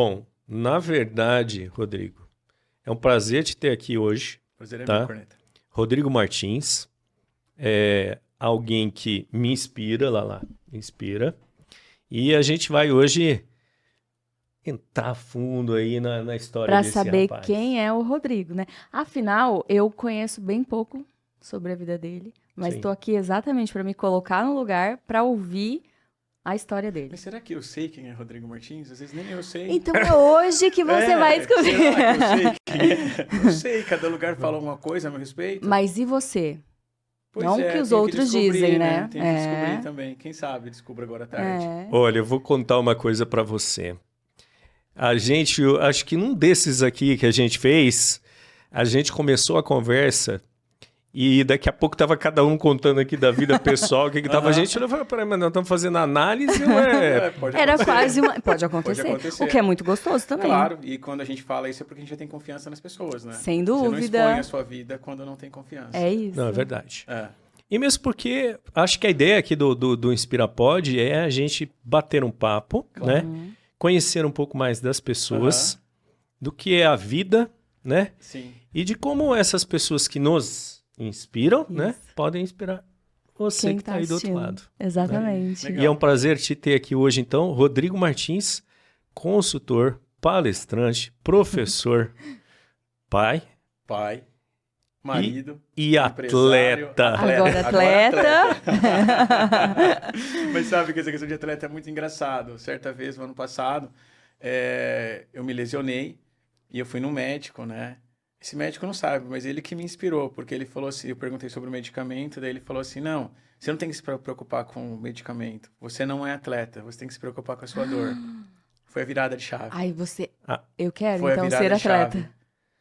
Bom, na verdade, Rodrigo, é um prazer te ter aqui hoje. Prazer é tá? meu, Corneta. Rodrigo Martins é alguém que me inspira, me inspira. E a gente vai hoje entrar fundo aí na história Para desse saber rapaz. quem é o Rodrigo, né? Afinal, eu conheço bem pouco sobre a vida dele, mas Sim. estou aqui exatamente para me colocar no lugar para ouvir a história dele. Mas será que eu sei quem é Rodrigo Martins? Às vezes nem eu sei. Então é hoje que você vai descobrir. Será que eu sei quem é? Não sei, cada lugar fala uma coisa a meu respeito. Mas e você? Pois não é, que os tenho outros descobrir, dizem, né? Tem que descobrir também. Quem sabe descubra agora à tarde. Olha, eu vou contar uma coisa pra você. A gente, eu acho que num desses aqui que a gente fez, a gente começou a conversa e daqui a pouco tava cada um contando aqui da vida pessoal, o que tava a gente. Eu falei, peraí, mas nós estamos fazendo análise ou Pode Era acontecer. quase uma... Pode acontecer. O que é muito gostoso também. Claro, e quando a gente fala isso é porque a gente já tem confiança nas pessoas, né? Sem Você não dúvida. expõe a sua vida quando não tem confiança. É isso. Não, é verdade. É. E mesmo porque acho que a ideia aqui do InspiraPod é a gente bater um papo, né? Conhecer um pouco mais das pessoas, do que é a vida, né? Sim. E de como essas pessoas que nos inspiram, né? Podem inspirar você Quem que está aí do outro assistindo. lado. Exatamente. Legal. E é um prazer te ter aqui hoje, então, Rodrigo Martins, consultor, palestrante, professor, pai Pai, marido e empresário, atleta. Agora atleta. Mas sabe que essa questão de atleta é muito engraçado. Certa vez, no ano passado, eu me lesionei e eu fui no médico, né? Esse médico não sabe, mas ele que me inspirou, porque ele falou assim, eu perguntei sobre o medicamento, daí ele falou assim, não, você não tem que se preocupar com o medicamento, você não é atleta, você tem que se preocupar com a sua dor. Foi a virada de chave. Ai, você... Ah. Eu quero, Foi a então, virada ser de chave. atleta.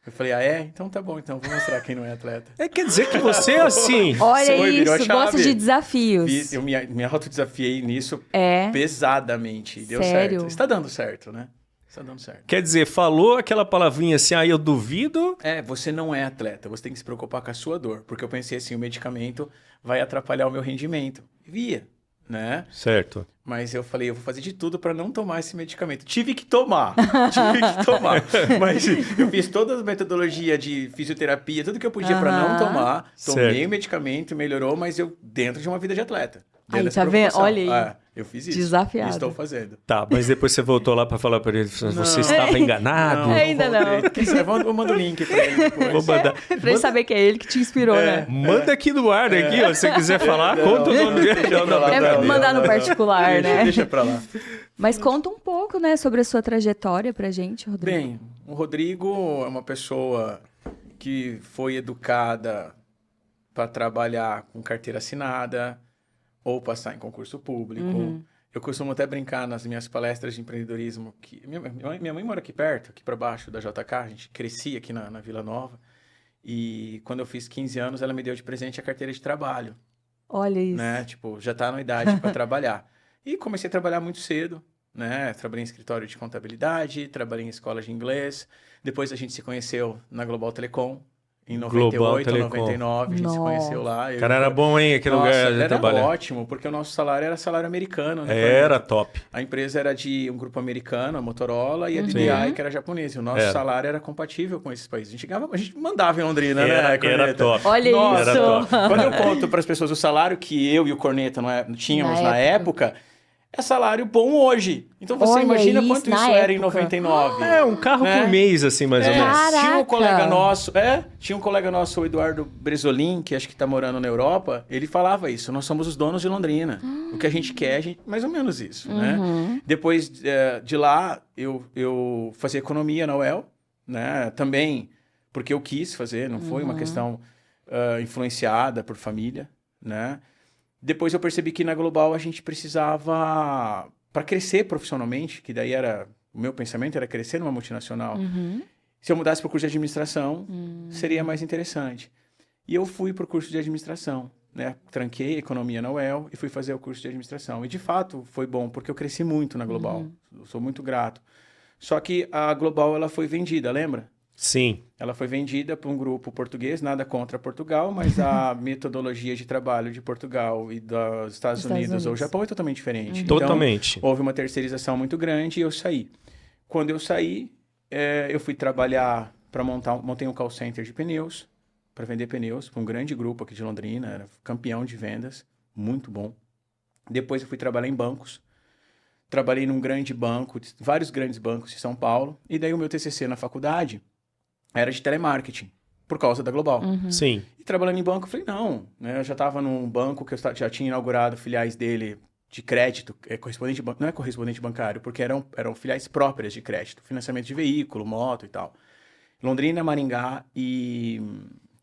Eu falei, ah, é? Então tá bom, então vou mostrar quem não é atleta. Quer dizer que você é assim. Olha Virou a isso, chave. gosta de desafios. Eu me autodesafiei nisso É. pesadamente. Deu Sério? certo. Está dando certo, né? Está dando certo. Quer dizer, falou aquela palavrinha assim, eu duvido. Você não é atleta, você tem que se preocupar com a sua dor. Porque eu pensei assim, o medicamento vai atrapalhar o meu rendimento. Via, né? Certo. Mas eu falei, eu vou fazer de tudo para não tomar esse medicamento. Tive que tomar. Mas eu fiz toda a metodologia de fisioterapia, tudo que eu podia para não tomar. Tomei Certo. o medicamento, melhorou, mas eu dentro de uma vida de atleta. Aí, Dessa tá vendo? preocupação. Olha aí. Eu fiz isso. Desafiado. E estou fazendo. Tá, mas depois você voltou lá pra falar pra ele, você estava enganado. Ainda não. voltei. Quem sabe, eu mando o link pra ele depois. Vou mandar. Pra ele saber que é ele que te inspirou, né? Manda aqui no ar, aqui, ó, se você quiser falar, conta o nome dele. Deixa pra lá, É mandar no particular, né? Deixa pra lá. Mas conta um pouco, né, sobre a sua trajetória pra gente, Rodrigo. Bem, o Rodrigo é uma pessoa que foi educada para trabalhar com carteira assinada ou passar em concurso público. Eu costumo até brincar nas minhas palestras de empreendedorismo que minha mãe mora aqui perto, aqui para baixo da JK, a gente crescia aqui na Vila Nova. E quando eu fiz 15 anos, ela me deu de presente a carteira de trabalho, Olha isso. né? Tipo, já tá na idade para trabalhar. E comecei a trabalhar muito cedo, né? Trabalhei em escritório de contabilidade, trabalhei em escola de inglês. Depois a gente se conheceu na Global Telecom. Em Global 98 ou Telecom. 99, a gente se conheceu lá. O cara era bom, hein, aquele Nossa, lugar de era trabalhar. ótimo, porque o nosso salário era salário americano. Né? Era top. A empresa era de um grupo americano, a Motorola, e a DBI, que era japonesa. O nosso salário era compatível com esses países. A gente mandava em Londrina, né, Era Corneta? top. Olha Nossa, isso. Era top. Quando eu conto para as pessoas o salário que eu e o Corneta tínhamos na época, é salário bom hoje. Então você Olha imagina isso, quanto na isso era em época. 99. Um carro Né? por mês, assim, mais ou menos. Caraca. Tinha um colega nosso, o Eduardo Bresolin, que acho que tá morando na Europa, ele falava isso, nós somos os donos de Londrina. O que a gente quer, mais ou menos isso, né? Depois de lá, eu fazia economia na UEL, né? Também porque eu quis fazer, não foi uma questão influenciada por família, né? Depois eu percebi que na Global a gente precisava, para crescer profissionalmente, que daí era, o meu pensamento era crescer numa multinacional, se eu mudasse para o curso de administração, seria mais interessante. E eu fui para o curso de administração, né? Tranquei economia na UEL e fui fazer o curso de administração. E de fato foi bom, porque eu cresci muito na Global, eu sou muito grato. Só que a Global ela foi vendida, lembra? Sim. Ela foi vendida para um grupo português, nada contra Portugal, mas a metodologia de trabalho de Portugal e dos Estados Unidos ou Japão é totalmente diferente. Totalmente. Então, houve uma terceirização muito grande e eu saí. Quando eu saí, eu fui trabalhar para montei um call center de pneus, para vender pneus, para um grande grupo aqui de Londrina, era campeão de vendas, muito bom. Depois eu fui trabalhar em bancos, trabalhei num grande banco, vários grandes bancos de São Paulo, e daí o meu TCC na faculdade era de telemarketing, por causa da Global. Sim. E trabalhando em banco, eu falei, não, né? Eu já estava num banco que eu já tinha inaugurado filiais dele de crédito, não é correspondente bancário, porque eram filiais próprias de crédito, financiamento de veículo, moto e tal. Londrina, Maringá e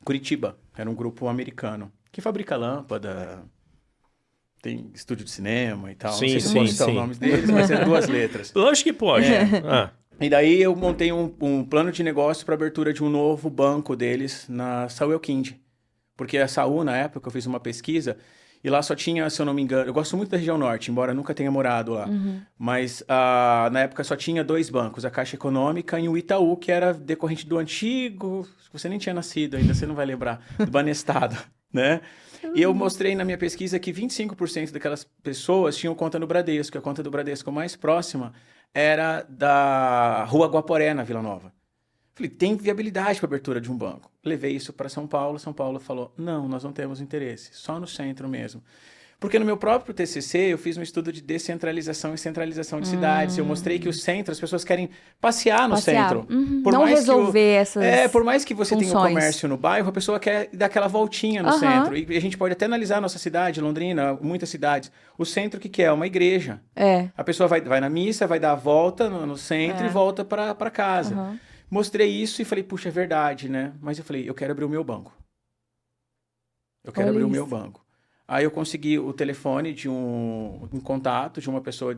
Curitiba, era um grupo americano, que fabrica lâmpada, tem estúdio de cinema e tal. Sim, não sei se sim, eu posso citar sim. os nomes deles, mas é 2 letras. Lógico que pode. Ah, E daí eu montei um plano de negócio para abertura de um novo banco deles na Saúl Elkind. Porque a Saúl, na época, eu fiz uma pesquisa e lá só tinha, se eu não me engano... Eu gosto muito da região norte, embora nunca tenha morado lá. Mas na época só tinha 2 bancos, a Caixa Econômica e o Itaú, que era decorrente do antigo... Você nem tinha nascido ainda, você não vai lembrar. Do Banestado, né? E eu mostrei na minha pesquisa que 25% daquelas pessoas tinham conta no Bradesco. A conta do Bradesco mais próxima era da Rua Guaporé, na Vila Nova. Falei, tem viabilidade para abertura de um banco. Levei isso para São Paulo falou, não, nós não temos interesse, só no centro mesmo. Porque no meu próprio TCC eu fiz um estudo de descentralização e centralização de cidades. Eu mostrei que o centro, as pessoas querem passear no centro. Por Não mais que resolver essas por mais que você tenha um funções. comércio no bairro, a pessoa quer dar aquela voltinha no centro. E a gente pode até analisar a nossa cidade, Londrina, muitas cidades. O centro, o que é? Uma igreja. A pessoa vai na missa, vai dar a volta no centro e volta para casa. Mostrei isso e falei, puxa, é verdade, né? Mas eu falei, eu quero abrir o meu banco. Eu quero abrir o meu banco. Aí eu consegui o telefone de um contato de uma pessoa,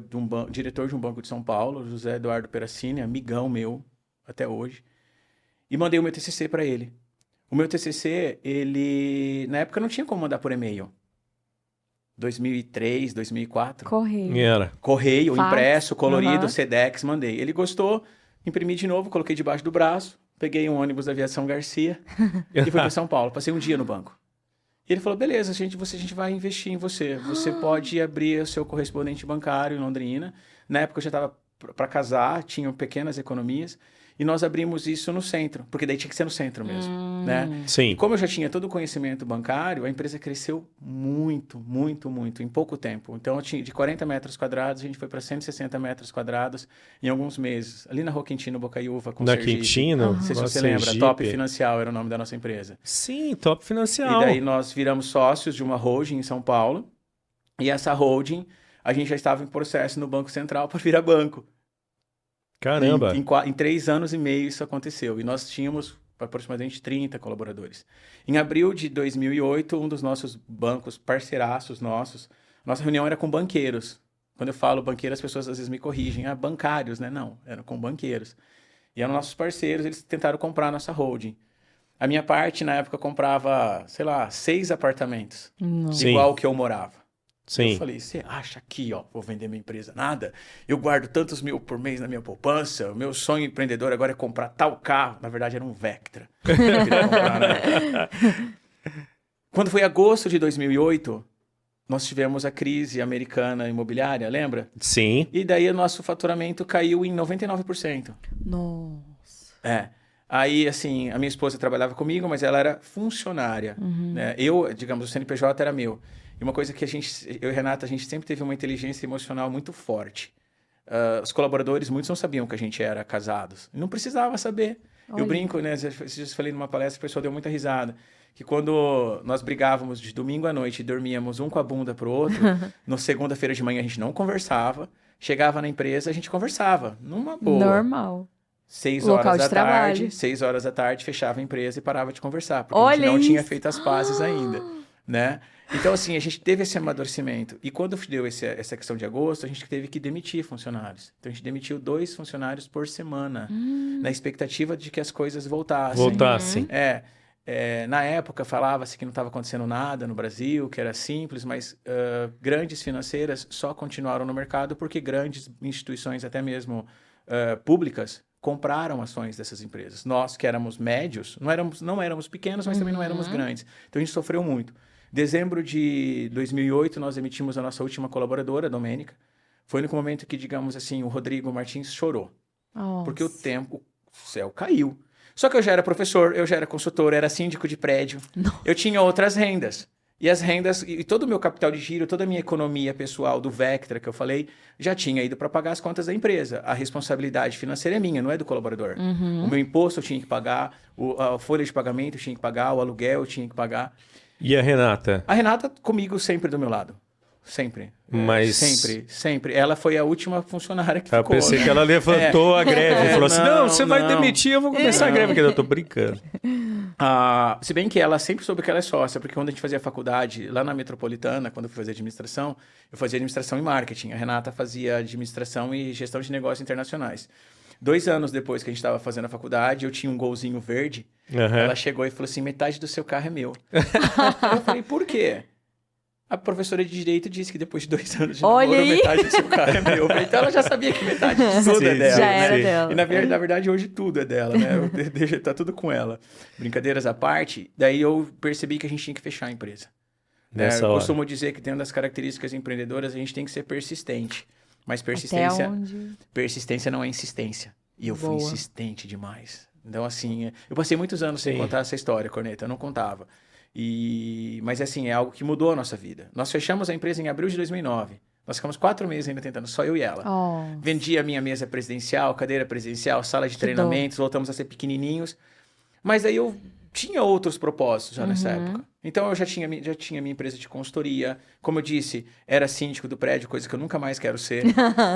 diretor de um banco de São Paulo, José Eduardo Peracini, amigão meu até hoje, e mandei o meu TCC para ele. O meu TCC, ele, na época não tinha como mandar por e-mail. 2003, 2004. Correio. era. Correio, Fax. impresso, colorido, Sedex, mandei. Ele gostou, imprimi de novo, coloquei debaixo do braço, peguei um ônibus da Aviação Garcia e fui para São Paulo. Passei um dia no banco. E ele falou, beleza, a gente vai investir em você. Você pode abrir o seu correspondente bancário em Londrina. Na época eu já estava para casar, tinham pequenas economias. E nós abrimos isso no centro, porque daí tinha que ser no centro mesmo, né? Sim. E como eu já tinha todo o conhecimento bancário, a empresa cresceu muito, muito, muito, em pouco tempo. Então, eu tinha de 40 metros quadrados, a gente foi para 160 metros quadrados em alguns meses. Ali na Rua Quintino, Bocaiúva, com Na Sergipe. Quintino? Não sei se com você lembra, Sergipe. Top Financial era o nome da nossa empresa. Sim, Top Financial. E daí nós viramos sócios de uma holding em São Paulo. E essa holding, a gente já estava em processo no Banco Central para virar banco. Caramba. Em 3 anos e meio isso aconteceu. E nós tínhamos aproximadamente 30 colaboradores. Em abril de 2008, um dos nossos bancos, parceiraços nossos, nossa reunião era com banqueiros. Quando eu falo banqueiros, as pessoas às vezes me corrigem. Ah, bancários, né? Não, eram com banqueiros. E eram nossos parceiros, eles tentaram comprar a nossa holding. A minha parte, na época, comprava, sei lá, 6 apartamentos. Sim. Igual o que eu morava. Sim. Eu falei, você acha aqui, ó, vou vender minha empresa? Nada. Eu guardo tantos mil por mês na minha poupança. O meu sonho empreendedor agora é comprar tal carro. Na verdade, era um Vectra. Eu queria comprar, né? Quando foi agosto de 2008, nós tivemos a crise americana imobiliária, lembra? Sim. E daí o nosso faturamento caiu em 99%. Nossa. Aí, assim, a minha esposa trabalhava comigo, mas ela era funcionária. Né? Eu, digamos, o CNPJ era meu. E uma coisa que eu e Renata, a gente sempre teve uma inteligência emocional muito forte. Os colaboradores, muitos não sabiam que a gente era casados. Não precisava saber. Olha. Eu brinco, né? Esses dias eu falei numa palestra, o pessoal deu muita risada. Que quando nós brigávamos de domingo à noite e dormíamos um com a bunda pro outro, na segunda-feira de manhã a gente não conversava. Chegava na empresa, a gente conversava. Numa boa. Normal. 6 Local horas de da trabalho. tarde, 6 horas da tarde, fechava a empresa e parava de conversar. Porque a Olha gente não tinha isso. feito as pazes ainda, né? Então, assim, a gente teve esse amadurecimento. E quando deu essa questão de agosto, a gente teve que demitir funcionários. Então, a gente demitiu 2 funcionários por semana, na expectativa de que as coisas voltassem. Voltassem. Na época, falava-se que não estava acontecendo nada no Brasil, que era simples, mas grandes financeiras só continuaram no mercado porque grandes instituições, até mesmo públicas, compraram ações dessas empresas. Nós, que éramos médios, não éramos pequenos, mas também não éramos grandes. Então, a gente sofreu muito. Dezembro de 2008, nós emitimos a nossa última colaboradora, a Domênica. Foi no momento que, digamos assim, o Rodrigo Martins chorou. Porque o céu caiu. Só que eu já era professor, eu já era consultor, era síndico de prédio. Eu tinha outras rendas. E as rendas, e todo o meu capital de giro, toda a minha economia pessoal do Vectra, que eu falei, já tinha ido para pagar as contas da empresa. A responsabilidade financeira é minha, não é do colaborador. O meu imposto eu tinha que pagar, a folha de pagamento eu tinha que pagar, o aluguel eu tinha que pagar. E a Renata? A Renata comigo sempre do meu lado. Sempre. Mas... Sempre. Ela foi a última funcionária que ficou. Eu pensei que ela levantou a greve e falou assim, não, você vai não. demitir, eu vou começar a greve, porque eu tô brincando. Se bem que ela sempre soube que ela é sócia, porque quando a gente fazia faculdade lá na Metropolitana, quando eu fui fazer administração, eu fazia administração e marketing. A Renata fazia administração e gestão de negócios internacionais. 2 anos depois que a gente estava fazendo a faculdade, eu tinha um golzinho verde. Ela chegou e falou assim, metade do seu carro é meu. Eu falei, por quê? A professora de Direito disse que depois de 2 anos de namoro, metade do seu carro é meu. Então ela já sabia que metade de tudo é dela. Já era dela. E na verdade hoje tudo é dela, né? Tá tudo com ela. Brincadeiras à parte, daí eu percebi que a gente tinha que fechar a empresa. Eu costumo dizer que dentro das características empreendedoras a gente tem que ser persistente. Mas persistência não é insistência. E eu fui insistente demais. Então assim, eu passei muitos anos sem contar essa história, Corneta. Eu não contava. Mas assim, é algo que mudou a nossa vida. Nós fechamos a empresa em abril de 2009. Nós ficamos 4 meses ainda tentando, só eu e ela. Vendi a minha mesa presidencial, cadeira presidencial, sala de treinamentos, voltamos a ser pequenininhos. Mas aí eu tinha outros propósitos já nessa época. Então eu já tinha minha empresa de consultoria. Como eu disse, era síndico do prédio, coisa que eu nunca mais quero ser.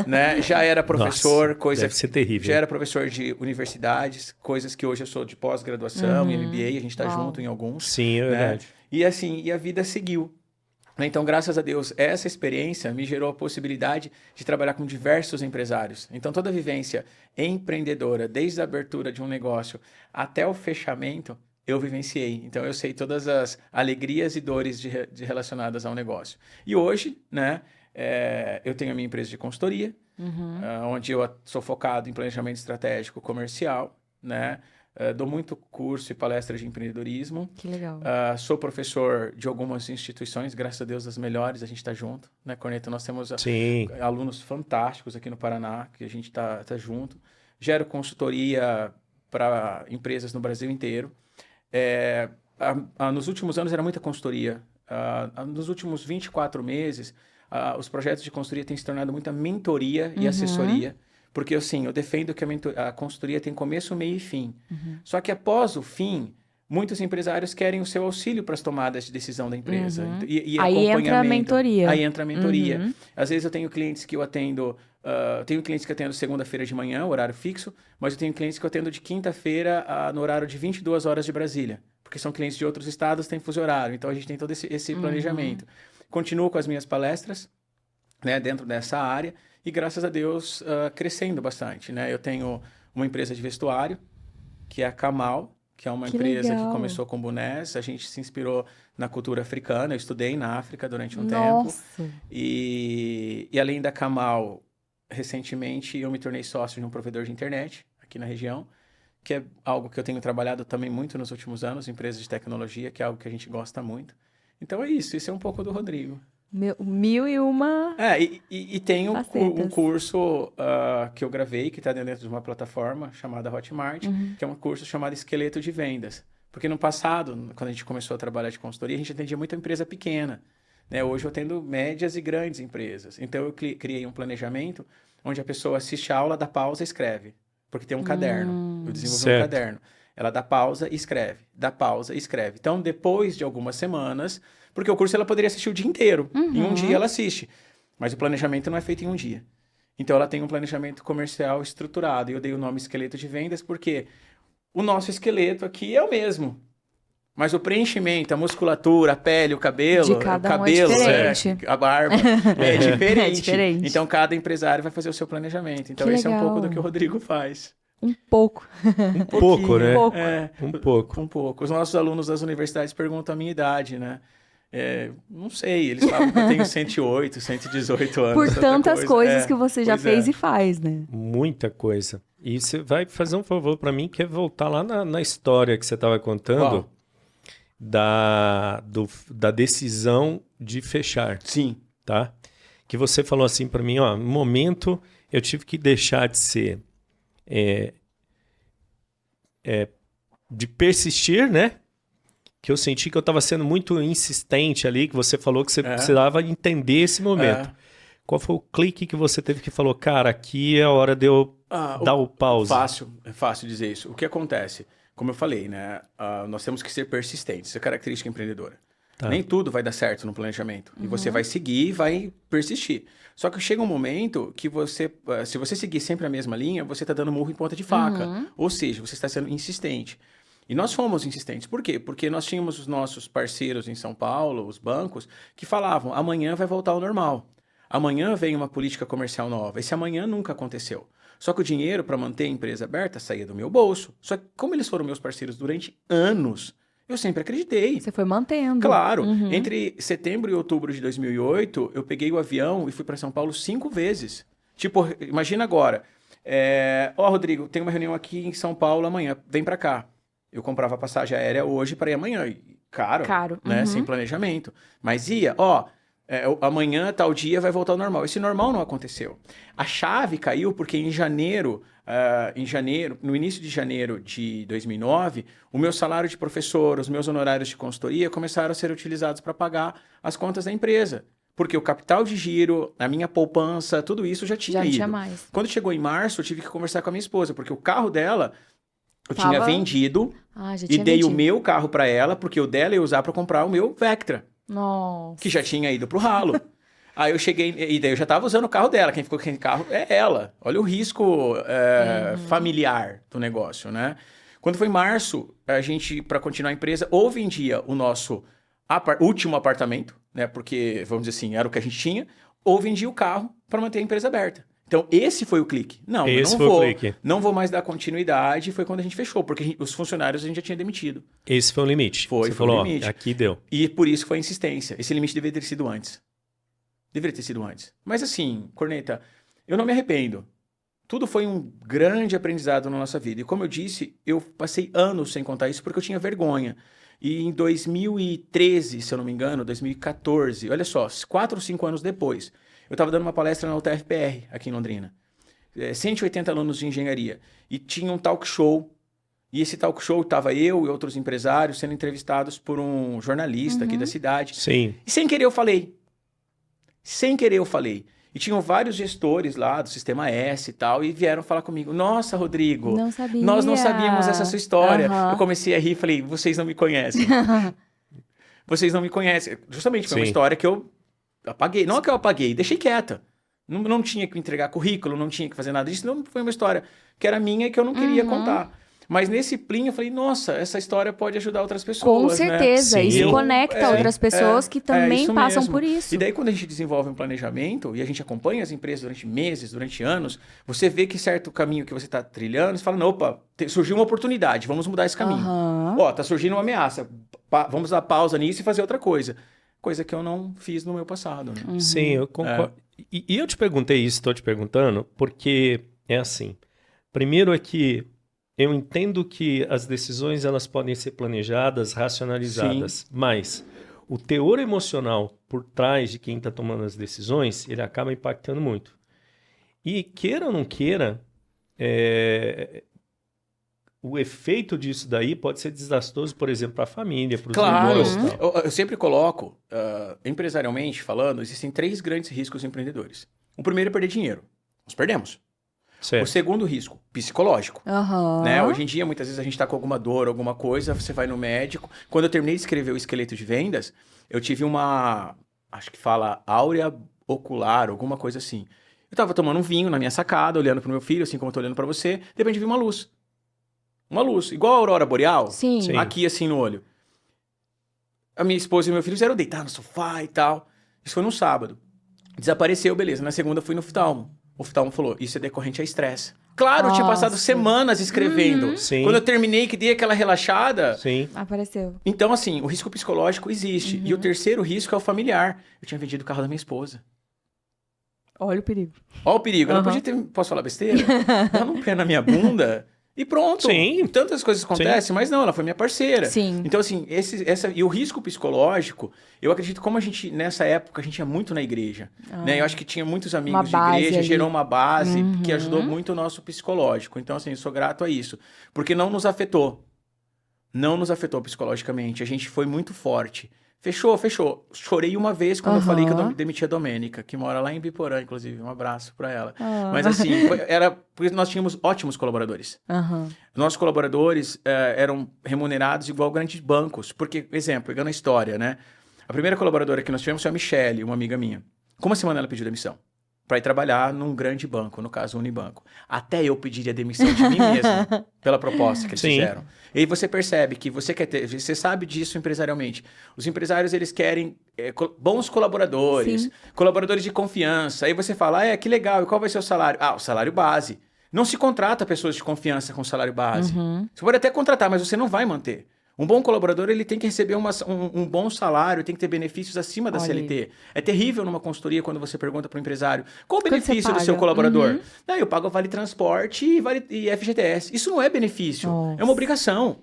Né? Já era professor, Nossa, deve ser terrível. Já era professor de universidades, coisas que hoje eu sou de pós-graduação e MBA, a gente está junto em alguns. Sim, é verdade. E assim, a vida seguiu. Então, graças a Deus, essa experiência me gerou a possibilidade de trabalhar com diversos empresários. Então, toda a vivência empreendedora, desde a abertura de um negócio até o fechamento, eu vivenciei. Então, eu sei todas as alegrias e dores relacionadas ao negócio. E hoje, né, eu tenho a minha empresa de consultoria, onde eu sou focado em planejamento estratégico comercial, né? Dou muito curso e palestra de empreendedorismo. Que legal. Sou professor de algumas instituições, graças a Deus, das melhores, a gente está junto, né, Corneta? Nós temos alunos fantásticos aqui no Paraná, que a gente tá junto. Gero consultoria para empresas no Brasil inteiro. Nos últimos anos era muita consultoria. Nos últimos 24 meses, os projetos de consultoria têm se tornado muita mentoria e assessoria. Porque, assim, eu defendo que a consultoria tem começo, meio e fim. Só que após o fim, muitos empresários querem o seu auxílio para as tomadas de decisão da empresa. E aí entra a mentoria. Aí entra a mentoria. Às vezes eu tenho clientes que eu atendo... tenho clientes que eu atendo segunda-feira de manhã, horário fixo. Mas eu tenho clientes que eu atendo de quinta-feira no horário de 22 horas de Brasília. Porque são clientes de outros estados, tem fuso horário. Então, a gente tem todo esse planejamento. Continuo com as minhas palestras, né, dentro dessa área. E, graças a Deus, crescendo bastante, né? Eu tenho uma empresa de vestuário, que é a Kamal, que é uma empresa que começou com bonés. A gente se inspirou na cultura africana. Eu estudei na África durante um tempo. E além da Kamal, recentemente, eu me tornei sócio de um provedor de internet aqui na região, que é algo que eu tenho trabalhado também muito nos últimos anos, empresas de tecnologia, que é algo que a gente gosta muito. Então, é isso. Isso é um pouco do Rodrigo. 1001... E tem um curso que eu gravei, que está dentro de uma plataforma chamada Hotmart, que é um curso chamado Esqueleto de Vendas. Porque no passado, quando a gente começou a trabalhar de consultoria, a gente atendia muita empresa pequena. Né? Hoje eu atendo médias e grandes empresas. Então eu criei um planejamento onde a pessoa assiste a aula, dá pausa e escreve. Porque tem um caderno. Eu desenvolvi um caderno. Ela dá pausa e escreve. Dá pausa e escreve. Então, depois de algumas semanas... Porque o curso ela poderia assistir o dia inteiro. Em um dia ela assiste. Mas o planejamento não é feito em um dia. Então ela tem um planejamento comercial estruturado. E eu dei o nome Esqueleto de Vendas porque o nosso esqueleto aqui é o mesmo. Mas o preenchimento, a musculatura, a pele, o cabelo... De cada um é diferente. A barba é diferente. É diferente. Então cada empresário vai fazer o seu planejamento. Então esse é um pouco do que o Rodrigo faz. Um pouco. Um pouco, né? Um pouco. Um pouco. Os nossos alunos das universidades perguntam a minha idade, né? Não sei, eles falam que eu tenho 108, 118 anos. Por tantas coisas que você já fez e faz, né? Muita coisa. E você vai fazer um favor para mim, que é voltar lá na história que você estava contando da decisão de fechar. Sim. Tá? Que você falou assim para mim, no momento eu tive que deixar de ser de persistir, né? Que eu senti que eu estava sendo muito insistente ali, que você falou que você precisava entender esse momento. Qual foi o clique que você teve que falou, cara, aqui é a hora de eu dar o pause? É fácil dizer isso. O que acontece? Como eu falei, né? Nós temos que ser persistentes. Isso é característica empreendedora. Tá. Nem tudo vai dar certo no planejamento. E você vai seguir e vai persistir. Só que chega um momento que você, se você seguir sempre a mesma linha, você está dando murro em ponta de faca. Ou seja, você está sendo insistente. E nós fomos insistentes. Por quê? Porque nós tínhamos os nossos parceiros em São Paulo, os bancos, que falavam, amanhã vai voltar ao normal. Amanhã vem uma política comercial nova. Esse amanhã nunca aconteceu. Só que o dinheiro para manter a empresa aberta saía do meu bolso. Só que como eles foram meus parceiros durante anos, eu sempre acreditei. Você foi mantendo. Claro. Entre setembro e outubro de 2008, eu peguei o avião e fui para São Paulo 5 vezes. Tipo, imagina agora. Rodrigo, tem uma reunião aqui em São Paulo amanhã. Vem para cá. Eu comprava passagem aérea hoje para ir amanhã. E caro. Né? Sem planejamento. Mas ia, amanhã, tal dia, vai voltar ao normal. Esse normal não aconteceu. A chave caiu porque em janeiro, no início de janeiro de 2009, o meu salário de professor, os meus honorários de consultoria começaram a ser utilizados para pagar as contas da empresa. Porque o capital de giro, a minha poupança, tudo isso já tinha ido. Já tinha mais. Quando chegou em março, eu tive que conversar com a minha esposa, porque o carro dela eu tinha vendido e dei o meu carro para ela, porque o dela eu ia usar para comprar o meu Vectra. Nossa. Que já tinha ido pro ralo. Aí eu cheguei, e daí eu já tava usando o carro dela. Quem ficou com o carro é ela. Olha o risco familiar do negócio, né? Quando foi em março, a gente, para continuar a empresa, ou vendia o nosso último apartamento, né? Porque, vamos dizer assim, era o que a gente tinha, ou vendia o carro para manter a empresa aberta. Então, esse foi o clique. Não, não vou mais dar continuidade. Foi quando a gente fechou, porque os funcionários a gente já tinha demitido. Esse foi o limite. Foi falou, o limite. Aqui deu. E por isso foi a insistência. Esse limite deveria ter sido antes. Mas assim, Corneta, eu não me arrependo. Tudo foi um grande aprendizado na nossa vida. E como eu disse, eu passei anos sem contar isso porque eu tinha vergonha. E em 2013, se eu não me engano, 2014, olha só, 4 ou 5 anos depois, eu estava dando uma palestra na UTFPR, aqui em Londrina. 180 alunos de engenharia. E tinha um talk show. E esse talk show estava eu e outros empresários sendo entrevistados por um jornalista aqui da cidade. Sim. E sem querer eu falei. E tinham vários gestores lá do Sistema S e tal, e vieram falar comigo. Nossa, Rodrigo, não sabia. Nós não sabíamos essa sua história. Eu comecei a rir e falei, vocês não me conhecem. Vocês não me conhecem. Justamente foi uma história que eu apaguei. Não é que eu apaguei, deixei quieta. Não tinha que entregar currículo, não tinha que fazer nada disso. Não foi uma história que era minha e que eu não queria contar. Mas nesse plim eu falei, nossa, essa história pode ajudar outras pessoas. Com certeza, né? isso conecta outras pessoas que também passam mesmo. por isso. E daí quando a gente desenvolve um planejamento e a gente acompanha as empresas durante meses, durante anos, você vê que certo caminho que você está trilhando, você fala, não, opa, surgiu uma oportunidade, vamos mudar esse caminho. Tá surgindo uma ameaça, vamos dar pausa nisso e fazer outra coisa. Coisa que eu não fiz no meu passado. Né? Sim, eu concordo. E eu te perguntei isso, estou te perguntando, porque é assim, primeiro é que eu entendo que as decisões elas podem ser planejadas, racionalizadas, mas o teor emocional por trás de quem está tomando as decisões, ele acaba impactando muito. E queira ou não queira, o efeito disso daí pode ser desastroso, por exemplo, para a família, para os negócios. Eu sempre coloco, empresarialmente falando, existem 3 grandes riscos empreendedores. O primeiro é perder dinheiro. Nós perdemos. Certo. O segundo risco, psicológico. Né? Hoje em dia, muitas vezes a gente está com alguma dor, alguma coisa, você vai no médico. Quando eu terminei de escrever o esqueleto de vendas, eu tive uma, acho que fala áurea ocular, alguma coisa assim. Eu estava tomando um vinho na minha sacada, olhando para o meu filho, assim como eu estou olhando para você, de repente vi uma luz. Uma luz, igual a aurora boreal. Sim. Aqui assim no olho. A minha esposa e meu filho fizeram deitar no sofá e tal. Isso foi no sábado. Desapareceu, beleza. Na segunda fui no oftalmo. O oftalmo falou, isso é decorrente a estresse. Claro, eu tinha passado semanas escrevendo. Quando eu terminei, que dei aquela relaxada... Apareceu. Então, assim, o risco psicológico existe. E o terceiro risco é o familiar. Eu tinha vendido o carro da minha esposa. Olha o perigo. Olha o perigo. Eu não podia ter... Posso falar besteira? Dando um pé na minha bunda, E pronto. Sim. Tantas coisas acontecem, mas não, ela foi minha parceira. Sim. Então, assim, e o risco psicológico, eu acredito, como a gente, nessa época, a gente ia muito na igreja, né? Eu acho que tinha muitos amigos de igreja, ali. gerou uma base que ajudou muito o nosso psicológico. Então, assim, eu sou grato a isso. Porque não nos afetou. Não nos afetou psicologicamente. A gente foi muito forte. Fechou. Chorei uma vez quando eu falei que eu demiti a Domênica, que mora lá em Biporã, inclusive. Um abraço pra ela. Mas assim, porque nós tínhamos ótimos colaboradores. Nossos colaboradores eram remunerados igual grandes bancos. Porque, exemplo, pegando a história, né? A primeira colaboradora que nós tivemos foi a Michele, uma amiga minha. Com uma semana ela pediu demissão para ir trabalhar num grande banco, no caso, o Unibanco. Até eu pediria demissão de mim mesmo, pela proposta que eles fizeram. E aí você percebe que você quer ter, você sabe disso empresarialmente. Os empresários, eles querem bons colaboradores, colaboradores de confiança. Aí você fala, que legal, e qual vai ser o salário? O salário base. Não se contrata pessoas de confiança com salário base. Você pode até contratar, mas você não vai manter. Um bom colaborador, ele tem que receber um bom salário, tem que ter benefícios acima da CLT. É terrível numa consultoria quando você pergunta para o empresário qual o benefício do seu colaborador. Não, eu pago vale transporte e FGTS. Isso não é benefício, é uma obrigação.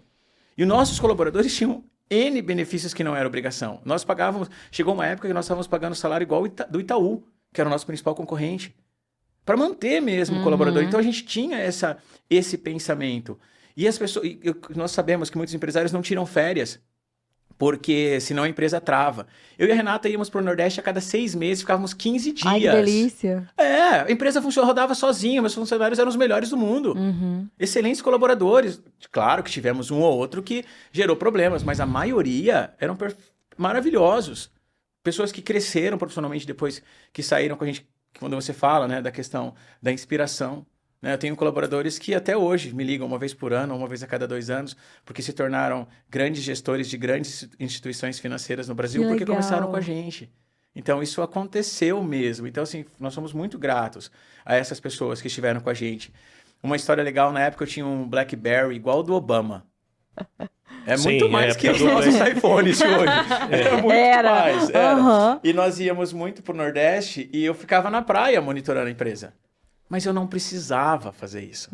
E os nossos colaboradores tinham N benefícios que não era obrigação. Nós pagávamos, chegou uma época que nós estávamos pagando salário igual do Itaú, que era o nosso principal concorrente, para manter mesmo o colaborador. Então a gente tinha esse pensamento. E as pessoas, nós sabemos que muitos empresários não tiram férias, porque senão a empresa trava. Eu e a Renata íamos para o Nordeste a cada 6 meses, ficávamos 15 dias. Ai, que delícia. A empresa rodava sozinha, mas os funcionários eram os melhores do mundo. Excelentes colaboradores. Claro que tivemos um ou outro que gerou problemas, mas a maioria eram maravilhosos. Pessoas que cresceram profissionalmente depois que saíram com a gente, quando você fala, né, da questão da inspiração. Eu tenho colaboradores que até hoje me ligam uma vez por ano, uma vez a cada 2 anos, porque se tornaram grandes gestores de grandes instituições financeiras no Brasil, porque começaram com a gente. Então, isso aconteceu mesmo. Então, assim, nós somos muito gratos a essas pessoas que estiveram com a gente. Uma história legal, na época eu tinha um BlackBerry igual ao do Obama. Muito mais que os nossos iPhones de hoje. Era muito mais. E nós íamos muito pro Nordeste e eu ficava na praia monitorando a empresa. Mas eu não precisava fazer isso.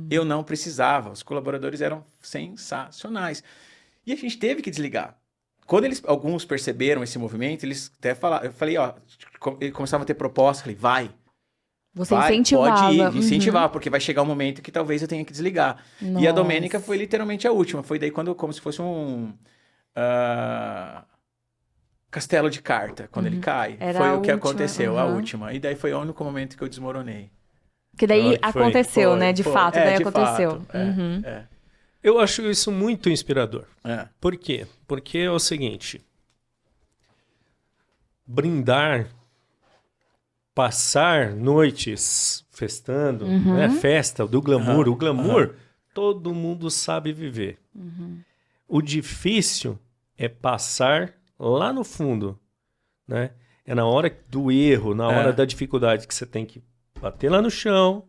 Eu não precisava. Os colaboradores eram sensacionais. E a gente teve que desligar. Quando alguns perceberam esse movimento, eles até falaram... Eu falei, eles começavam a ter proposta. Falei, vai. Você incentivava. Pode ir, incentivar, porque vai chegar um momento que talvez eu tenha que desligar. Nossa. E a Domênica foi literalmente a última. Foi daí como se fosse um... castelo de carta. Quando ele cai. Foi o que aconteceu, a última. E daí foi o único momento que eu desmoronei. Que daí aconteceu, né? De fato, daí aconteceu. Eu acho isso muito inspirador. Por quê? Porque é o seguinte. Brindar, passar noites festando, né? Festa do glamour. O glamour, todo mundo sabe viver. O difícil é passar lá no fundo, né? É na hora do erro, na hora da dificuldade que você tem que bater lá no chão,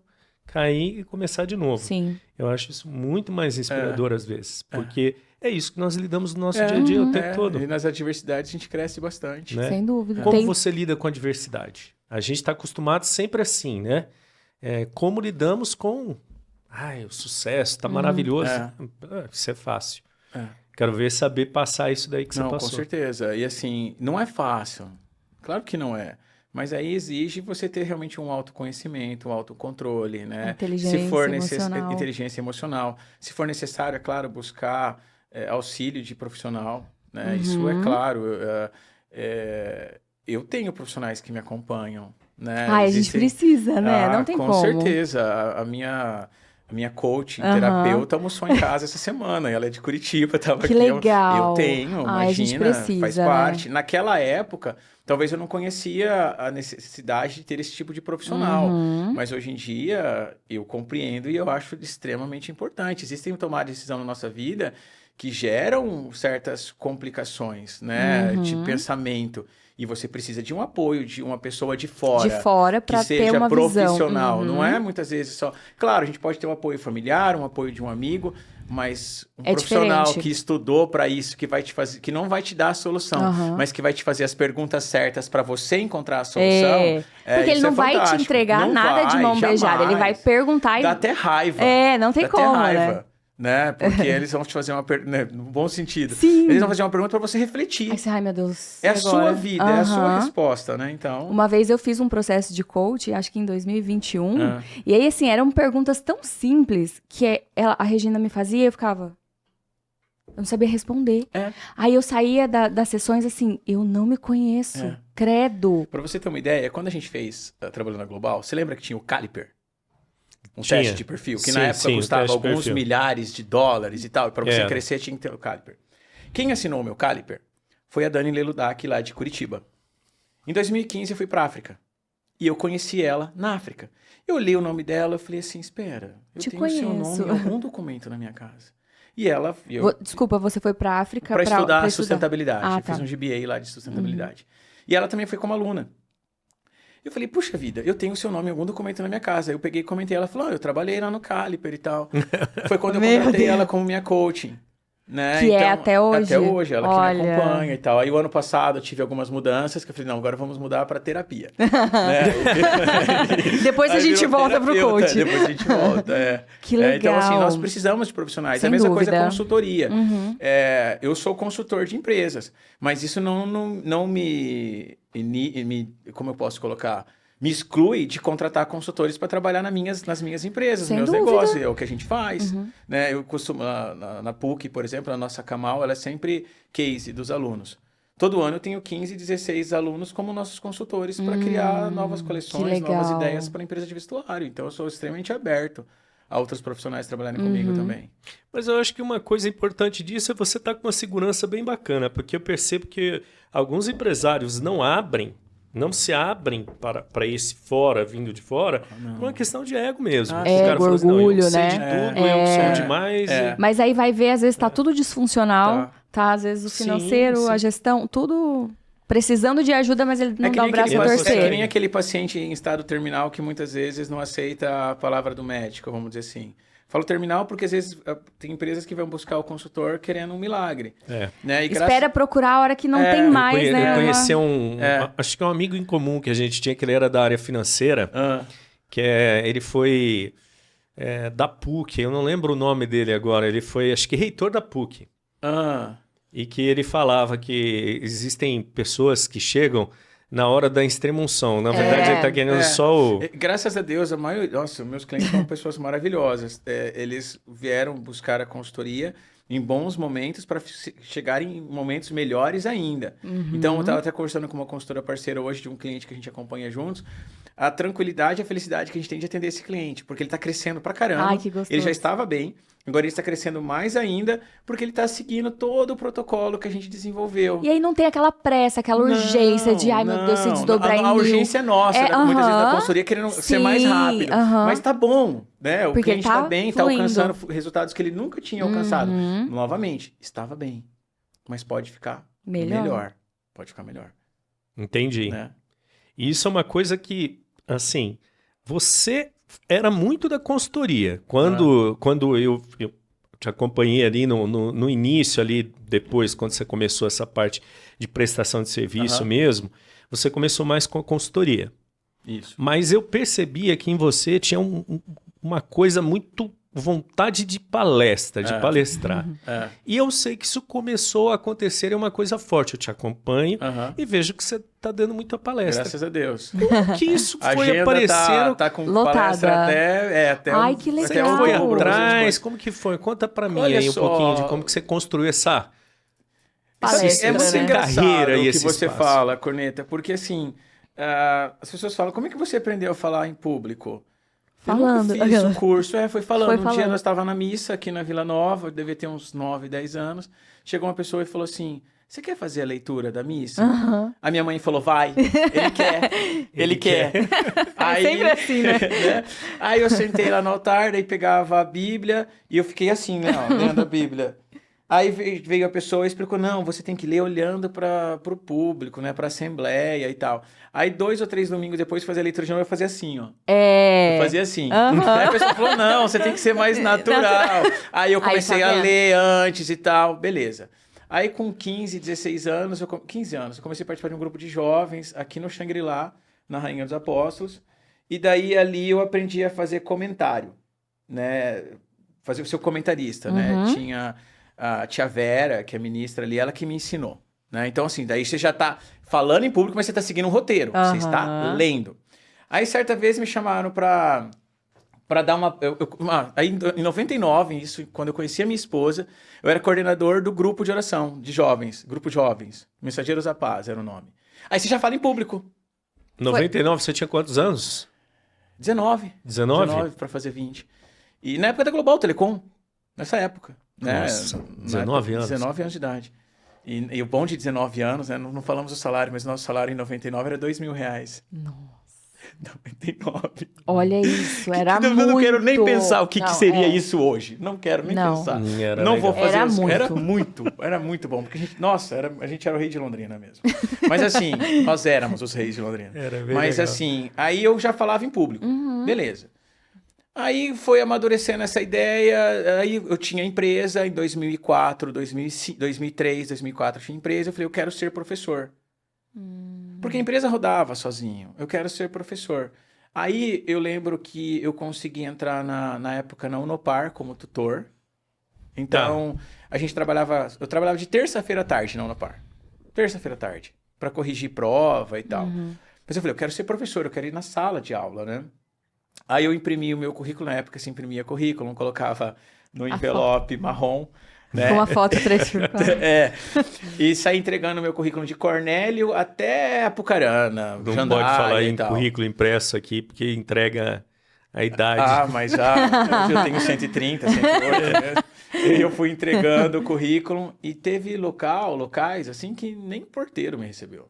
cair e começar de novo. Sim. Eu acho isso muito mais inspirador às vezes, porque é isso que nós lidamos no nosso dia a dia o tempo todo. E nas adversidades a gente cresce bastante. Né? Sem dúvida. Como você lida com a adversidade? A gente está acostumado sempre assim, né? Como lidamos com... o sucesso, está maravilhoso. Isso é fácil. Quero saber passar isso daí que você passou. Com certeza. E assim, não é fácil. Claro que não é. Mas aí exige você ter realmente um autoconhecimento, um autocontrole, né? Inteligência emocional. Inteligência emocional. Se for necessário, é claro, buscar auxílio de profissional, né? Isso é claro. Eu tenho profissionais que me acompanham, né? A gente precisa, né? Não tem como. Com certeza. A minha coach, terapeuta, almoçou em casa essa semana. Ela é de Curitiba, estava aqui. Que legal. Eu tenho, imagina, a gente precisa, faz parte. Né? Naquela época, talvez eu não conhecia a necessidade de ter esse tipo de profissional. Mas hoje em dia, eu compreendo e eu acho extremamente importante. Existem tomadas de decisão na nossa vida que geram certas complicações, né, de pensamento. E você precisa de um apoio de uma pessoa de fora para que seja ter uma profissional. visão. Não é muitas vezes só... Claro, a gente pode ter um apoio familiar, um apoio de um amigo, mas um profissional diferente. que estudou para isso, que vai te fazer, que não vai te dar a solução, mas que vai te fazer as perguntas certas para você encontrar a solução. Porque ele não vai te fantástico. entregar Não nada de mão jamais. beijada. Ele vai perguntar e... Dá até raiva. Não tem Dá como, até raiva. Né? Porque eles vão te fazer uma pergunta, né? No bom sentido. Sim. Eles vão fazer uma pergunta para você refletir. Ai, meu Deus. É a agora? sua vida, é a sua resposta, né? Então... Uma vez eu fiz um processo de coach, acho que em 2021. E aí, assim, eram perguntas tão simples que a Regina me fazia e eu ficava... Eu não sabia responder. Aí eu saía das sessões assim, eu não me conheço. Credo. Pra você ter uma ideia, quando a gente fez Trabalhando na Global, você lembra que tinha o Caliper? Um teste de perfil, que na época custava alguns milhares de dólares e tal. E pra você crescer, tinha que ter o Caliper. Quem assinou o meu Caliper foi a Dani Leludac, lá de Curitiba. Em 2015, eu fui pra África. E eu conheci ela na África. Eu li o nome dela e falei assim, espera, eu tenho o seu nome em algum documento na minha casa. E ela... Desculpa, você foi pra África... Pra estudar sustentabilidade. Eu fiz um GBA lá de sustentabilidade. E ela também foi como aluna. Eu falei, puxa vida, eu tenho o seu nome em algum documento na minha casa. Eu peguei e comentei, ela falou, eu trabalhei lá no Caliper e tal. Foi quando eu contratei ela como minha coaching. Né? Que então, é até hoje. Até hoje, ela que me acompanha e tal. Aí o ano passado eu tive algumas mudanças, que eu falei, não, agora vamos mudar para terapia. Né? Depois a gente volta pro coach. Depois a gente volta, Que legal. Então, assim, nós precisamos de profissionais. Sem a mesma dúvida. coisa é consultoria. Eu sou consultor de empresas, mas isso não me... Como eu posso colocar... Me exclui de contratar consultores para trabalhar nas minhas empresas, nos meus negócios. É o que a gente faz. Né? Eu costumo, na PUC, por exemplo, a nossa Camal, ela é sempre case dos alunos. Todo ano eu tenho 15, 16 alunos como nossos consultores para criar novas coleções, novas ideias para a empresa de vestuário. Então, eu sou extremamente aberto a outros profissionais trabalharem comigo também. Mas eu acho que uma coisa importante disso é você estar com uma segurança bem bacana, porque eu percebo que alguns empresários não se abrem para esse fora, vindo de fora, por uma questão de ego mesmo. Ego, orgulho, eu sei né? de tudo, eu sou demais. Mas aí vai ver, às vezes tá tudo disfuncional, tá? Às vezes o financeiro, a gestão, tudo precisando de ajuda, mas ele não dá o braço a torcer. É que nem aquele paciente em estado terminal que muitas vezes não aceita a palavra do médico, vamos dizer assim. Falo terminal porque às vezes tem empresas que vão buscar o consultor querendo um milagre. Né? E espera procurar a hora que não tem mais, né? Eu conheci acho que é um amigo em comum que a gente tinha, que ele era da área financeira, que ele foi da PUC, eu não lembro o nome dele agora, ele foi, acho que reitor da PUC. E que ele falava que existem pessoas que chegam na hora da extrema-unção. Na verdade, ele está querendo só o... Graças a Deus, a maioria... Nossa, meus clientes são pessoas maravilhosas. Eles vieram buscar a consultoria em bons momentos para chegarem em momentos melhores ainda. Então, eu estava até conversando com uma consultora parceira hoje de um cliente que a gente acompanha juntos. A tranquilidade e a felicidade que a gente tem de atender esse cliente, porque ele está crescendo pra caramba. Ai, que gostoso. Ele já estava bem, agora ele está crescendo mais ainda, porque ele está seguindo todo o protocolo que a gente desenvolveu. E aí não tem aquela pressa, aquela urgência de, ai meu Deus, se desdobrar em mil. A urgência é nossa, muitas vezes na consultoria querendo ser mais rápido. Mas tá bom, né? O porque cliente tá bem, fluindo. tá alcançando resultados que ele nunca tinha alcançado. Novamente, estava bem, mas pode ficar melhor. Pode ficar melhor. Entendi. Né? E isso é uma coisa que, assim, você era muito da consultoria. Quando eu te acompanhei ali no início, ali depois, quando você começou essa parte de prestação de serviço mesmo, você começou mais com a consultoria. Isso. Mas eu percebia que em você tinha uma coisa muito... vontade de palestra, de palestrar. E eu sei que isso começou a acontecer, é uma coisa forte. Eu te acompanho e vejo que você está dando muita palestra. Graças a Deus. Como que isso foi agenda aparecendo? Tá com lotada. palestra até Ai, que legal. Você foi atrás? Como que foi? Conta para mim aí um pouquinho de como que você construiu essa palestra, é muito né? engraçado carreira e o que esse você espaço. fala, Corneta, porque assim, as pessoas falam, como é que você aprendeu a falar em público? Falando. Eu nunca fiz um curso, foi falando. Foi Um dia nós estávamos na missa aqui na Vila Nova, devia ter uns 9, 10 anos. Chegou uma pessoa e falou assim, você quer fazer a leitura da missa? A minha mãe falou, vai, ele quer. Aí, sempre assim, né? Aí eu sentei lá no altar, daí pegava a Bíblia e eu fiquei assim, né, ó, lendo a Bíblia. Aí veio a pessoa e explicou, não, você tem que ler olhando para o público, né, para a assembleia e tal. Aí 2 ou 3 domingos depois de fazer a leitura de novo, eu fazia assim, ó. Eu fazia assim. Aí a pessoa falou, não, você tem que ser mais natural. Aí eu comecei a ler antes e tal, beleza. Aí com 15, 16 anos, 15 anos, eu comecei a participar de um grupo de jovens aqui no Xangri-Lá, na Rainha dos Apóstolos. E daí ali eu aprendi a fazer comentário, né, fazer o seu comentarista, né, tinha... A tia Vera, que é ministra ali, ela que me ensinou, né? Então, assim, daí você já tá falando em público, mas você tá seguindo um roteiro, você está lendo. Aí, certa vez, me chamaram pra dar uma... Aí, em 99, isso, quando eu conheci a minha esposa, eu era coordenador do grupo de oração de jovens, grupo jovens, Mensageiros da Paz era o nome. Aí você já fala em público. 99, você tinha quantos anos? 19. 19 para fazer 20. E na época da Global Telecom, nessa época. Né? Nossa, 19 anos. 19 anos de idade. E o bom de 19 anos, né? Não falamos o salário, mas nosso salário em 99 era R$2.000. Nossa. 99. Olha isso, era muito... Eu não quero nem pensar o que seria isso hoje. Não quero nem pensar. Não vou fazer isso. Era muito bom. Porque a gente era o rei de Londrina mesmo. Mas assim, nós éramos os reis de Londrina. Mas legal. Assim, aí eu já falava em público. Beleza. Aí foi amadurecendo essa ideia, aí eu tinha empresa em 2004, 2005, 2003, 2004 eu tinha empresa, eu falei, eu quero ser professor. Porque a empresa rodava sozinho, eu quero ser professor. Aí eu lembro que eu consegui entrar na época na Unopar como tutor. Então, eu trabalhava de terça-feira à tarde na Unopar. Terça-feira à tarde, para corrigir prova e tal. Mas eu falei, eu quero ser professor, eu quero ir na sala de aula, né? Aí eu imprimi o meu currículo, na época se imprimia currículo, colocava no envelope marrom. Né? Com uma foto 3x4. E saí entregando o meu currículo de Cornélio até Apucarana. Não pode falar em currículo impresso aqui, porque entrega a idade. Mas já eu tenho 130, 108, né? E eu fui entregando o currículo e teve locais assim que nem o porteiro me recebeu.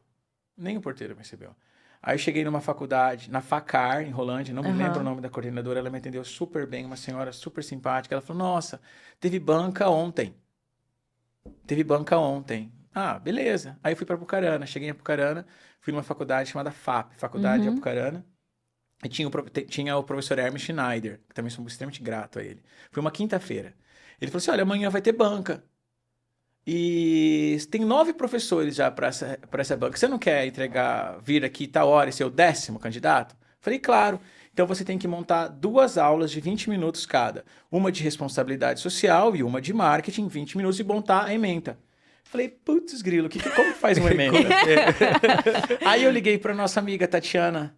Aí eu cheguei numa faculdade, na FACAR, em Rolândia, não me lembro o nome da coordenadora, ela me atendeu super bem, uma senhora super simpática. Ela falou, nossa, teve banca ontem. Ah, beleza. Aí eu fui para Apucarana, cheguei em Apucarana, fui numa faculdade chamada FAP, Faculdade de Apucarana, e tinha o professor Hermes Schneider, que também sou extremamente grato a ele. Foi uma quinta-feira. Ele falou assim, olha, amanhã vai ter banca. E tem 9 professores já para essa banca. Você não quer vir aqui tal hora e ser o 10º candidato? Falei, claro. Então você tem que montar 2 aulas de 20 minutos cada. Uma de responsabilidade social e uma de marketing, 20 minutos, e montar a ementa. Falei, putz, grilo, como que faz uma ementa? Aí eu liguei para nossa amiga Tatiana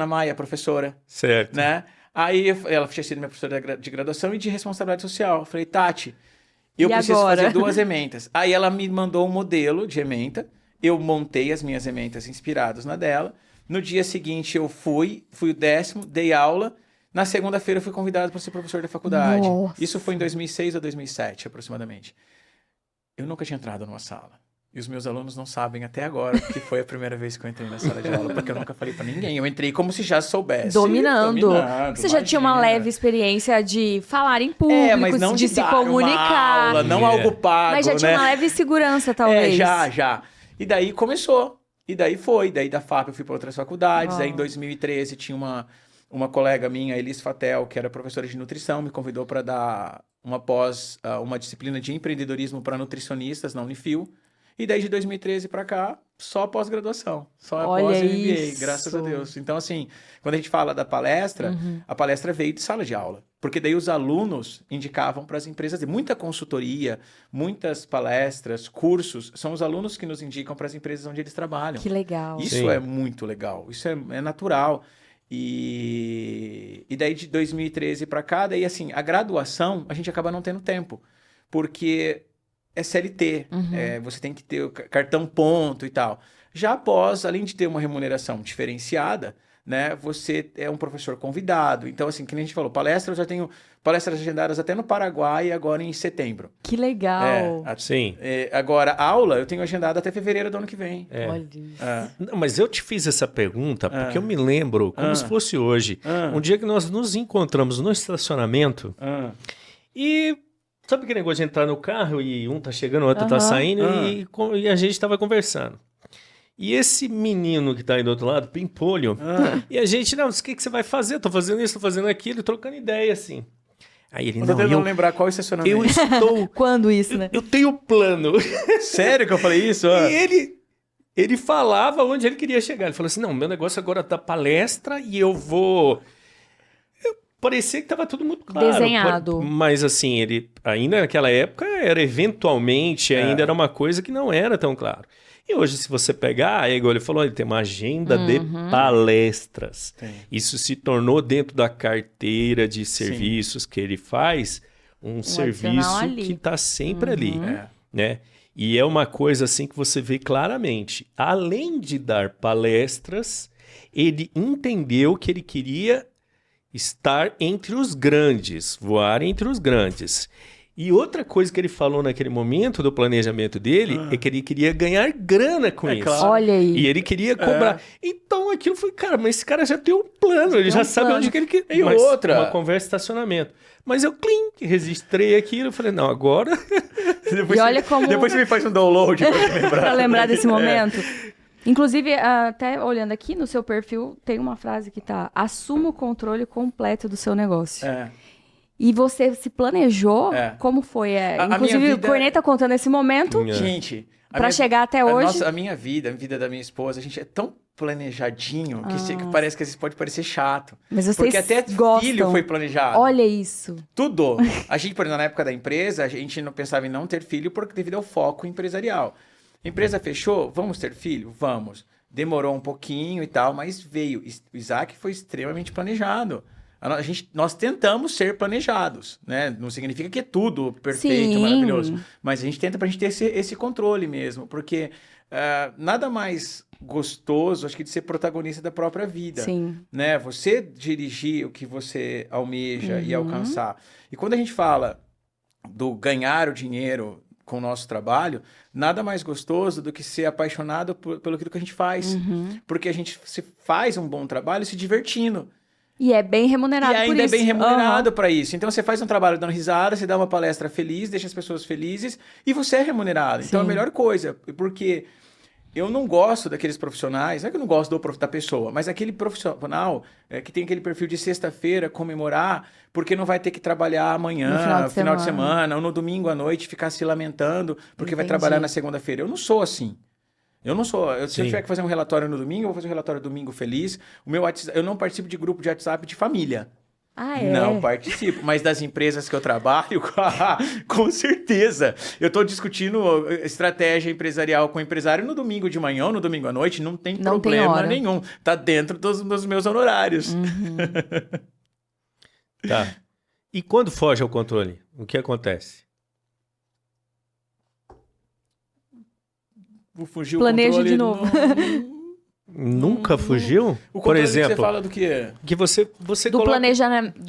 Maia, professora. Certo. Né? Aí ela tinha sido minha professora de graduação e de responsabilidade social. Falei, Tati... Eu preciso fazer 2 ementas. Aí ela me mandou um modelo de ementa. Eu montei as minhas ementas inspiradas na dela. No dia seguinte eu fui o 10º, dei aula. Na segunda-feira eu fui convidado para ser professor da faculdade. Nossa. Isso foi em 2006 ou 2007, aproximadamente. Eu nunca tinha entrado numa sala. E os meus alunos não sabem até agora que foi a primeira vez que eu entrei na sala de aula, porque eu nunca falei pra ninguém. Eu entrei como se já soubesse. Dominando. Você já tinha uma leve experiência de falar em público, mas não de se comunicar. Uma aula, não algo pago, mas já tinha uma leve segurança, talvez. Já. E daí começou. E daí foi. Daí da FAP eu fui para outras faculdades. Aí em 2013 tinha uma colega minha, Elis Fatel, que era professora de nutrição, me convidou para dar uma disciplina de empreendedorismo para nutricionistas na Unifil. E daí de 2013 para cá, só pós-graduação. Só pós-MBA, graças a Deus. Então, assim, quando a gente fala da palestra, a palestra veio de sala de aula. Porque daí os alunos indicavam para as empresas. Muita consultoria, muitas palestras, cursos, são os alunos que nos indicam para as empresas onde eles trabalham. Que legal. Isso é muito legal. Isso é natural. E daí de 2013 para cá, daí assim, a graduação, a gente acaba não tendo tempo. Porque... é CLT, você tem que ter o cartão ponto e tal. Já após, além de ter uma remuneração diferenciada, né, você é um professor convidado. Então, assim, que nem a gente falou, eu já tenho palestras agendadas até no Paraguai, agora em setembro. Que legal! Sim. Agora, aula, eu tenho agendado até fevereiro do ano que vem. Olha isso. Não, mas eu te fiz essa pergunta porque eu me lembro, como se fosse hoje, um dia que nós nos encontramos no estacionamento e... Sabe aquele negócio de entrar no carro e um tá chegando, o outro tá saindo e a gente tava conversando. E esse menino que tá aí do outro lado, pimpolho, e a gente, não, o que você vai fazer? Eu tô fazendo isso, tô fazendo aquilo, trocando ideia, assim. Aí ele, eu tô tentando lembrar qual estacionamento. Eu estou... Quando isso, né? Eu tenho plano. Sério que eu falei isso? E ele falava onde ele queria chegar. Ele falou assim, não, meu negócio agora tá palestra e eu vou... Parecia que tava tudo muito claro. Desenhado. Mas assim, ele ainda naquela época era eventualmente, ainda era uma coisa que não era tão claro. E hoje, se você pegar, igual ele falou, ele tem uma agenda de palestras. Tem. Isso se tornou dentro da carteira de serviços que ele faz, um serviço ali. que está sempre ali, né? E é uma coisa assim que você vê claramente. Além de dar palestras, ele entendeu que ele queria estar entre os grandes, voar entre os grandes. E outra coisa que ele falou naquele momento do planejamento dele é que ele queria ganhar grana com isso. Claro. Olha aí. E ele queria cobrar. Então aquilo foi, cara, mas esse cara já tem um plano, ele já sabe onde que ele quer. E outra. Uma conversa de estacionamento. Mas eu, registrei aquilo, eu falei, não, agora... E olha como... Depois você me faz um download pra lembrar. Pra lembrar desse momento. Inclusive, até olhando aqui no seu perfil, tem uma frase que tá: assuma o controle completo do seu negócio. E você se planejou? Como foi? Inclusive, o Corneta contando esse momento. Gente, pra chegar até hoje. A minha vida da minha esposa, a gente é tão planejadinho que parece que às vezes pode parecer chato. Mas vocês porque até gostam. Filho foi planejado. Olha isso. Tudo. A gente, por exemplo, na época da empresa, a gente não pensava em não ter filho porque devido ao foco empresarial. A empresa fechou, vamos ter filho? Vamos. Demorou um pouquinho e tal, mas veio. O Isaac foi extremamente planejado. Nós tentamos ser planejados, né? Não significa que é tudo perfeito, maravilhoso. Mas a gente tenta pra gente ter esse controle mesmo. Porque nada mais gostoso, acho que, de ser protagonista da própria vida. Sim. Né? Você dirigir o que você almeja e alcançar. E quando a gente fala do ganhar o dinheiro com o nosso trabalho, nada mais gostoso do que ser apaixonado pelo que a gente faz. Porque a gente se faz um bom trabalho se divertindo. E é bem remunerado por isso. E ainda é bem remunerado para isso. Então, você faz um trabalho dando risada, você dá uma palestra feliz, deixa as pessoas felizes e você é remunerado. Então, é a melhor coisa. Porque eu não gosto daqueles profissionais, não é que eu não gosto da pessoa, mas aquele profissional que tem aquele perfil de sexta-feira comemorar porque não vai ter que trabalhar amanhã, no final de semana, ou no domingo à noite ficar se lamentando porque vai trabalhar na segunda-feira. Eu não sou assim. Eu não sou. Se eu tiver que fazer um relatório no domingo, eu vou fazer um relatório domingo feliz. O meu WhatsApp, eu não participo de grupo de WhatsApp de família. Não participo. Mas das empresas que eu trabalho, com certeza. Eu estou discutindo estratégia empresarial com o empresário no domingo de manhã ou no domingo à noite. Não tem problema nenhum. Tá dentro dos meus honorários. Tá. E quando foge ao controle, o que acontece? Fugiu Planeja de novo. Nunca fugiu? Por exemplo, você fala do quê? Que você do planejamento,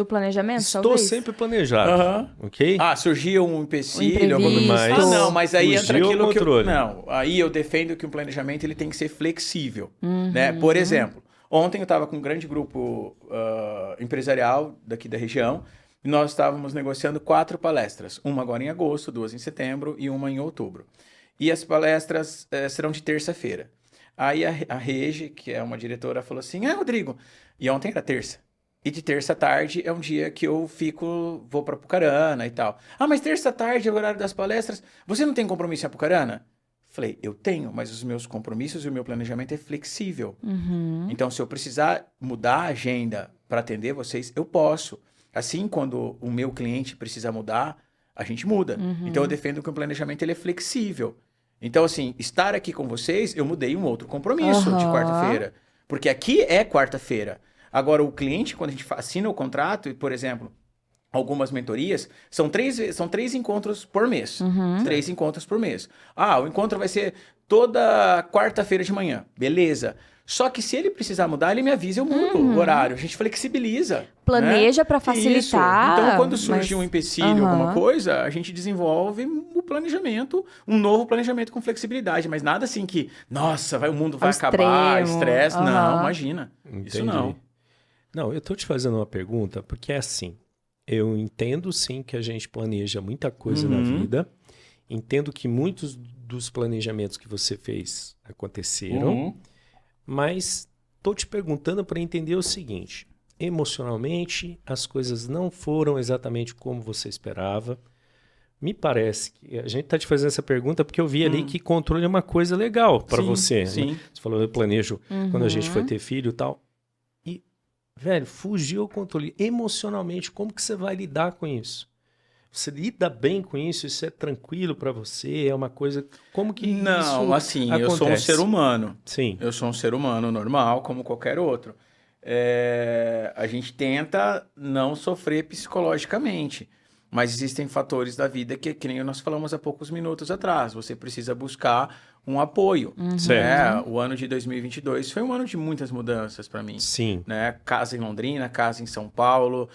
Estou talvez? sempre planejado, ok? Surgiu um empecilho, não, mas aí entra aquilo que não, aí eu defendo que o planejamento ele tem que ser flexível, né? Por exemplo, ontem eu estava com um grande grupo empresarial daqui da região e nós estávamos negociando 4 palestras, uma agora em agosto, 2 em setembro e uma em outubro. E as palestras serão de terça-feira. Aí a Regi, que é uma diretora, falou assim, Rodrigo, e ontem era terça. E de terça à tarde é um dia que eu vou para Apucarana e tal. Mas terça à tarde é o horário das palestras. Você não tem compromisso em Apucarana? Falei, eu tenho, mas os meus compromissos e o meu planejamento é flexível. Então, se eu precisar mudar a agenda para atender vocês, eu posso. Assim, quando o meu cliente precisa mudar, a gente muda. Então, eu defendo que o planejamento ele é flexível. Então, assim, estar aqui com vocês, eu mudei um outro compromisso de quarta-feira. Porque aqui é quarta-feira. Agora, o cliente, quando a gente assina o contrato, por exemplo, algumas mentorias, são três encontros por mês. 3 encontros por mês. O encontro vai ser toda quarta-feira de manhã. Beleza. Só que se ele precisar mudar, ele me avisa, eu mudo o horário. A gente flexibiliza. Planeja, né? Para facilitar. Isso. Então, quando surge um empecilho, alguma coisa, a gente desenvolve o planejamento, um novo planejamento com flexibilidade. Mas nada assim que, nossa, o mundo vai acabar, estresse. Não, imagina. Entendi. Isso não. Não, eu tô te fazendo uma pergunta, porque é assim, Eu entendo, sim, que a gente planeja muita coisa na vida. Entendo que muitos dos planejamentos que você fez aconteceram. Mas estou te perguntando para entender o seguinte. Emocionalmente, as coisas não foram exatamente como você esperava. Me parece que a gente está te fazendo essa pergunta porque eu vi ali que controle é uma coisa legal para você. Sim. Né? Você falou, eu planejo quando a gente foi ter filho e tal. E, velho, fugiu o controle. Emocionalmente, como que você vai lidar com isso? Você lida bem com isso? Isso é tranquilo para você? É uma coisa... Como que isso Não, assim, acontece? eu sou um ser humano. Sim. Eu sou um ser humano normal, como qualquer outro. A gente tenta não sofrer psicologicamente. Mas existem fatores da vida que nem nós falamos há poucos minutos atrás. Você precisa buscar um apoio. Né? O ano de 2022 foi um ano de muitas mudanças para mim. Sim. Né? Casa em Londrina, casa em São Paulo.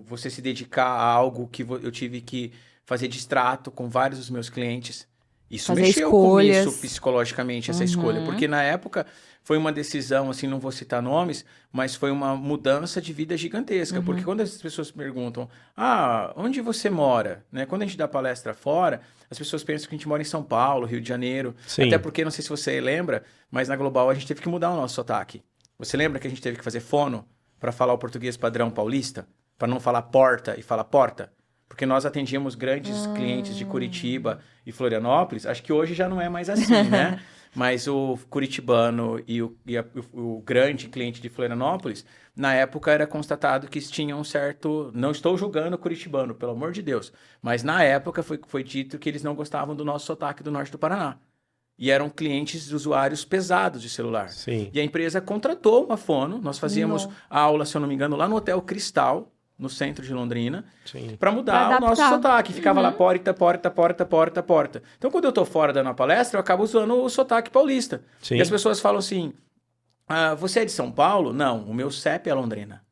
Você se dedicar a algo que eu tive que fazer de extrato com vários dos meus clientes. Isso fazer mexeu escolhas. comigo psicologicamente, essa escolha. Porque na época foi uma decisão, assim, não vou citar nomes, mas foi uma mudança de vida gigantesca. Porque quando as pessoas perguntam, onde você mora? Né? Quando a gente dá palestra fora, as pessoas pensam que a gente mora em São Paulo, Rio de Janeiro. Sim. Até porque, não sei se você lembra, mas na Global a gente teve que mudar o nosso sotaque. Você lembra que a gente teve que fazer fono para falar o português padrão paulista? Para não falar porta e falar porta? Porque nós atendíamos grandes clientes de Curitiba e Florianópolis. Acho que hoje já não é mais assim, né? Mas o curitibano e o grande cliente de Florianópolis, na época era constatado que tinham um certo... Não estou julgando o curitibano, pelo amor de Deus. Mas na época foi dito que eles não gostavam do nosso sotaque do norte do Paraná. E eram clientes usuários pesados de celular. Sim. E a empresa contratou uma fono. Nós fazíamos a aula, se eu não me engano, lá no Hotel Cristal, no centro de Londrina, para mudar o nosso sotaque. Ficava lá porta, porta, porta, porta, porta. Então, quando eu tô fora dando a palestra, eu acabo usando o sotaque paulista. Sim. E as pessoas falam assim, você é de São Paulo? Não, o meu CEP é Londrina.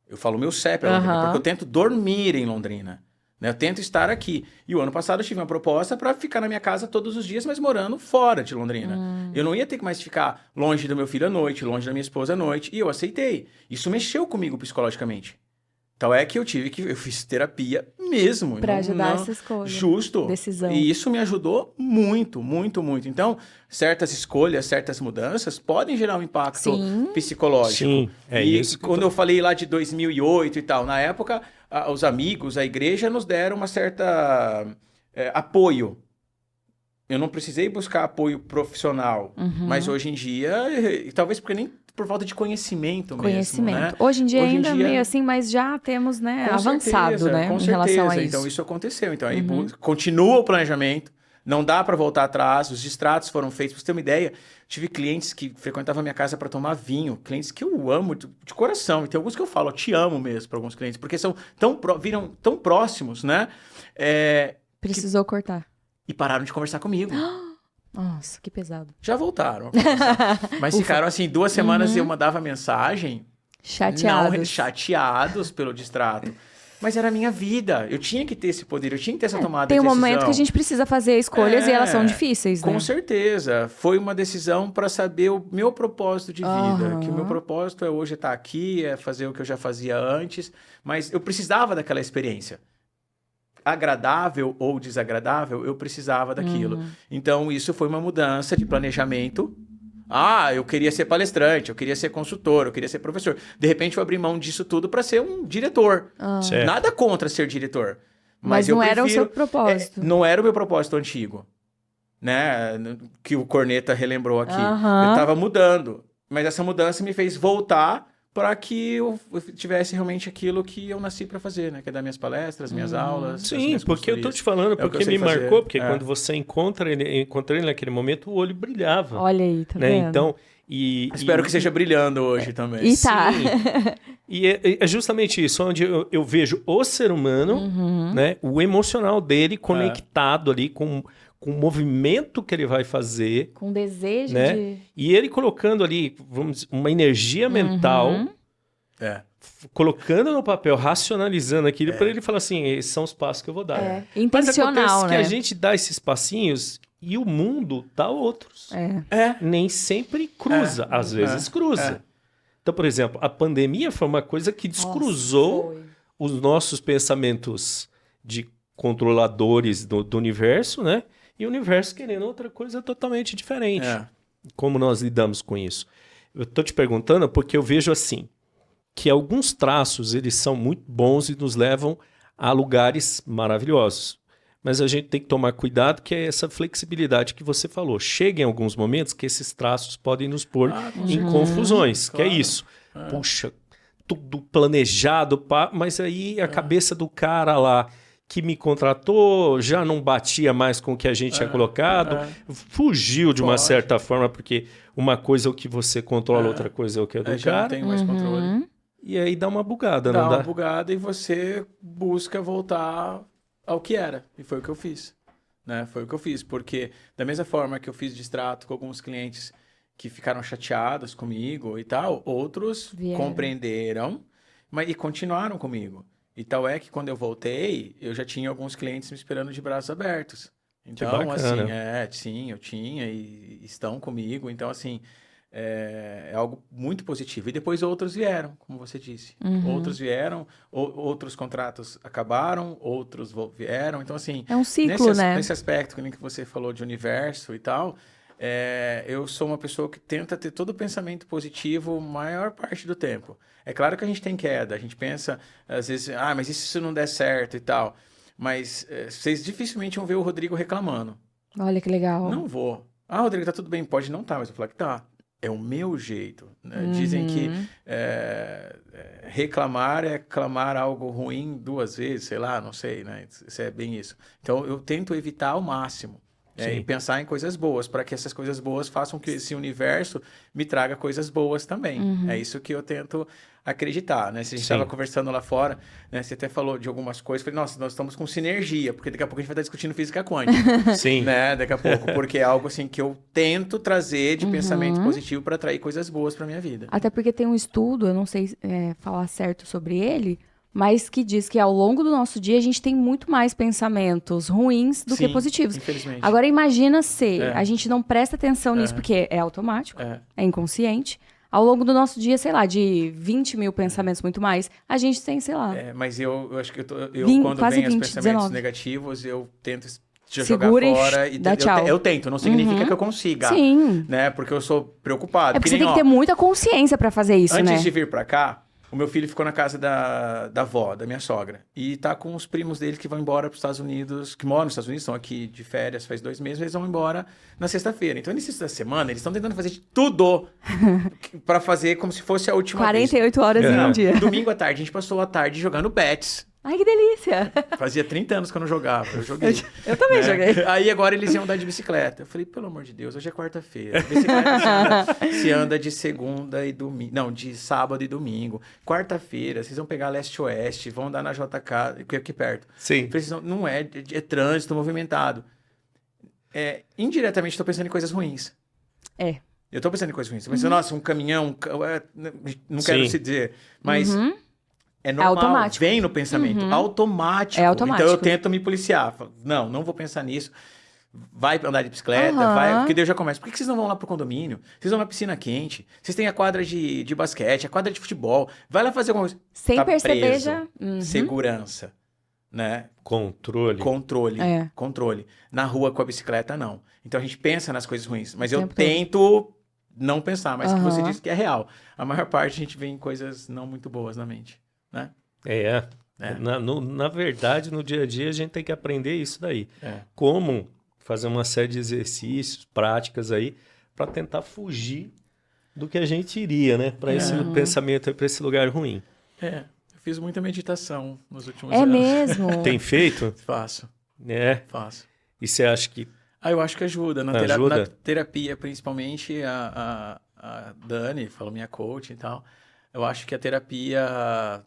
Eu falo o meu CEP é Londrina, porque eu tento dormir em Londrina. Né? Eu tento estar aqui. E o ano passado eu tive uma proposta para ficar na minha casa todos os dias, mas morando fora de Londrina. Eu não ia ter que mais ficar longe do meu filho à noite, longe da minha esposa à noite. E eu aceitei. Isso mexeu comigo psicologicamente. Então é que eu fiz terapia mesmo. Pra ajudar essa escolha. Justo. Decisão. E isso me ajudou muito, muito, muito. Então, certas escolhas, certas mudanças podem gerar um impacto psicológico. Sim, isso. Quando eu falei lá de 2008 e tal, na época, os amigos, a igreja nos deram uma certa apoio. Eu não precisei buscar apoio profissional. Mas hoje em dia, talvez porque nem por falta de conhecimento mesmo, né? Hoje em dia ainda meio assim, mas já temos, né, avançado, né, em relação a isso. Então isso aconteceu. Então aí continua o planejamento, não dá para voltar atrás, os distratos foram feitos. Pra você ter uma ideia, tive clientes que frequentavam a minha casa para tomar vinho, clientes que eu amo de coração. E tem alguns que eu falo, eu te amo mesmo para alguns clientes, porque viram tão próximos, né? Precisou cortar. E pararam de conversar comigo. Nossa, que pesado. Já voltaram a conversar. Mas ficaram assim, 2 semanas e eu mandava mensagem. Chateados pelo distrato. Mas era a minha vida. Eu tinha que ter esse poder, eu tinha que ter essa tomada de decisão. Tem um momento que a gente precisa fazer escolhas e elas são difíceis, né? Com certeza. Foi uma decisão para saber o meu propósito de vida. Que o meu propósito é hoje estar aqui, é fazer o que eu já fazia antes. Mas eu precisava daquela experiência. Agradável ou desagradável, eu precisava daquilo. Então, isso foi uma mudança de planejamento. Eu queria ser palestrante, eu queria ser consultor, eu queria ser professor. De repente, eu abri mão disso tudo para ser um diretor. Nada contra ser diretor. Mas não era o seu propósito. Não era o meu propósito antigo. Né? Que o Corneta relembrou aqui. Eu estava mudando. Mas essa mudança me fez voltar para que eu tivesse realmente aquilo que eu nasci para fazer, né? Que é dar minhas palestras, minhas aulas. Sim, porque eu tô te falando, porque me marcou, porque quando você encontrei ele naquele momento, o olho brilhava. Olha aí, tá né? vendo? Então, espero que seja brilhando hoje também. E tá. E é justamente isso, onde eu vejo o ser humano, né? O emocional dele conectado ali com o movimento que ele vai fazer. Com desejo né? de... E ele colocando ali, vamos dizer, uma energia mental, colocando no papel, racionalizando aquilo, para ele falar assim, esses são os passos que eu vou dar. Intencional, mas acontece né? que a gente dá esses passinhos e o mundo dá outros. Nem sempre cruza, às vezes cruza. Então, por exemplo, a pandemia foi uma coisa que descruzou os nossos pensamentos de controladores do universo, né? E o universo querendo outra coisa totalmente diferente. Como nós lidamos com isso? Eu tô te perguntando porque eu vejo assim, que alguns traços, eles são muito bons e nos levam a lugares maravilhosos. Mas a gente tem que tomar cuidado, que é essa flexibilidade que você falou. Chega em alguns momentos que esses traços podem nos pôr em confusões, claro. Que é isso. Puxa, tudo planejado, mas aí a cabeça do cara lá que me contratou já não batia mais com o que a gente tinha colocado, fugiu de uma certa forma, porque uma coisa é o que você controla, outra coisa é o que é do cara. Já não tem mais controle. E aí dá uma bugada, não dá? Dá uma bugada e você busca voltar ao que era. E foi o que eu fiz. Né? Foi o que eu fiz, porque da mesma forma que eu fiz distrato com alguns clientes que ficaram chateados comigo e tal, outros compreenderam e continuaram comigo. E tal é que quando eu voltei, eu já tinha alguns clientes me esperando de braços abertos. Então, assim, sim, eu tinha e estão comigo. Então, assim, é algo muito positivo. E depois outros vieram, como você disse. Outros vieram, outros contratos acabaram, outros vieram. Então, assim... É um ciclo, né? Nesse aspecto que você falou de universo e tal, eu sou uma pessoa que tenta ter todo o pensamento positivo a maior parte do tempo. É claro que a gente tem queda, a gente pensa, às vezes, mas e se isso não der certo e tal? Mas vocês dificilmente vão ver o Rodrigo reclamando. Olha que legal. Não vou. Rodrigo, tá tudo bem, pode não tá, mas eu vou falar que tá. É o meu jeito. Né? Dizem que reclamar é clamar algo ruim 2 vezes, sei lá, não sei, né? Isso é bem isso. Então, eu tento evitar ao máximo. E pensar em coisas boas, para que essas coisas boas façam que esse universo me traga coisas boas também. É isso que eu tento acreditar, né? Se a gente estava conversando lá fora, né? Você até falou de algumas coisas, falei, nossa, nós estamos com sinergia, porque daqui a pouco a gente vai estar discutindo física quântica. Sim. Né? Daqui a pouco, porque é algo assim que eu tento trazer de pensamento positivo para atrair coisas boas para minha vida. Até porque tem um estudo, eu não sei falar certo sobre ele, mas que diz que ao longo do nosso dia a gente tem muito mais pensamentos ruins do que positivos. Infelizmente. Agora imagina se a gente não presta atenção nisso, porque é automático, é inconsciente. Ao longo do nosso dia, sei lá, de 20 mil pensamentos, muito mais, a gente tem, sei lá... mas eu acho que quando vem os pensamentos 19. Negativos, eu tento... jogar fora e dá tchau. Eu tento, não significa que eu consiga. Sim. Né? Porque eu sou preocupado. Porque você tem que ter muita consciência pra fazer isso, né? Antes de vir pra cá, o meu filho ficou na casa da avó, da minha sogra. E tá com os primos dele que vão embora pros Estados Unidos, que moram nos Estados Unidos, estão aqui de férias faz 2 meses, eles vão embora na sexta-feira. Então, nesse da semana, eles estão tentando fazer de tudo pra fazer como se fosse a última 48 horas em um dia. Domingo à tarde, a gente passou a tarde jogando bets. Ai, que delícia! Fazia 30 anos que eu não jogava, eu joguei. Eu também joguei. Aí agora eles iam andar de bicicleta. Eu falei, pelo amor de Deus, hoje é quarta-feira. Bicicleta se anda de segunda e domingo. Não, de sábado e domingo. Quarta-feira, vocês vão pegar leste-oeste, vão andar na JK, que é aqui perto. Sim. Não é trânsito movimentado. Indiretamente, estou pensando em coisas ruins. Eu estou pensando em coisas ruins. Estou pensando, nossa, um caminhão... não quero se dizer, mas... É normal, automático. Vem no pensamento, automático. É automático. Então eu tento me policiar. Falo, não vou pensar nisso. Vai andar de bicicleta, vai. Porque daí eu já começo. Por que vocês não vão lá pro condomínio? Vocês vão na piscina quente. Vocês têm a quadra de basquete, a quadra de futebol. Vai lá fazer alguma coisa. Sem perceber preso. já. Segurança, né? Controle. Controle. Na rua com a bicicleta, não. Então a gente pensa nas coisas ruins. Mas eu tento não pensar. Mas que você disse que é real. A maior parte a gente vê em coisas não muito boas na mente. Né? Na verdade, no dia a dia, a gente tem que aprender isso daí. Como fazer uma série de exercícios, práticas aí, para tentar fugir do que a gente iria, né? Para esse pensamento, para esse lugar ruim. Eu fiz muita meditação nos últimos anos. É mesmo? Tem feito? Faço. Faço. E você acha que... eu acho que ajuda. Na terapia, principalmente, a Dani, falou minha coach e tal, eu acho que a terapia...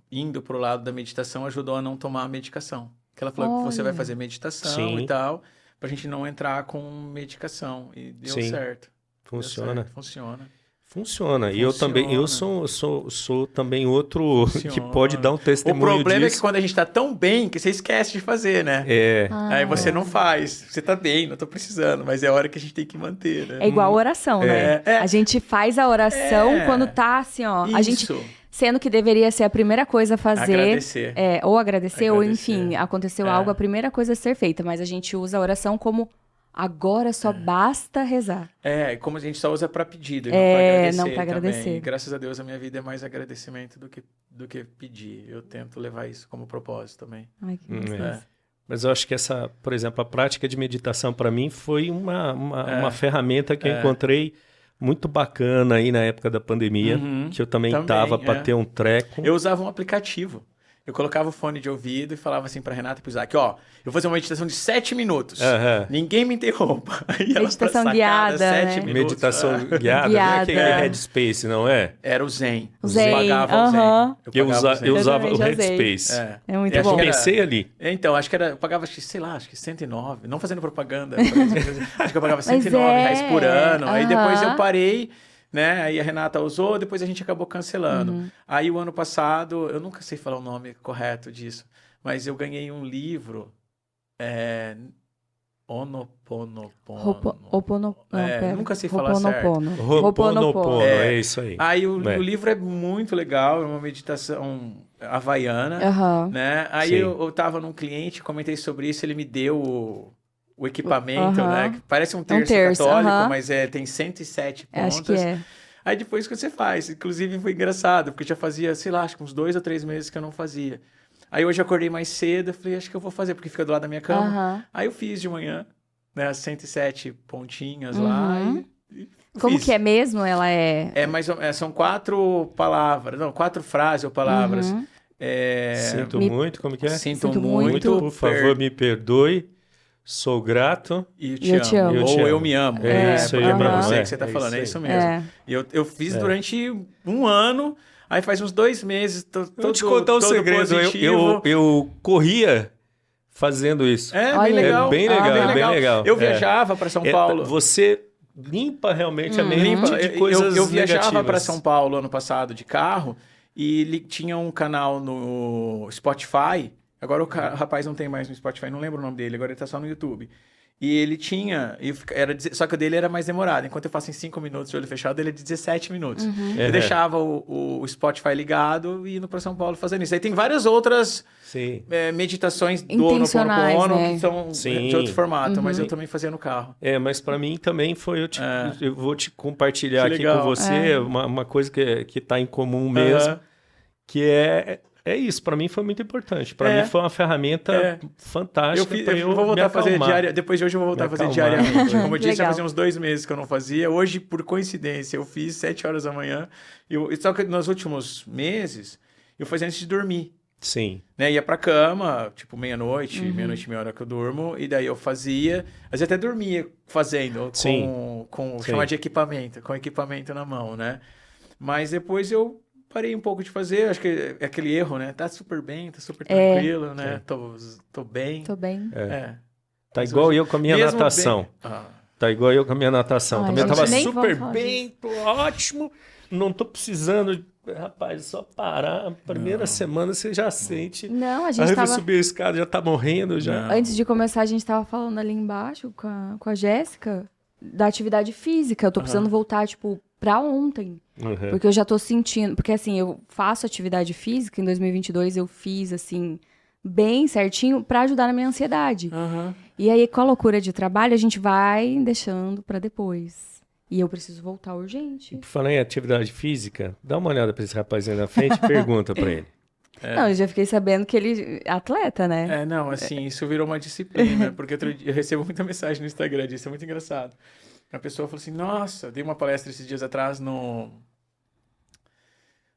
indo pro lado da meditação, ajudou a não tomar a medicação. Que ela falou que você vai fazer meditação e tal, pra gente não entrar com medicação. E deu certo. Funciona. Deu certo. Funciona. Funciona. E eu também, eu sou também outro que pode dar um O testemunho problema é que disso. quando a gente tá tão bem que você esquece de fazer, né? Aí você não faz. Você tá bem, não tô precisando, mas é a hora que a gente tem que manter, né? É igual a oração, né? É. A gente faz a oração quando tá assim, ó. A gente, Isso. sendo que deveria ser a primeira coisa a fazer. Agradecer. Ou agradecer, ou Agradecer. enfim, aconteceu algo, a primeira coisa a ser feita. Mas a gente usa a oração como agora só basta rezar. Como a gente só usa pra pedido, não pra agradecer. também. Graças a Deus a minha vida é mais agradecimento do que pedir. Eu tento levar isso como propósito também. Ai, que gostoso. Mas eu acho que essa, por exemplo, a prática de meditação para mim foi uma ferramenta que eu encontrei muito bacana aí na época da pandemia, que eu também tava para ter um treco. Eu usava um aplicativo. Eu colocava o fone de ouvido e falava assim pra Renata e pro Isaac, ó, eu vou fazer uma meditação de 7 minutos. Ninguém me interrompa. Aí meditação guiada, 7 né? minutos. Meditação guiada, não é aquele Headspace, não é? Era o Zen. O Zen, Pagava o Zen. Eu usava também o já Headspace. É muito Eu bom. comecei ali. Então, acho que eu pagava, acho que 109. Não fazendo propaganda. Acho que eu pagava 109 reais por ano. Aí depois eu parei, né? Aí a Renata usou, depois a gente acabou cancelando. Aí o ano passado, eu nunca sei falar o nome correto disso, mas eu ganhei um livro, nunca sei falar certo. Ho'oponopono, é isso aí. Aí o livro é muito legal, é uma meditação havaiana, né? Aí eu tava num cliente, comentei sobre isso, ele me deu o equipamento, né? Que parece um terço católico, mas tem 107 pontos. Acho que é. Aí depois que você faz. Inclusive foi engraçado, porque já fazia, sei lá, acho que uns 2 ou 3 meses que eu não fazia. Aí hoje eu acordei mais cedo, falei, acho que eu vou fazer, porque fica do lado da minha cama. Aí eu fiz de manhã, né? As 107 pontinhas lá e Como que é mesmo? Ela são 4 palavras, não, 4 frases ou palavras. Sinto muito, como que é? Sinto muito, por favor, me perdoe. Sou grato. E eu te amo. Ou eu me amo. É isso aí mesmo. Pra você que você tá falando, é isso mesmo. E eu fiz durante um ano, aí faz uns 2 meses. Vou te contar um segredo. Eu corria fazendo isso. Bem legal. É bem legal, bem legal. Eu viajava para São Paulo. Você limpa realmente a mente de coisas Eu viajava negativas. para São Paulo ano passado de carro e ele tinha um canal no Spotify. Agora o rapaz não tem mais no Spotify, não lembro o nome dele, agora ele tá só no YouTube. E ele tinha, só que o dele era mais demorado. Enquanto eu faço em 5 minutos de olho fechado, ele é 17 minutos. Eu deixava o Spotify ligado e indo para São Paulo fazendo isso. Aí tem várias outras meditações do Ho'oponopono, né? Que são de outro formato, mas eu também fazia no carro. Mas para mim também foi, eu vou te compartilhar aqui com você uma coisa que tá em comum mesmo, que é isso, para mim foi muito importante. Para mim foi uma ferramenta fantástica. Eu vou voltar a fazer depois de hoje eu vou voltar a fazer diariamente. Como eu disse, já fazia uns 2 meses que eu não fazia. Hoje, por coincidência, eu fiz 7 horas da manhã. Só que nos últimos meses, eu fazia antes de dormir. Sim. Né? Ia pra cama, tipo meia-noite, meia-noite e meia hora que eu durmo. E daí eu fazia, às vezes até dormia fazendo, com chamar de equipamento, com equipamento na mão, né? Mas depois eu parei um pouco de fazer, acho que é aquele erro, né? Tá super bem, tá super tranquilo, né? Tô bem. Tô bem. Tá igual eu com a minha natação. Tá igual eu com a minha natação. Também tava super bem, tô ótimo, não tô precisando. Rapaz, só parar, primeira semana você já sente. Não, a gente vai subir a escada, já tá morrendo já. Antes de começar, a gente tava falando ali embaixo com a Jéssica da atividade física. Eu tô precisando voltar, tipo, pra ontem. Porque eu já tô sentindo... Porque, assim, eu faço atividade física. Em 2022, eu fiz, assim, bem certinho pra ajudar na minha ansiedade. E aí, com a loucura de trabalho, a gente vai deixando pra depois. E eu preciso voltar urgente. Falando em atividade física, dá uma olhada pra esse rapaz aí na frente e pergunta pra ele. Não, eu já fiquei sabendo que ele é atleta, né? Não, assim, isso virou uma disciplina. Porque eu recebo muita mensagem no Instagram disso, é muito engraçado. A pessoa falou assim, nossa, eu dei uma palestra esses dias atrás no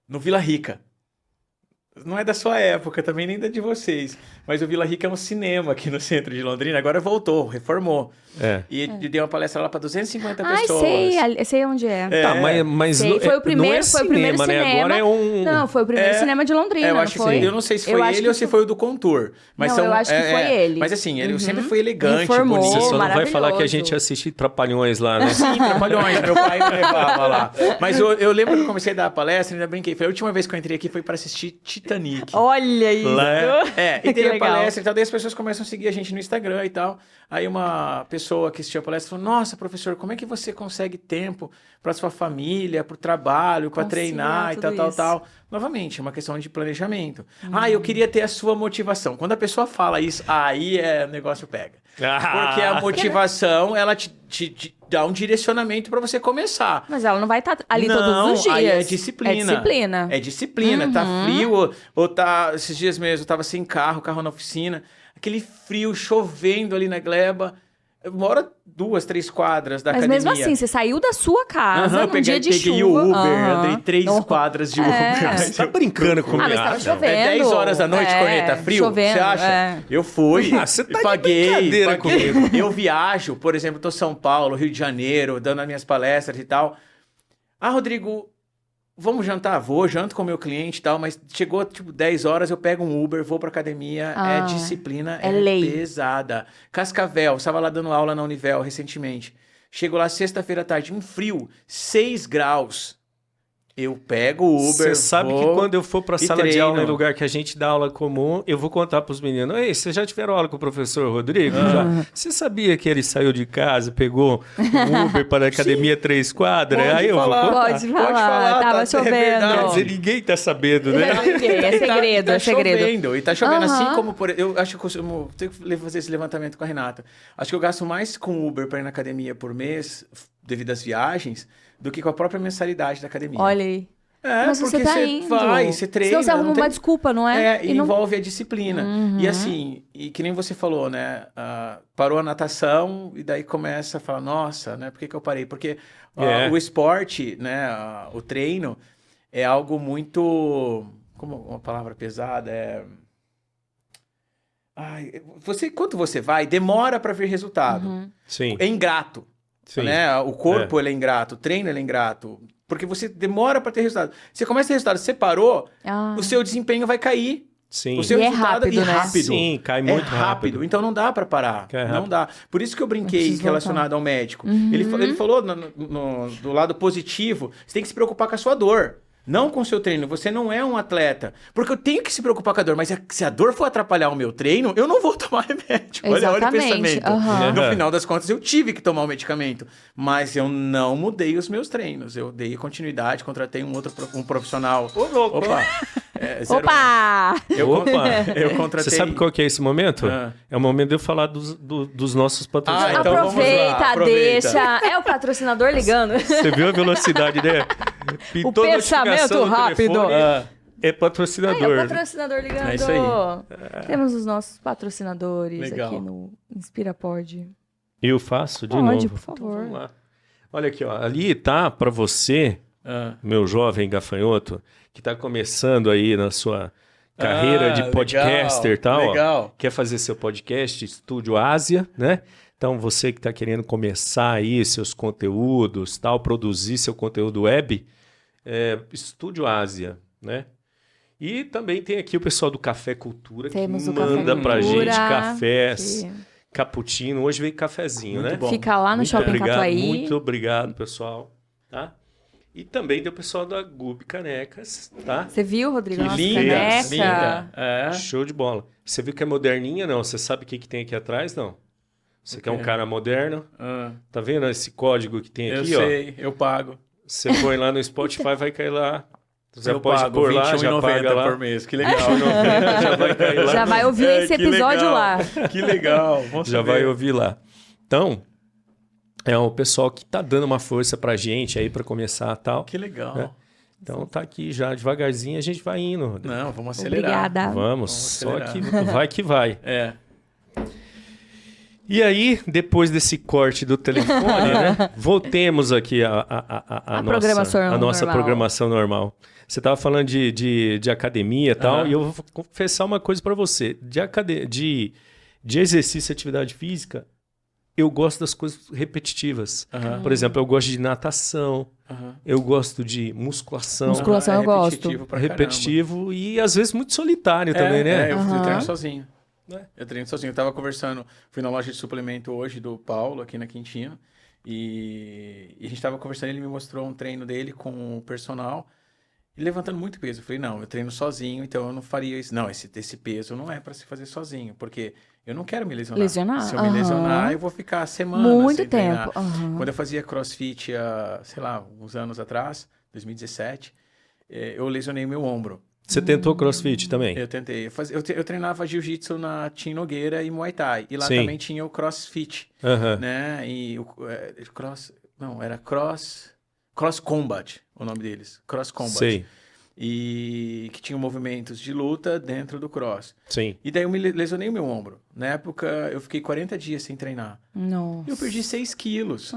Vila Rica. Não é da sua época, também nem da de vocês. Mas o Vila Rica é um cinema aqui no centro de Londrina. Agora voltou, reformou. E dei uma palestra lá para 250 pessoas. Sei onde é. Tá, mas sei. Foi o primeiro cinema. Né? Agora é um... Não, foi o primeiro cinema de Londrina, eu acho não foi? Eu não sei se foi ele ou se foi o do Contour. Mas eu acho que foi ele. Mas assim, ele sempre foi elegante, Informou, bonito. Você só não vai falar que a gente assistiu Trapalhões lá, né? Sim, Trapalhões. Meu pai me levava lá. Mas eu lembro que eu comecei a dar a palestra e ainda brinquei. Foi a última vez que eu entrei aqui foi para assistir Titanic. Olha isso! E dei a palestra e tal. Daí as pessoas começam a seguir a gente no Instagram e tal. Aí uma pessoa que assistiu a palestra falou, nossa, professor, como é que você consegue tempo para sua família, para o trabalho, para treinar e tal. Novamente, é uma questão de planejamento. Eu queria ter a sua motivação. Quando a pessoa fala isso, aí o negócio pega. Porque a motivação, ela te dá um direcionamento para você começar. Mas ela não vai estar ali todos os dias. Aí é disciplina. É disciplina. Tá frio, ou tá... Esses dias mesmo, eu tava sem carro na oficina. Aquele frio, chovendo ali na gleba. Eu moro 2, 3 quadras da academia. Mas mesmo assim, você saiu da sua casa num dia de chuva. Peguei o Uber, andei 3 quadras de Uber. Você tá brincando comigo? Mas tava chovendo. 10 horas da noite, corneta, frio, chovendo, você acha? Eu fui, você tá paguei. comigo. Eu viajo, por exemplo, tô em São Paulo, Rio de Janeiro, dando as minhas palestras e tal. Rodrigo... Vamos jantar? Janto com o meu cliente e tal, mas chegou tipo 10 horas, eu pego um Uber, vou pra academia, é disciplina, é lei. Pesada. Cascavel, estava lá dando aula na Univel recentemente. Chego lá sexta-feira à tarde, um frio, 6 graus. Eu pego o Uber, Você sabe que quando eu for pra sala de aula em lugar que a gente dá aula comum, eu vou contar pros meninos, ei, vocês já tiveram aula com o professor Rodrigo? Já? Você sabia que ele saiu de casa, pegou um Uber para a academia 3 quadras? Aí eu vou contar. Pode falar, tava chovendo. Quer dizer, ninguém tá sabendo, né? É segredo, tá é segredo. Chovendo, e tá chovendo assim como... Eu acho que eu costumo... Tenho que fazer esse levantamento com a Renata. Acho que eu gasto mais com Uber para ir na academia por mês, devido às viagens, do que com a própria mensalidade da academia. Olha aí. Mas porque você indo. vai, você treina. Senão você arruma uma desculpa, não é? E envolve a disciplina. E assim, e que nem você falou, né? Parou a natação e daí começa a falar, nossa, né? Por que eu parei? Porque o esporte, né? O treino é algo muito... Como uma palavra pesada quando você vai, demora para ver resultado. Sim. É ingrato. Sim. Né? O corpo ele é ingrato, o treino ele é ingrato. Porque você demora para ter resultado. Você começa a ter resultado, você parou, o seu desempenho vai cair. Sim. O seu resultado rápido, né? Sim, cai muito rápido. Então não dá para parar. Não dá. Por isso que eu brinquei relacionado ao médico. Ele falou do lado positivo, você tem que se preocupar com a sua dor. Não com o seu treino, você não é um atleta. Porque eu tenho que se preocupar com a dor, mas se a dor for atrapalhar o meu treino, eu não vou tomar remédio. Olha o pensamento. No final das contas, eu tive que tomar o medicamento. Mas eu não mudei os meus treinos. Eu dei continuidade, contratei um profissional. Ô, louco! Opa! Eu contratei... Você sabe qual que é esse momento? É o momento de eu falar dos nossos patrocinadores. Então aproveita, deixa. É o patrocinador ligando. Você viu a velocidade, né? O pensamento rápido. É patrocinador. É o patrocinador ligando. É isso aí. Temos os nossos patrocinadores Legal. aqui no InspiraPod. Eu faço de novo? novo. Por favor. Então, vamos lá. Olha aqui, ó. Ali tá para você, meu jovem gafanhoto, que tá começando aí na sua carreira de podcaster e tal. Legal. Quer fazer seu podcast, Estúdio Ásia, né? Então, você que está querendo começar aí seus conteúdos, tal, produzir seu conteúdo web, Estúdio Ásia, né? E também tem aqui o pessoal do Café Cultura, Temos que o Café manda pra Cultura, gente cafés, que... cappuccino. Hoje veio cafezinho, muito né? bom. Fica lá no Shopping Catuaí. Muito obrigado, pessoal. Tá? E também tem o pessoal da Gubi Canecas, tá? Você viu, Rodrigo? Que Nossa, linda, caneca. linda. Show de bola. Você viu que é moderninha? Não. Você sabe o que tem aqui atrás? Não. Você quer um cara moderno? Tá vendo esse código que tem aqui? Eu sei, eu pago. Você põe lá no Spotify, vai cair lá. Você eu pode pago pôr lá, já paga lá. por mês. Que legal. Já vai cair lá. Já vai ouvir esse episódio legal. lá. Que legal. Já vai ouvir lá. Então, é o pessoal que tá dando uma força pra gente aí pra começar e tal. Que legal. Né? Então tá aqui já, devagarzinho a gente vai indo, Rodrigo. Não, vamos acelerar. Obrigada. Vamos só acelerar. que vai. É. E aí, depois desse corte do telefone, né? Voltemos aqui a nossa programação normal. Você estava falando de academia e tal, e eu vou confessar uma coisa para você. De exercício e atividade física, eu gosto das coisas repetitivas. Por exemplo, eu gosto de natação, eu gosto de musculação. Musculação eu gosto. Repetitivo e às vezes muito solitário também, né? Eu treino sozinho. Eu treino sozinho. Eu tava conversando, fui na loja de suplemento hoje do Paulo, aqui na Quintino, e a gente tava conversando, ele me mostrou um treino dele com o personal, e levantando muito peso. Eu falei, não, eu treino sozinho, então eu não faria isso. Não, esse peso não é para se fazer sozinho, porque eu não quero me lesionar. Se eu me lesionar, eu vou ficar semanas muito sem tempo. treinar. Quando eu fazia crossfit, sei lá, uns anos atrás, 2017, eu lesionei meu ombro. Você tentou crossfit também? Eu tentei. Eu treinava jiu-jitsu na Tim Nogueira e Muay Thai. E lá também tinha o crossfit, né? E era Cross Combat, o nome deles. Cross Combat. Sei. E que tinham movimentos de luta dentro do cross. Sim. E daí eu me lesionei o meu ombro. Na época, eu fiquei 40 dias sem treinar. Nossa. E eu perdi 6 quilos.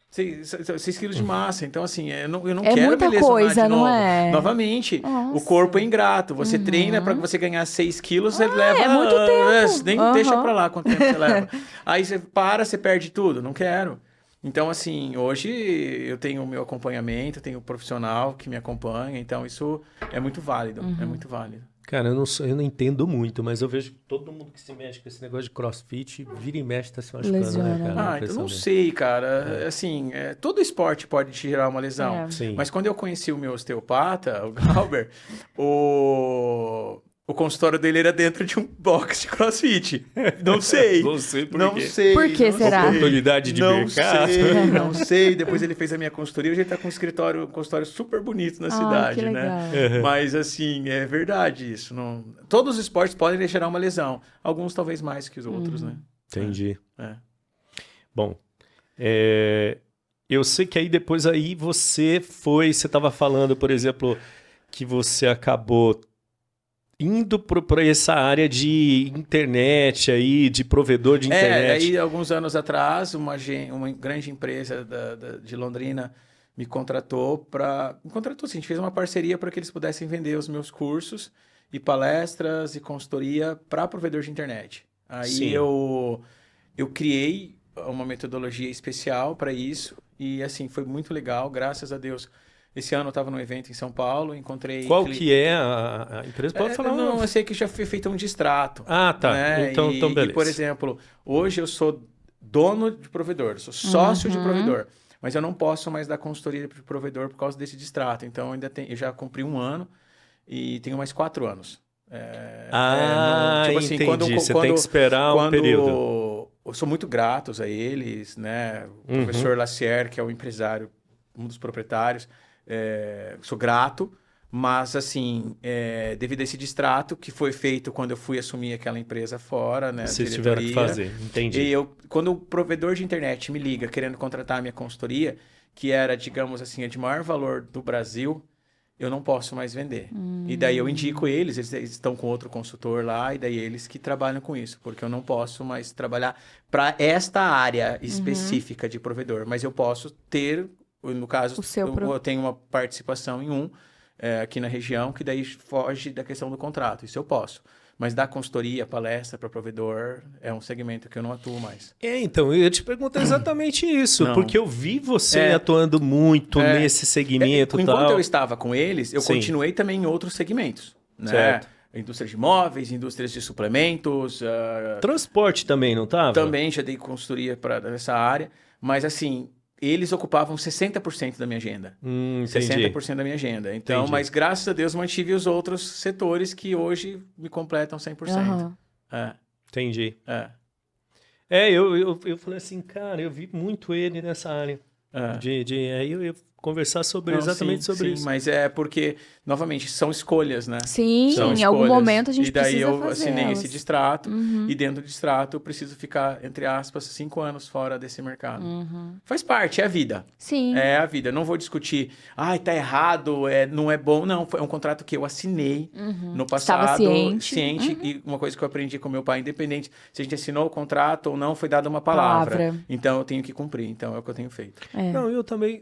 6 quilos de massa. Então, assim, eu não é quero muita me lesionar coisa, de novo. não é? Novamente, Nossa. o corpo é ingrato. Você treina para você ganhar 6 quilos, você leva... É muito tempo. Nem deixa pra lá quanto tempo você leva. Aí você você perde tudo. Não quero. Então, assim, hoje eu tenho o meu acompanhamento, tenho o profissional que me acompanha. Então, isso é muito válido. É muito válido. Cara, eu não entendo muito, mas eu vejo que todo mundo que se mexe com esse negócio de crossfit, vira e mexe, tá se machucando, né, cara? Então não sei, cara. Assim, todo esporte pode te gerar uma lesão. Sim. Mas quando eu conheci o meu osteopata, o Galber, o consultório dele era dentro de um box de crossfit. Não sei. Não sei por quê. Não sei. Por que será? Oportunidade de mercado. Não sei. Depois ele fez a minha consultoria. Hoje ele tá com um consultório super bonito na cidade, que legal. né? Mas, assim, é verdade isso. Todos os esportes podem gerar uma lesão. Alguns talvez mais que os outros, né? Entendi. Bom, eu sei que aí depois você estava falando, por exemplo, que você acabou indo para essa área de internet aí, de provedor de internet. Aí alguns anos atrás, uma grande empresa de Londrina me contratou a gente fez uma parceria para que eles pudessem vender os meus cursos e palestras e consultoria para provedor de internet. Aí eu criei uma metodologia especial para isso e assim, foi muito legal, graças a Deus. Esse ano eu estava num evento em São Paulo, encontrei... Qual que é a empresa? Pode falar? Não, eu sei que já foi feito um distrato. Ah, tá. Né? Então beleza. E, por exemplo, hoje eu sou dono de provedor, sou sócio de provedor, mas eu não posso mais dar consultoria de provedor por causa desse distrato. Então, eu já cumpri 1 ano e tenho mais 4 anos. Entendi. Você tem que esperar um período. Eu sou muito grato a eles, né? O professor Lacier, que é o empresário, um dos proprietários, sou grato, mas assim, devido a esse distrato que foi feito quando eu fui assumir aquela empresa fora, né? Vocês tiveram que fazer, entendi. E quando o provedor de internet me liga querendo contratar a minha consultoria, que era, digamos assim, a de maior valor do Brasil, eu não posso mais vender. E daí eu indico eles estão com outro consultor lá, e daí eles que trabalham com isso, porque eu não posso mais trabalhar para esta área específica de provedor, mas eu posso ter... No caso, eu tenho uma participação em aqui na região, que daí foge da questão do contrato. Isso eu posso. Mas dar consultoria, palestra para provedor, é um segmento que eu não atuo mais. Então, eu ia te perguntar exatamente isso, porque eu vi você atuando muito nesse segmento. Enquanto eu estava com eles, eu continuei também em outros segmentos. Né? Certo. Indústria de móveis, indústrias de suplementos. Transporte também, não estava? Também já dei consultoria para essa área. Mas assim... Eles ocupavam 60% da minha agenda. 60% da minha agenda. Então, Entendi. Mas graças a Deus mantive os outros setores que hoje me completam 100%. Entendi. Eu falei assim, cara, eu vi muito ele nessa área. Aí eu ia conversar exatamente sobre isso. Mas porque, novamente, são escolhas, né? Sim, em algum momento a gente precisa fazer. E daí eu assinei esse distrato, e dentro do distrato eu preciso ficar, entre aspas, 5 anos fora desse mercado. Faz parte, é a vida. Sim. É a vida. Não vou discutir, tá errado, não é bom. Não, é um contrato que eu assinei no passado. Estava ciente. E uma coisa que eu aprendi com meu pai, independente se a gente assinou o contrato ou não, foi dada uma palavra. Então eu tenho que cumprir. Então é o que eu tenho feito. Não, eu também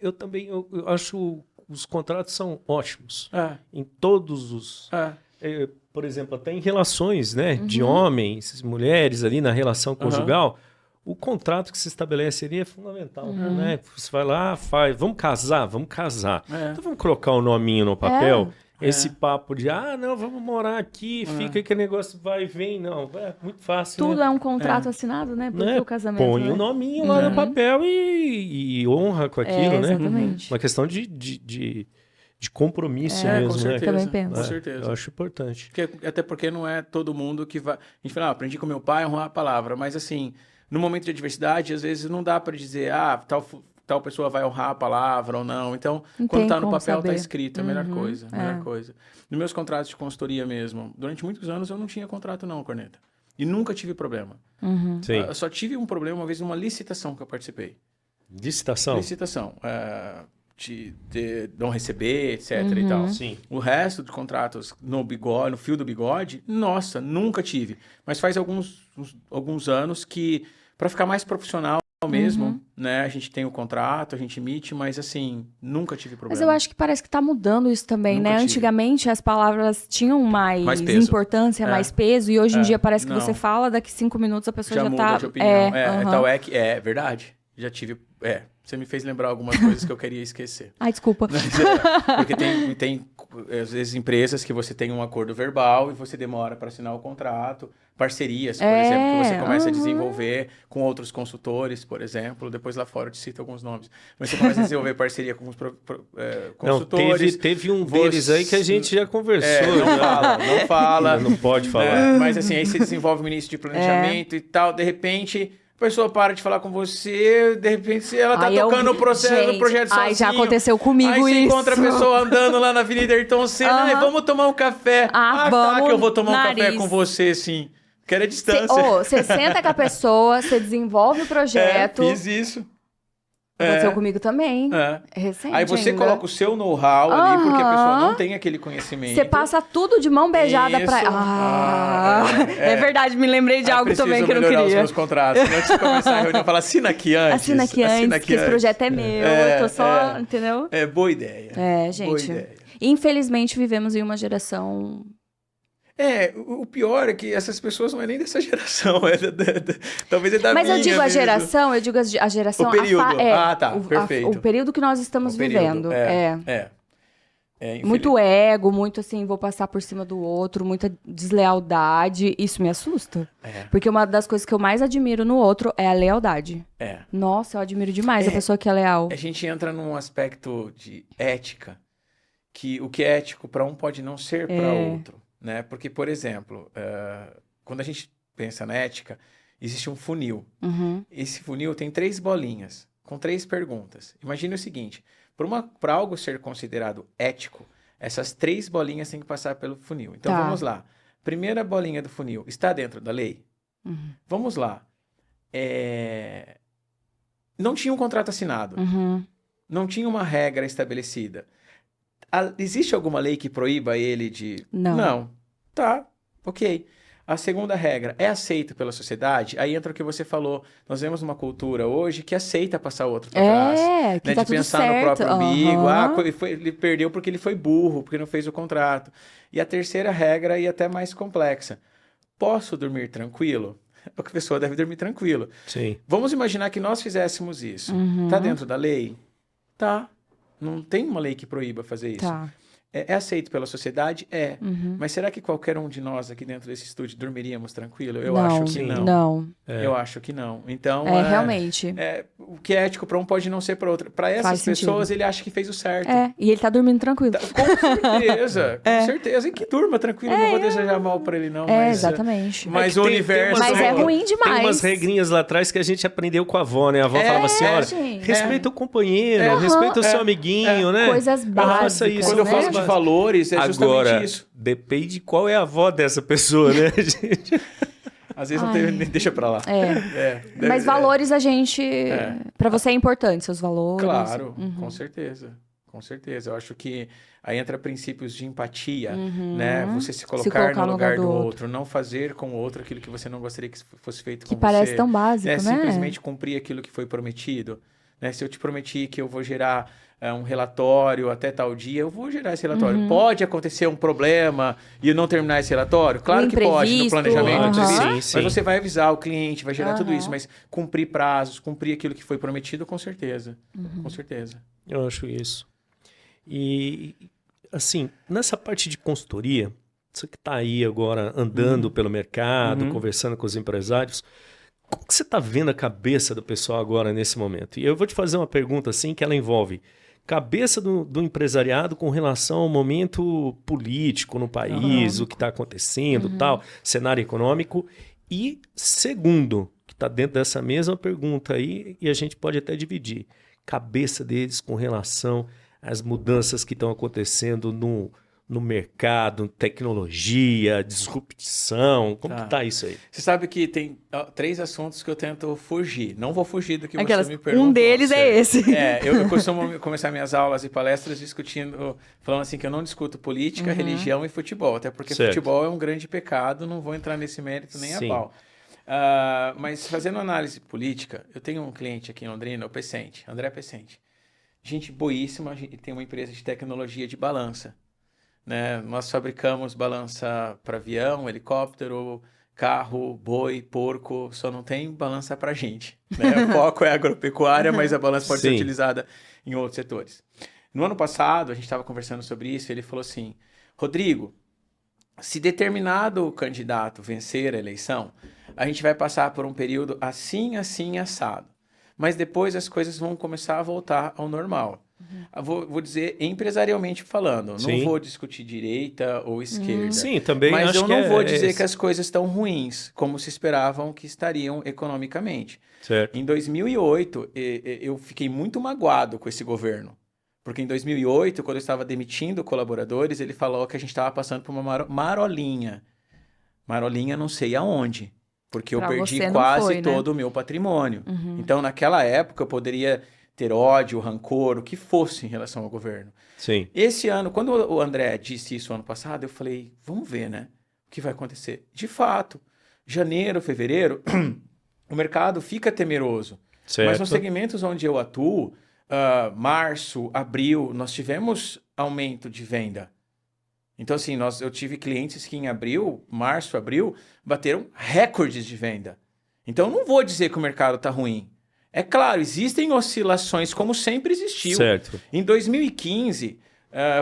eu acho os contratos são ótimos em todos os... por exemplo, até em relações, né, de homens, mulheres ali na relação conjugal, o contrato que se estabeleceria é fundamental, né? Você vai lá, faz, vamos casar. Então vamos colocar o nominho no papel. Esse papo de, não, vamos morar aqui, fica que negócio vai e vem. Não, é muito fácil, Tudo né? é um contrato assinado, né? Porque o casamento, Põe né? o nominho lá no papel e honra com aquilo, né? Exatamente. Uma questão de compromisso mesmo, com certeza, Também penso. com certeza. Eu acho importante. Até porque não é todo mundo que vai... A gente fala, aprendi com meu pai a honrar a palavra, mas assim, no momento de adversidade, às vezes não dá para dizer, tal pessoa vai honrar a palavra ou não. Então, quando tá no papel, tá escrito, é a melhor coisa. Melhor coisa. Nos meus contratos de consultoria mesmo, durante muitos anos eu não tinha contrato não, Corneta. E nunca tive problema. Sim. Eu só tive um problema uma vez numa licitação que eu participei. Licitação? Licitação. De não receber, etc. e tal. Sim. O resto de contratos no bigode, no fio do bigode, nossa, nunca tive. Mas faz alguns anos que, para ficar mais profissional mesmo, né, a gente tem o contrato, a gente emite, mas assim, nunca tive problema. Mas eu acho que parece que tá mudando isso também, Nunca né? tive. Antigamente as palavras tinham mais peso. importância, mais peso, e hoje em dia parece que não. você fala, daqui 5 minutos a pessoa já muda tá... de opinião. É verdade. Já tive... Você me fez lembrar algumas coisas que eu queria esquecer. Ai, desculpa. Porque tem, às vezes, empresas que você tem um acordo verbal e você demora para assinar o contrato. Parcerias, por exemplo, que você começa a desenvolver com outros consultores, por exemplo. Depois lá fora eu te cito alguns nomes. Mas você começa a desenvolver parceria com os consultores. Não, teve um deles aí que a gente já conversou. Não fala. Não pode falar. Mas assim, aí você desenvolve o início de planejamento e tal. De repente... A pessoa para de falar com você, de repente ela tá tocando o processo do projeto sozinho. Já aconteceu comigo aí isso. Aí você encontra a pessoa andando lá na Avenida Ayrton Senna, vamos tomar um café. Vamos, tá, que eu vou tomar um café com você, sim. Quero a distância. Você senta com a pessoa, você desenvolve o projeto. Fiz isso. Aconteceu comigo também. Recente. Aí você ainda. coloca o seu know-how ali, porque a pessoa não tem aquele conhecimento. Você passa tudo de mão beijada pra... É verdade, me lembrei de algo também que eu não queria. Os meus contratos. Antes de começar a reunião, fala, assina aqui antes. Assina aqui antes, que esse projeto é meu. Eu tô só, entendeu? É, boa ideia. Gente. Boa ideia. Infelizmente, vivemos em uma geração... O pior é que essas pessoas não é nem dessa geração, talvez é da minha. Mas eu digo a mesmo. geração, a geração... O período. Perfeito. O período que nós estamos vivendo. Muito muito ego, muito assim, vou passar por cima do outro, muita deslealdade. Isso me assusta. Porque uma das coisas que eu mais admiro no outro é a lealdade. Nossa, eu admiro demais a pessoa que é leal. A gente entra num aspecto de ética, que o que é ético para um pode não ser para outro. Né? Porque, por exemplo, quando a gente pensa na ética, existe um funil. Esse funil tem 3 bolinhas, com 3 perguntas. Imagine o seguinte, para algo ser considerado ético, essas 3 bolinhas têm que passar pelo funil. Então, vamos lá. Primeira bolinha do funil, está dentro da lei? Vamos lá. Não tinha um contrato assinado. Não tinha uma regra estabelecida. Existe alguma lei que proíba ele de... Não. Tá, ok. A segunda regra é aceita pela sociedade? Aí entra o que você falou. Nós vemos uma cultura hoje que aceita passar o outro para trás. Que né? tá De tudo pensar certo. no próprio umbigo. Ele perdeu porque ele foi burro, porque não fez o contrato. E a terceira regra, e até mais complexa. Posso dormir tranquilo? A pessoa deve dormir tranquilo. Sim. Vamos imaginar que nós fizéssemos isso. Tá dentro da lei? Tá. Não tem uma lei que proíba fazer isso. Tá. É aceito pela sociedade? Mas será que qualquer um de nós aqui dentro desse estúdio dormiríamos tranquilo? Eu acho que não. Não. Eu acho que não. Então, realmente. O que é ético para um pode não ser para outro. Para essas pessoas, ele acha que fez o certo. E ele tá dormindo tranquilo. Com certeza. Com certeza. E que durma tranquilo. Não vou desejar mal para ele, não. Mas, exatamente. Mas o universo... Mas é ruim demais. Tem umas regrinhas lá atrás que a gente aprendeu com a avó, né? A avó falava assim, olha, respeita o companheiro, respeita o seu amiguinho, né? Coisas básicas. Isso, quando eu falo de valores, é justamente agora, isso. Depende qual é a avó dessa pessoa, né, gente? Às vezes não tem, deixa pra lá. Mas valores a gente... Pra você é importante, seus valores. Claro, com certeza. Com certeza. Eu acho que aí entra princípios de empatia, né? Você se colocar no lugar do outro. Não fazer com o outro aquilo que você não gostaria que fosse feito com você. Que parece tão básico, né? Simplesmente cumprir aquilo que foi prometido. Né? Se eu te prometi que eu vou gerar um relatório até tal dia, eu vou gerar esse relatório. Pode acontecer um problema e eu não terminar esse relatório? Claro que pode, no planejamento. Mas você vai avisar o cliente, vai gerar tudo isso, mas cumprir prazos, cumprir aquilo que foi prometido, com certeza. Com certeza. Eu acho isso. E, assim, nessa parte de consultoria, você que está aí agora andando pelo mercado, conversando com os empresários, como que você está vendo a cabeça do pessoal agora nesse momento? E eu vou te fazer uma pergunta assim que ela envolve cabeça do empresariado com relação ao momento político no país, o que está acontecendo, tal, cenário econômico. E segundo, que está dentro dessa mesma pergunta aí, e a gente pode até dividir, cabeça deles com relação às mudanças que estão acontecendo no mercado, tecnologia, disrupção, como que tá isso aí? Você sabe que tem 3 assuntos que eu tento fugir. Não vou fugir do que você me perguntou. Um deles é esse. Eu costumo começar minhas aulas e palestras discutindo, falando assim que eu não discuto política, religião e futebol, até porque futebol é um grande pecado, não vou entrar nesse mérito nem a pau. Mas fazendo análise política, eu tenho um cliente aqui em Londrina, o Pecente, André Pecente. Gente boíssima, a gente tem uma empresa de tecnologia de balança. Né? Nós fabricamos balança para avião, helicóptero, carro, boi, porco, só não tem balança para gente. Né? O foco é agropecuária, mas a balança pode ser utilizada em outros setores. No ano passado, a gente estava conversando sobre isso, e ele falou assim, Rodrigo, se determinado candidato vencer a eleição, a gente vai passar por um período assim, assim, assado. Mas depois as coisas vão começar a voltar ao normal. Vou dizer empresarialmente falando, não vou discutir direita ou esquerda. Sim, também mas acho eu não vou dizer que as coisas estão ruins, como se esperavam que estariam economicamente. Certo. Em 2008, eu fiquei muito magoado com esse governo. Porque em 2008, quando eu estava demitindo colaboradores, ele falou que a gente estava passando por uma marolinha. Marolinha não sei aonde. Porque eu perdi quase todo o meu patrimônio. Então, naquela época, eu poderia ter ódio, rancor, o que fosse em relação ao governo. Sim. Esse ano, quando o André disse isso ano passado, eu falei, vamos ver, né? O que vai acontecer? De fato, janeiro, fevereiro, o mercado fica temeroso. Certo. Mas nos segmentos onde eu atuo, março, abril, nós tivemos aumento de venda. Então, assim, eu tive clientes que em março, abril, bateram recordes de venda. Então, eu não vou dizer que o mercado está ruim. É claro, existem oscilações, como sempre existiu. Certo. Em 2015,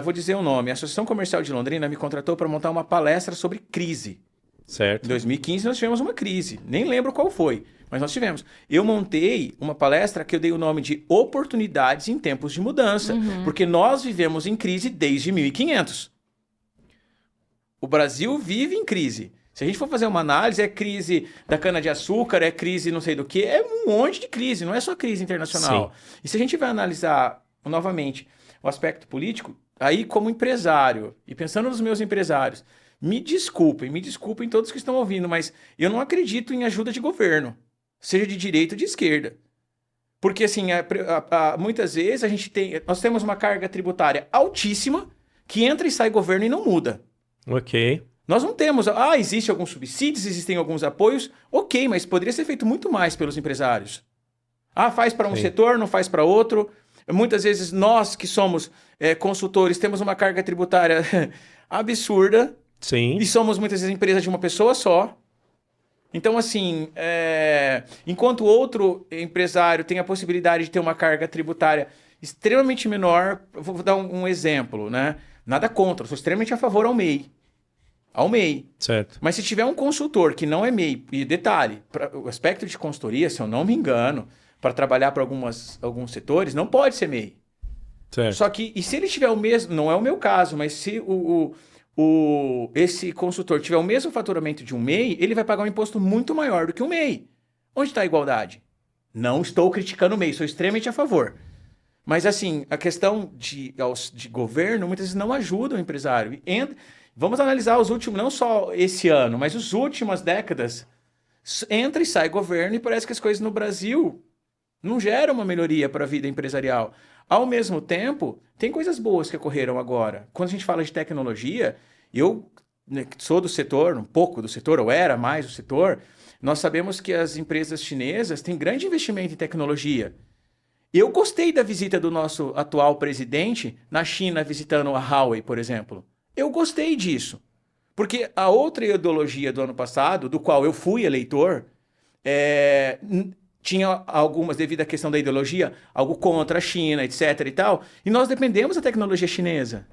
vou dizer o nome, a Associação Comercial de Londrina me contratou para montar uma palestra sobre crise. Certo. Em 2015, nós tivemos uma crise. Nem lembro qual foi, mas nós tivemos. Eu montei uma palestra que eu dei o nome de Oportunidades em Tempos de Mudança, porque nós vivemos em crise desde 1500. O Brasil vive em crise. Se a gente for fazer uma análise, é crise da cana-de-açúcar, é crise não sei do que, é um monte de crise, não é só crise internacional. Sim. E se a gente vai analisar, novamente, o aspecto político, aí como empresário, e pensando nos meus empresários, me desculpem todos que estão ouvindo, mas eu não acredito em ajuda de governo, seja de direita ou de esquerda. Porque, assim, muitas vezes nós temos uma carga tributária altíssima, que entra e sai governo e não muda. Ok. Nós não temos... existem alguns subsídios, existem alguns apoios. Ok, mas poderia ser feito muito mais pelos empresários. Faz para um setor, não faz para outro. Muitas vezes nós que somos consultores temos uma carga tributária absurda. Sim. E somos muitas vezes empresa de uma pessoa só. Então, assim, enquanto outro empresário tem a possibilidade de ter uma carga tributária extremamente menor, vou dar um exemplo, né? Nada contra, eu sou extremamente a favor ao MEI. Ao MEI. Certo. Mas se tiver um consultor que não é MEI, e detalhe, o aspecto de consultoria, se eu não me engano, para trabalhar para alguns setores, não pode ser MEI. Certo. Só que, e se ele tiver o mesmo, não é o meu caso, mas se esse consultor tiver o mesmo faturamento de um MEI, ele vai pagar um imposto muito maior do que um MEI. Onde está a igualdade? Não estou criticando o MEI, sou extremamente a favor. Mas, assim, a questão de governo, muitas vezes não ajuda o empresário. Vamos analisar os últimos, não só esse ano, mas as últimas décadas. Entra e sai governo e parece que as coisas no Brasil não geram uma melhoria para a vida empresarial. Ao mesmo tempo, tem coisas boas que ocorreram agora. Quando a gente fala de tecnologia, eu sou do setor, um pouco do setor, ou era mais do setor, nós sabemos que as empresas chinesas têm grande investimento em tecnologia. Eu gostei da visita do nosso atual presidente na China, visitando a Huawei, por exemplo. Eu gostei disso. Porque a outra ideologia do ano passado, do qual eu fui eleitor, tinha algumas, devido à questão da ideologia, algo contra a China, etc. e tal. E nós dependemos da tecnologia chinesa.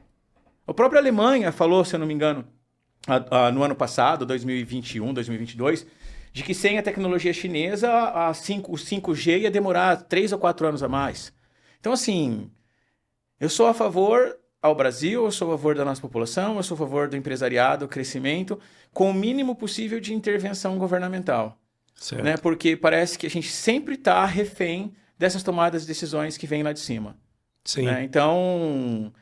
A própria Alemanha falou, se eu não me engano, no ano passado, 2021, 2022, de que sem a tecnologia chinesa, o 5G ia demorar 3 ou 4 anos a mais. Então, assim, eu sou a favor ao Brasil, eu sou a favor da nossa população, eu sou a favor do empresariado, crescimento, com o mínimo possível de intervenção governamental. Certo. Né? Porque parece que a gente sempre está refém dessas tomadas de decisões que vêm lá de cima. Sim. Né? Então,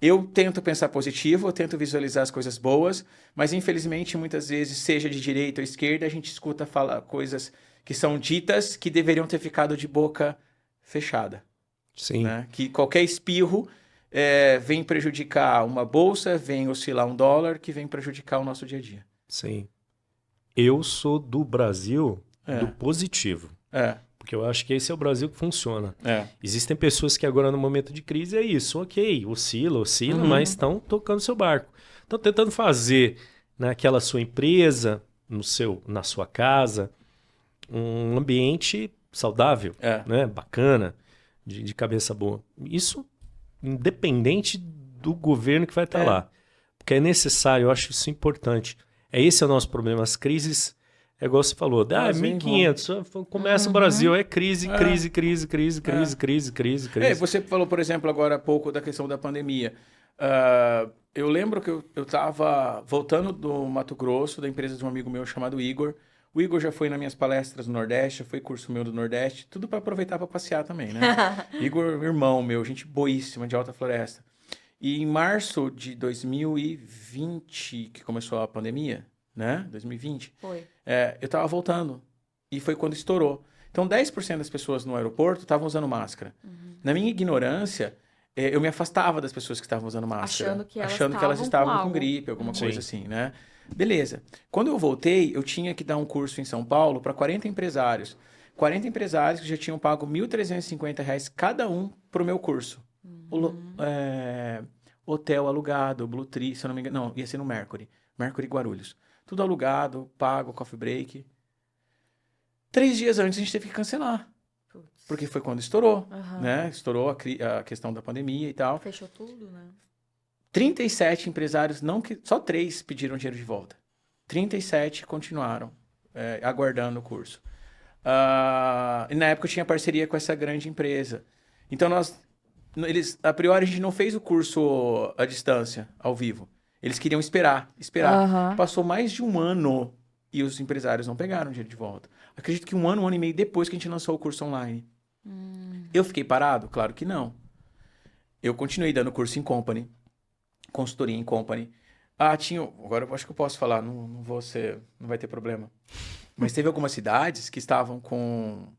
eu tento pensar positivo, eu tento visualizar as coisas boas, mas infelizmente muitas vezes, seja de direita ou esquerda, a gente escuta falar coisas que são ditas que deveriam ter ficado de boca fechada. Sim. Né? Que qualquer espirro vem prejudicar uma bolsa, vem oscilar um dólar, que vem prejudicar o nosso dia a dia. Sim. Eu sou do Brasil do positivo. Porque eu acho que esse é o Brasil que funciona. Existem pessoas que agora no momento de crise é isso. Ok, oscila, mas estão tocando seu barco. Estão tentando fazer naquela sua empresa, na sua casa, um ambiente saudável, né? Bacana, de cabeça boa. Isso independente do governo que vai estar lá. Porque é necessário, eu acho isso importante. Esse é o nosso problema. As crises... É igual você falou, 1.500, começa o Brasil, crise. Você falou, por exemplo, agora há pouco da questão da pandemia. Eu lembro que eu estava voltando do Mato Grosso, da empresa de um amigo meu chamado Igor. O Igor já foi nas minhas palestras no Nordeste, já foi curso meu do Nordeste, tudo para aproveitar para passear também, né? Igor, irmão meu, gente boíssima, de Alta Floresta. E em março de 2020, que começou a pandemia, né? 2020. Foi. Eu tava voltando. E foi quando estourou. Então, 10% das pessoas no aeroporto estavam usando máscara. Na minha ignorância, eu me afastava das pessoas que estavam usando máscara. Achando que elas estavam com gripe, alguma coisa assim, né? Beleza. Quando eu voltei, eu tinha que dar um curso em São Paulo para 40 empresários. 40 empresários que já tinham pago R$ 1.350 cada um pro meu curso. Hotel alugado, Blue Tree, se eu não me engano. Não, ia ser no Mercury Guarulhos. Tudo alugado, pago, coffee break. 3 dias antes a gente teve que cancelar. Porque foi quando estourou, né? Estourou a questão da pandemia e tal. Fechou tudo, né? 37 empresários, só 3 pediram dinheiro de volta. 37 continuaram aguardando o curso. E na época eu tinha parceria com essa grande empresa. Então a priori a gente não fez o curso à distância, ao vivo. Eles queriam esperar. Passou mais de um ano e os empresários não pegaram o dinheiro de volta. Acredito que um ano e meio depois que a gente lançou o curso online. Eu fiquei parado? Claro que não. Eu continuei dando curso em company, consultoria em company. Agora eu acho que eu posso falar, não vai ter problema. Mas teve algumas cidades que estavam com...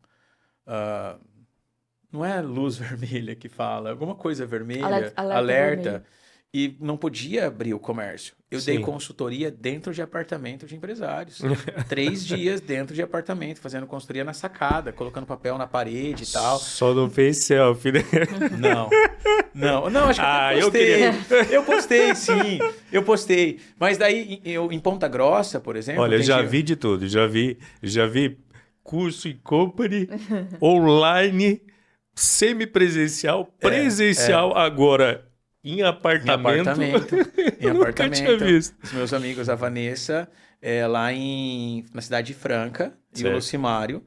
não é luz vermelha que fala, alguma coisa vermelha, alerta. Vermelho. E não podia abrir o comércio. Eu dei consultoria dentro de apartamento de empresários. 3 dias dentro de apartamento, fazendo consultoria na sacada, colocando papel na parede e tal. Só não fez selfie, né? Não, acho que eu postei, sim. Eu postei. Mas daí, em Ponta Grossa, por exemplo... Olha, eu já vi de tudo. Já vi curso em company, online, semipresencial, presencial agora... Em apartamento. Eu nunca tinha visto. Os meus amigos, a Vanessa, lá na Cidade de Franca, e o Lucimário,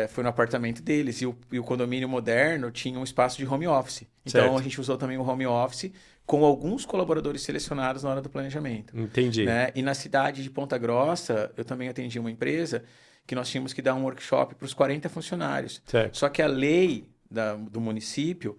foi no apartamento deles. E o condomínio moderno tinha um espaço de home office. Então, a gente usou também o home office com alguns colaboradores selecionados na hora do planejamento. Entendi. Né? E na cidade de Ponta Grossa, eu também atendi uma empresa que nós tínhamos que dar um workshop para os 40 funcionários. Certo. Só que a lei do município...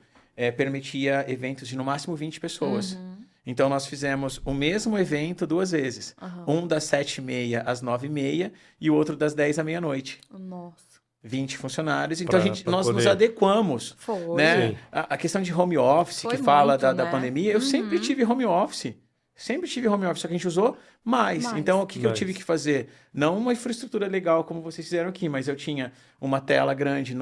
permitia eventos de no máximo 20 pessoas. Então, nós fizemos o mesmo evento 2 vezes. Um das 7h30 às 9h30 e o outro das 10 à meia-noite. Nossa. 20 funcionários. Então, nós nos adequamos. Foi. Né? A questão de home office, que fala da pandemia, eu sempre tive home office. Sempre tive home office, só que a gente usou mais. Então, o que eu tive que fazer? Não uma infraestrutura legal como vocês fizeram aqui, mas eu tinha uma tela grande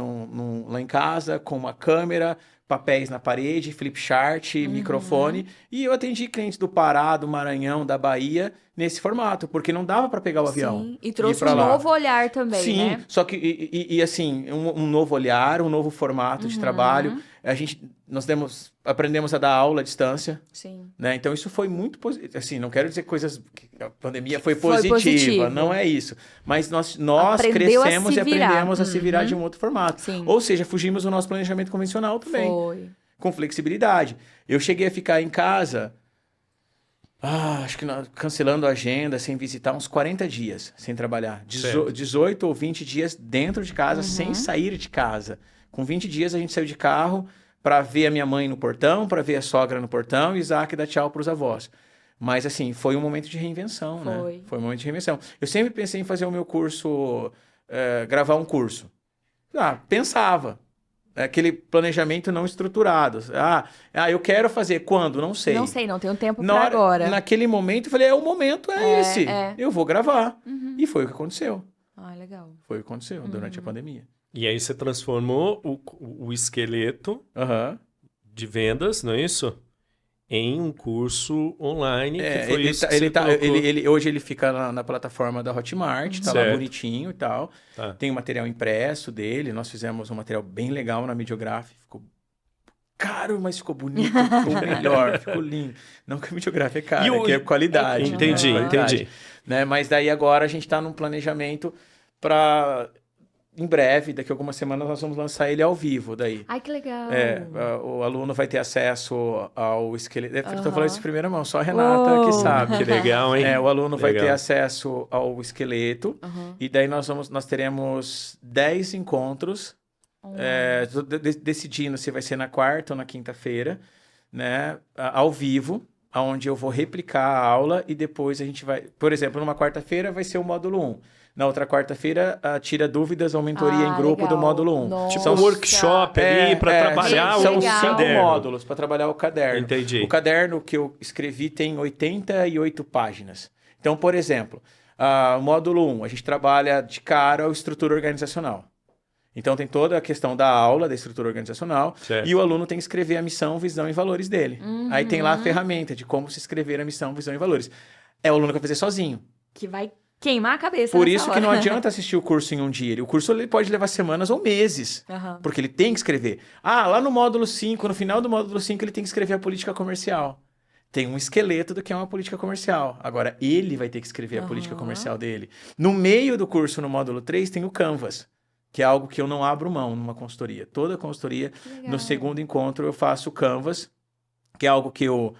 lá em casa, com uma câmera, papéis na parede, flip chart, microfone. E eu atendi clientes do Pará, do Maranhão, da Bahia, nesse formato, porque não dava para pegar o avião. Sim, e trouxe um novo olhar também, Sim, né? só que, assim, um novo olhar, um novo formato de trabalho. Nós aprendemos a dar aula à distância. Sim. Né? Então, isso foi muito positivo. Assim, não quero dizer coisas... A pandemia foi positiva, não é isso. Mas nós crescemos e aprendemos a se virar de um outro formato. Sim. Ou seja, fugimos do nosso planejamento convencional também. Foi. Com flexibilidade. Eu cheguei a ficar em casa... acho que cancelando a agenda, sem visitar, uns 40 dias sem trabalhar. 18 ou 20 dias dentro de casa, sem sair de casa. Com 20 dias a gente saiu de carro para ver a minha mãe no portão, para ver a sogra no portão e Isaac dar tchau para os avós. Mas assim, foi um momento de reinvenção, né? Foi um momento de reinvenção. Eu sempre pensei em fazer o meu curso, gravar um curso. Pensava. Aquele planejamento não estruturado. Eu quero fazer quando? Não sei. Não sei, não tenho tempo para agora. Naquele momento, eu falei, o momento é esse. Eu vou gravar. E foi o que aconteceu. Legal. Foi o que aconteceu durante a pandemia. E aí você transformou o esqueleto de vendas, não é isso? Em um curso online, que foi isso que hoje ele fica na plataforma da Hotmart, tá lá bonitinho e tal. Tem o material impresso dele, nós fizemos um material bem legal na Videograph, ficou caro, mas ficou bonito, ficou melhor, ficou lindo. Não que a Videograph é caro, que é qualidade. Entendi. Né? Mas daí agora a gente está num planejamento para... Em breve, daqui a algumas semanas, nós vamos lançar ele ao vivo daí. Ai, que legal. O aluno vai ter acesso ao esqueleto. Estou falando isso em primeira mão, só a Renata que sabe. Que legal, hein? O aluno vai ter acesso ao esqueleto. E daí nós teremos 10 encontros, decidindo se vai ser na quarta ou na quinta-feira, né? Ao vivo, onde eu vou replicar a aula e depois a gente vai... Por exemplo, numa quarta-feira vai ser o módulo 1. Na outra quarta-feira, tira dúvidas ou mentoria em grupo do módulo 1. Nossa. Tipo um workshop ali para trabalhar são o 5 caderno. módulos para trabalhar o caderno. Entendi. O caderno que eu escrevi tem 88 páginas. Então, por exemplo, o módulo 1, a gente trabalha de cara a estrutura organizacional. Então, tem toda a questão da aula, da estrutura organizacional. Certo. E o aluno tem que escrever a missão, visão e valores dele. Aí tem lá a ferramenta de como se escrever a missão, visão e valores. O aluno que vai fazer sozinho. Que vai queimar a cabeça. Por isso que não adianta assistir o curso em um dia. O curso ele pode levar semanas ou meses. Porque ele tem que escrever. Lá no módulo 5, no final do módulo 5, ele tem que escrever a política comercial. Tem um esqueleto do que é uma política comercial. Agora, ele vai ter que escrever a política comercial dele. No meio do curso, no módulo 3, tem o Canvas, que é algo que eu não abro mão numa consultoria. Toda consultoria, no segundo encontro, eu faço o Canvas, que é algo que eu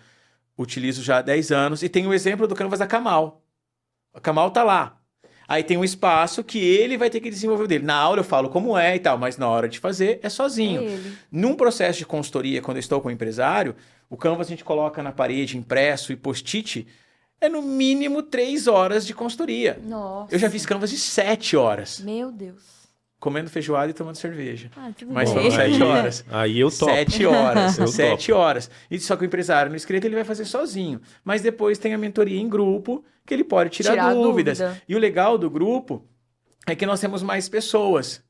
utilizo já há 10 anos. E tem o exemplo do Canvas da Kamal. A Kamal tá lá. Aí tem um espaço que ele vai ter que desenvolver o dele. Na aula eu falo como é e tal, mas na hora de fazer é sozinho. Num processo de consultoria, quando eu estou com o empresário, o Canvas a gente coloca na parede, impresso e post-it, é no mínimo 3 horas de consultoria. Nossa. Eu já fiz Canvas de 7 horas. Meu Deus. Comendo feijoada e tomando cerveja. Tudo Mas bem. foram 7 horas. Aí eu topo. 7 horas. Eu 7 horas. E só que o empresário no escrito ele vai fazer sozinho. Mas depois tem a mentoria em grupo, que ele pode tirar dúvidas. E o legal do grupo é que nós temos mais pessoas.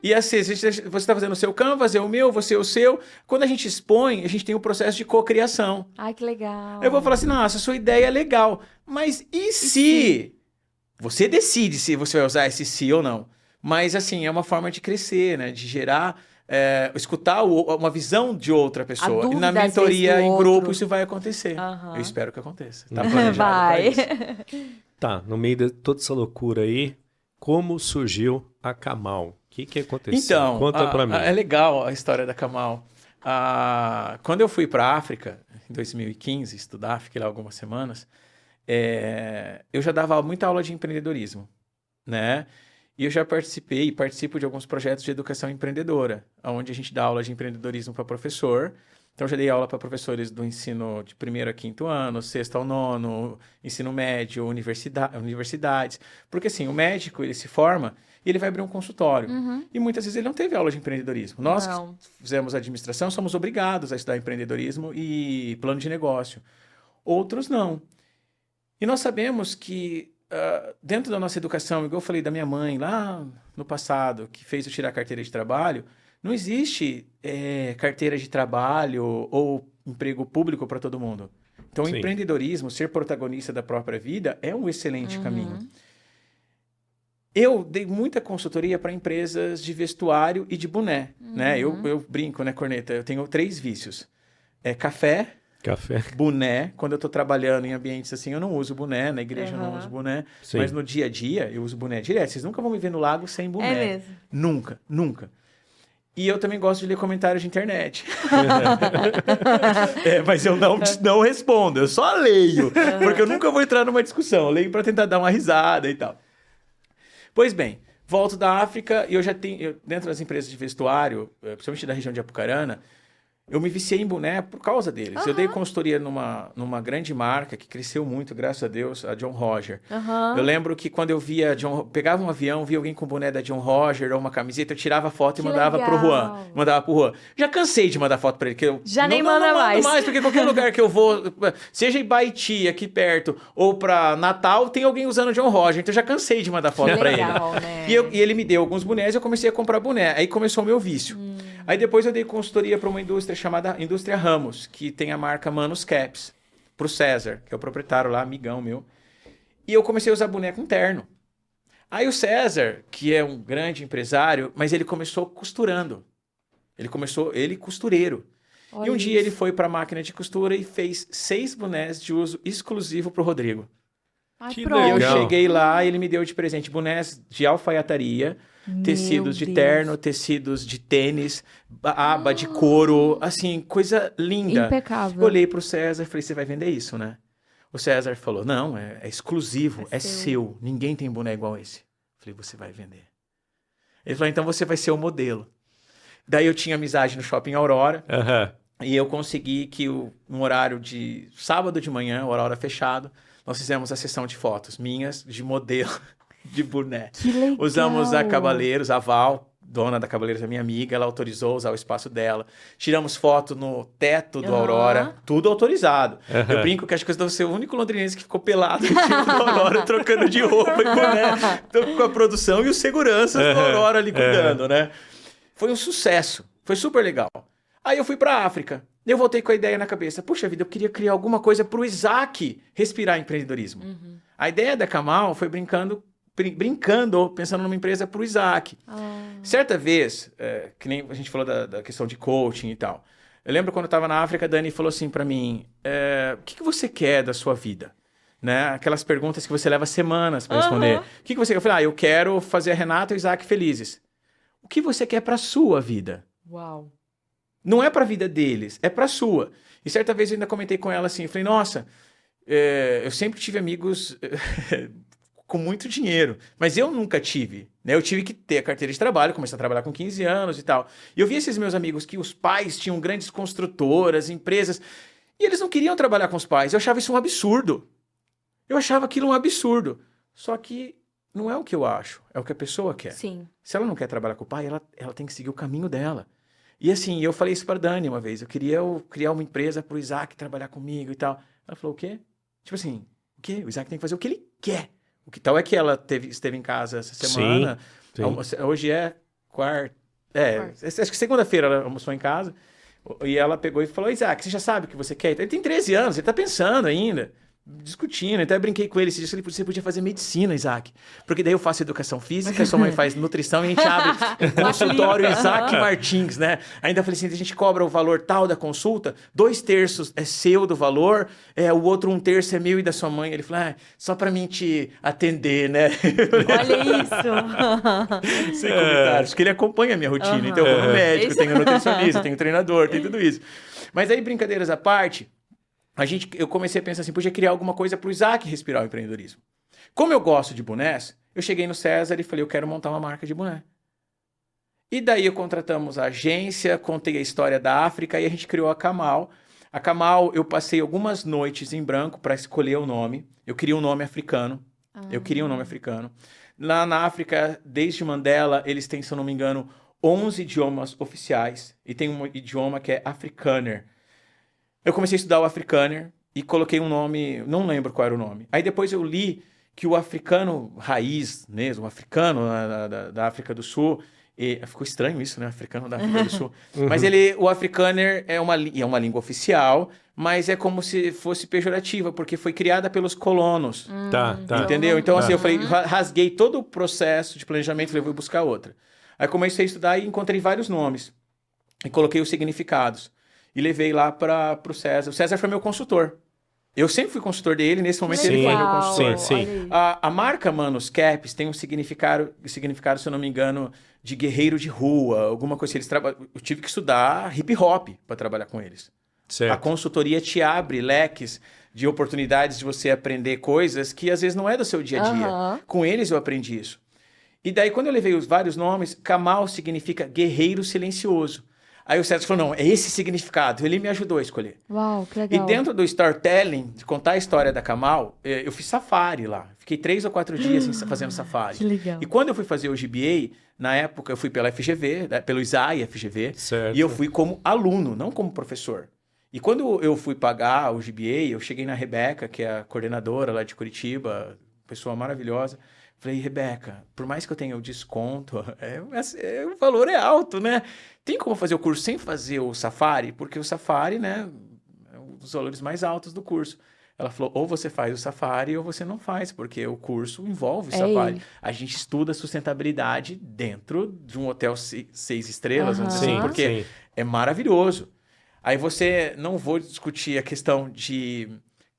E assim, você está fazendo o seu Canvas, eu o meu, você o seu. Quando a gente expõe, a gente tem o processo de cocriação. Ai, que legal. Eu vou falar assim, nossa, sua ideia é legal. Mas e se? Você decide se você vai usar esse se ou não. Mas, assim, é uma forma de crescer, né? De gerar, escutar uma visão de outra pessoa. E na mentoria em grupo isso vai acontecer. Eu espero que aconteça. Tá planejado pra isso. Tá, no meio de toda essa loucura aí, como surgiu a Kamal? O que aconteceu? Então, conta pra mim. É legal a história da Kamal. Quando eu fui para a África, em 2015, estudar, fiquei lá algumas semanas, eu já dava muita aula de empreendedorismo, né? E eu já participo de alguns projetos de educação empreendedora, onde a gente dá aula de empreendedorismo para professor. Então, já dei aula para professores do ensino de 1º a 5º ano, 6º ao 9º, ensino médio, universidades. Porque, assim, o médico, ele se forma e ele vai abrir um consultório. E muitas vezes ele não teve aula de empreendedorismo. Nós que fizemos administração somos obrigados a estudar empreendedorismo e plano de negócio. outros não. E nós sabemos que dentro da nossa educação, igual eu falei da minha mãe lá no passado, que fez eu tirar a carteira de trabalho, não existe carteira de trabalho ou emprego público para todo mundo. Então, o empreendedorismo, ser protagonista da própria vida, é um excelente caminho. Eu dei muita consultoria para empresas de vestuário e de boné, né? Eu brinco, né, Corneta? Eu tenho 3 vícios. Café, boné. Quando eu tô trabalhando em ambientes assim, eu não uso boné. Na igreja eu não uso boné. Sim. Mas no dia a dia, eu uso boné direto. Vocês nunca vão me ver no lago sem boné. É mesmo? Nunca, nunca. E eu também gosto de ler comentários de internet. Mas eu não respondo. Eu só leio. Porque eu nunca vou entrar numa discussão. Eu leio para tentar dar uma risada e tal. Pois bem, volto da África e eu já tenho... dentro das empresas de vestuário, principalmente da região de Apucarana, eu me viciei em boné por causa deles. Eu dei consultoria numa grande marca que cresceu muito, graças a Deus, a John Roger. Eu lembro que quando eu via pegava um avião, via alguém com boné da John Roger ou uma camiseta, eu tirava foto e mandava pro Juan. Já cansei de mandar foto pra ele. Que eu não mando mais, porque qualquer lugar que eu vou, seja em Baiti, aqui perto, ou pra Natal, tem alguém usando John Roger. Então eu já cansei de mandar foto pra ele. Né? E ele me deu alguns bonés e eu comecei a comprar boné. Aí começou o meu vício. Aí depois eu dei consultoria para uma indústria chamada Indústria Ramos, que tem a marca Manus Caps, pro César, que é o proprietário lá, amigão meu. E eu comecei a usar boné com terno. Aí o César, que é um grande empresário, mas ele começou costurando. Ele costureiro. Olha e um dia ele foi para a máquina de costura e fez 6 bonés de uso exclusivo pro Rodrigo. Que pronto. Eu legal. cheguei lá e ele me deu de presente bonés de alfaiataria, tecidos de terno, tecidos de tênis, aba de couro, assim, coisa linda. Impecável. Eu olhei pro César e falei, você vai vender isso, né? O César falou, não, é exclusivo, é seu. Ninguém tem boné igual esse. Eu falei, você vai vender. Ele falou, então você vai ser o modelo. Daí eu tinha amizade no Shopping Aurora, e eu consegui que um horário de sábado de manhã, hora fechado, nós fizemos a sessão de fotos minhas de modelo de boné. Que legal. Usamos a Cabaleiros, a Val, dona da Cabaleiros, a minha amiga, ela autorizou usar o espaço dela. Tiramos foto no teto do Aurora, tudo autorizado. Eu brinco que acho que eu devo ser o único londrinense que ficou pelado em cima do Aurora, trocando de roupa e boné. Então, com a produção e os seguranças do Aurora ali cuidando, né? Foi um sucesso, foi super legal. Aí eu fui pra África. Eu voltei com a ideia na cabeça. Puxa vida, eu queria criar alguma coisa pro Isaac respirar empreendedorismo. A ideia da Kamal foi brincando, pensando numa empresa pro Isaac. Certa vez, que nem a gente falou da questão de coaching e tal. Eu lembro quando eu estava na África, a Dani falou assim pra mim, o que você quer da sua vida? Né? Aquelas perguntas que você leva semanas para responder. O que você quer? Eu falei, eu quero fazer a Renata e o Isaac felizes. O que você quer pra sua vida? Uau. Não é pra vida deles, é pra sua. E certa vez eu ainda comentei com ela assim, eu falei, nossa, eu sempre tive amigos com muito dinheiro, mas eu nunca tive, né? Eu tive que ter a carteira de trabalho, comecei a trabalhar com 15 anos e tal. E eu vi esses meus amigos que os pais tinham grandes construtoras, empresas, e eles não queriam trabalhar com os pais. Eu achava isso um absurdo. Eu achava aquilo um absurdo. Só que não é o que eu acho, é o que a pessoa quer. Sim. Se ela não quer trabalhar com o pai, ela tem que seguir o caminho dela. E assim, eu falei isso pra Dani uma vez. Eu queria criar uma empresa pro Isaac trabalhar comigo e tal. Ela falou, o quê? Tipo assim, o quê? O Isaac tem que fazer o que ele quer. O que tal é que ela esteve em casa essa semana. Sim. Hoje é quarta. Acho que segunda-feira ela almoçou em casa. E ela pegou e falou, Isaac, você já sabe o que você quer? Ele tem 13 anos, ele tá pensando ainda. Discutindo, até brinquei com ele, você podia fazer medicina, Isaac, porque daí eu faço educação física, sua mãe faz nutrição e a gente abre um consultório Isaac Martins, né? Ainda falei assim, a gente cobra o valor tal da consulta, 2/3 é seu do valor, o outro 1/3 é meu e da sua mãe. Ele falou, só pra mim te atender, né? Olha isso! Sem comentários, porque ele acompanha a minha rotina, então eu vou no médico, tenho nutricionista, tenho treinador, tem tudo isso. Mas aí, brincadeiras à parte, eu comecei a pensar assim, podia criar alguma coisa para o Isaac respirar o empreendedorismo. Como eu gosto de bonés, eu cheguei no César e falei, eu quero montar uma marca de boné. E daí contratamos a agência, contei a história da África e a gente criou a Kamal. A Kamal, eu passei algumas noites em branco para escolher o nome. Eu queria um nome africano. Lá na África, desde Mandela, eles têm, se eu não me engano, 11 idiomas oficiais. E tem um idioma que é Afrikaner. Eu comecei a estudar o Afrikaner e coloquei um nome, não lembro qual era o nome. Aí depois eu li que o africano raiz mesmo, o africano da África do Sul, ficou estranho isso, né? Africano da África do Sul. Mas o Afrikaner é uma língua oficial, mas é como se fosse pejorativa, porque foi criada pelos colonos. Tá. Entendeu? Então, assim, eu falei, rasguei todo o processo de planejamento, falei, vou buscar outra. Aí comecei a estudar e encontrei vários nomes. E coloquei os significados. E levei lá para o César. O César foi meu consultor. Eu sempre fui consultor dele, nesse momento ele foi meu consultor. Sim. A marca Manos Caps tem um significado, se eu não me engano, de guerreiro de rua, alguma coisa. Eu tive que estudar hip hop para trabalhar com eles. Certo. A consultoria te abre leques de oportunidades de você aprender coisas que às vezes não é do seu dia a dia. Com eles eu aprendi isso. E daí, quando eu levei os vários nomes, Kamal significa guerreiro silencioso. Aí o César falou, não, é esse significado. Ele me ajudou a escolher. Uau, que legal. E dentro do storytelling, de contar a história da Kamal, eu fiz safari lá. Fiquei 3 ou 4 dias fazendo safari. Que legal. E quando eu fui fazer o GBA, na época eu fui pela FGV, pelo ISAI FGV, certo. E eu fui como aluno, não como professor. E quando eu fui pagar o GBA, eu cheguei na Rebeca, que é a coordenadora lá de Curitiba, pessoa maravilhosa. Falei, Rebeca, por mais que eu tenha o desconto, o valor é alto, né? Tem como fazer o curso sem fazer o Safari? Porque o Safari, né, é um dos valores mais altos do curso. Ela falou, ou você faz o Safari ou você não faz, porque o curso envolve o Safari. A gente estuda sustentabilidade dentro de um hotel 6 estrelas, vamos dizer assim, porque é maravilhoso. Aí não vou discutir a questão de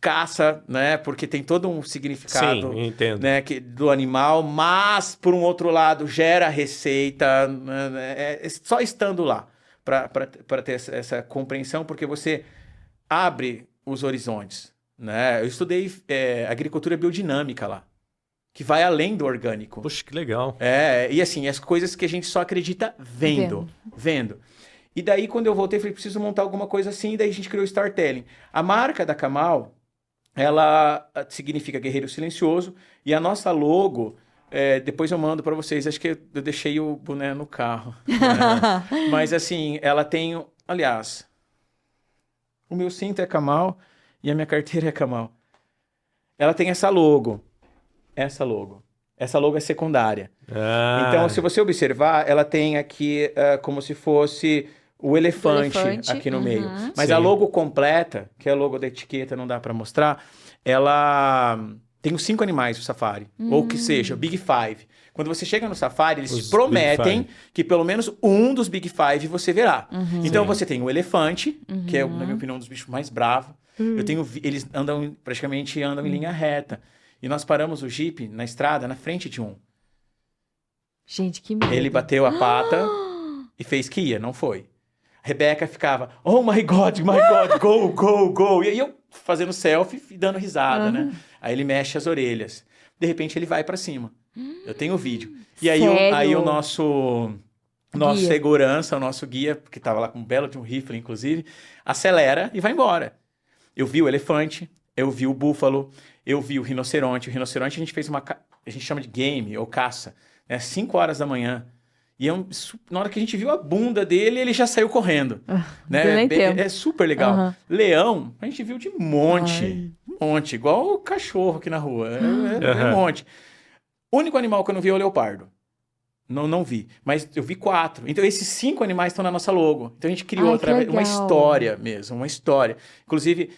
caça, né? Porque tem todo um significado, né, do animal, mas, por um outro lado, gera receita, né, só estando lá para ter essa compreensão, porque você abre os horizontes, né? Eu estudei agricultura biodinâmica lá, que vai além do orgânico. Poxa, que legal. E assim, as coisas que a gente só acredita vendo. E daí, quando eu voltei, falei, preciso montar alguma coisa assim, e daí a gente criou o Storytelling. A marca da Kamal, ela significa guerreiro silencioso, e a nossa logo, depois eu mando para vocês, acho que eu deixei o boné no carro. Né? Mas assim, ela tem, aliás, o meu cinto é Kamal e a minha carteira é Kamal. Ela tem essa logo. Essa logo é secundária. Então, se você observar, ela tem aqui como se fosse o elefante aqui no meio. Mas a logo completa, que é a logo da etiqueta, não dá para mostrar, ela tem os 5 animais do Safari. Ou que seja, o Big Five. Quando você chega no Safari, eles te prometem que pelo menos um dos Big Five você verá. Então você tem o elefante, que é, na minha opinião, um dos bichos mais bravos. Eles praticamente andam em linha reta. E nós paramos o Jeep na estrada, na frente de um. Gente, que medo. Ele bateu a pata e fez que ia, não foi. Rebeca ficava, oh my God, go, go, go. E aí eu fazendo selfie e dando risada, né? Aí ele mexe as orelhas. De repente ele vai pra cima. Eu tenho o vídeo. E aí o nosso segurança, o nosso guia, que tava lá com um belo de um rifle, inclusive, acelera e vai embora. Eu vi o elefante, eu vi o búfalo, eu vi o rinoceronte. O rinoceronte a gente fez a gente chama de game ou caça, né? 5 horas da manhã. E na hora que a gente viu a bunda dele, ele já saiu correndo. Né? É super legal. Leão, a gente viu de monte. Igual o cachorro aqui na rua. É um monte. O único animal que eu não vi é o leopardo. Não vi. Mas eu vi 4. Então, esses 5 animais estão na nossa logo. Então, a gente criou uma história mesmo. Uma história. Inclusive,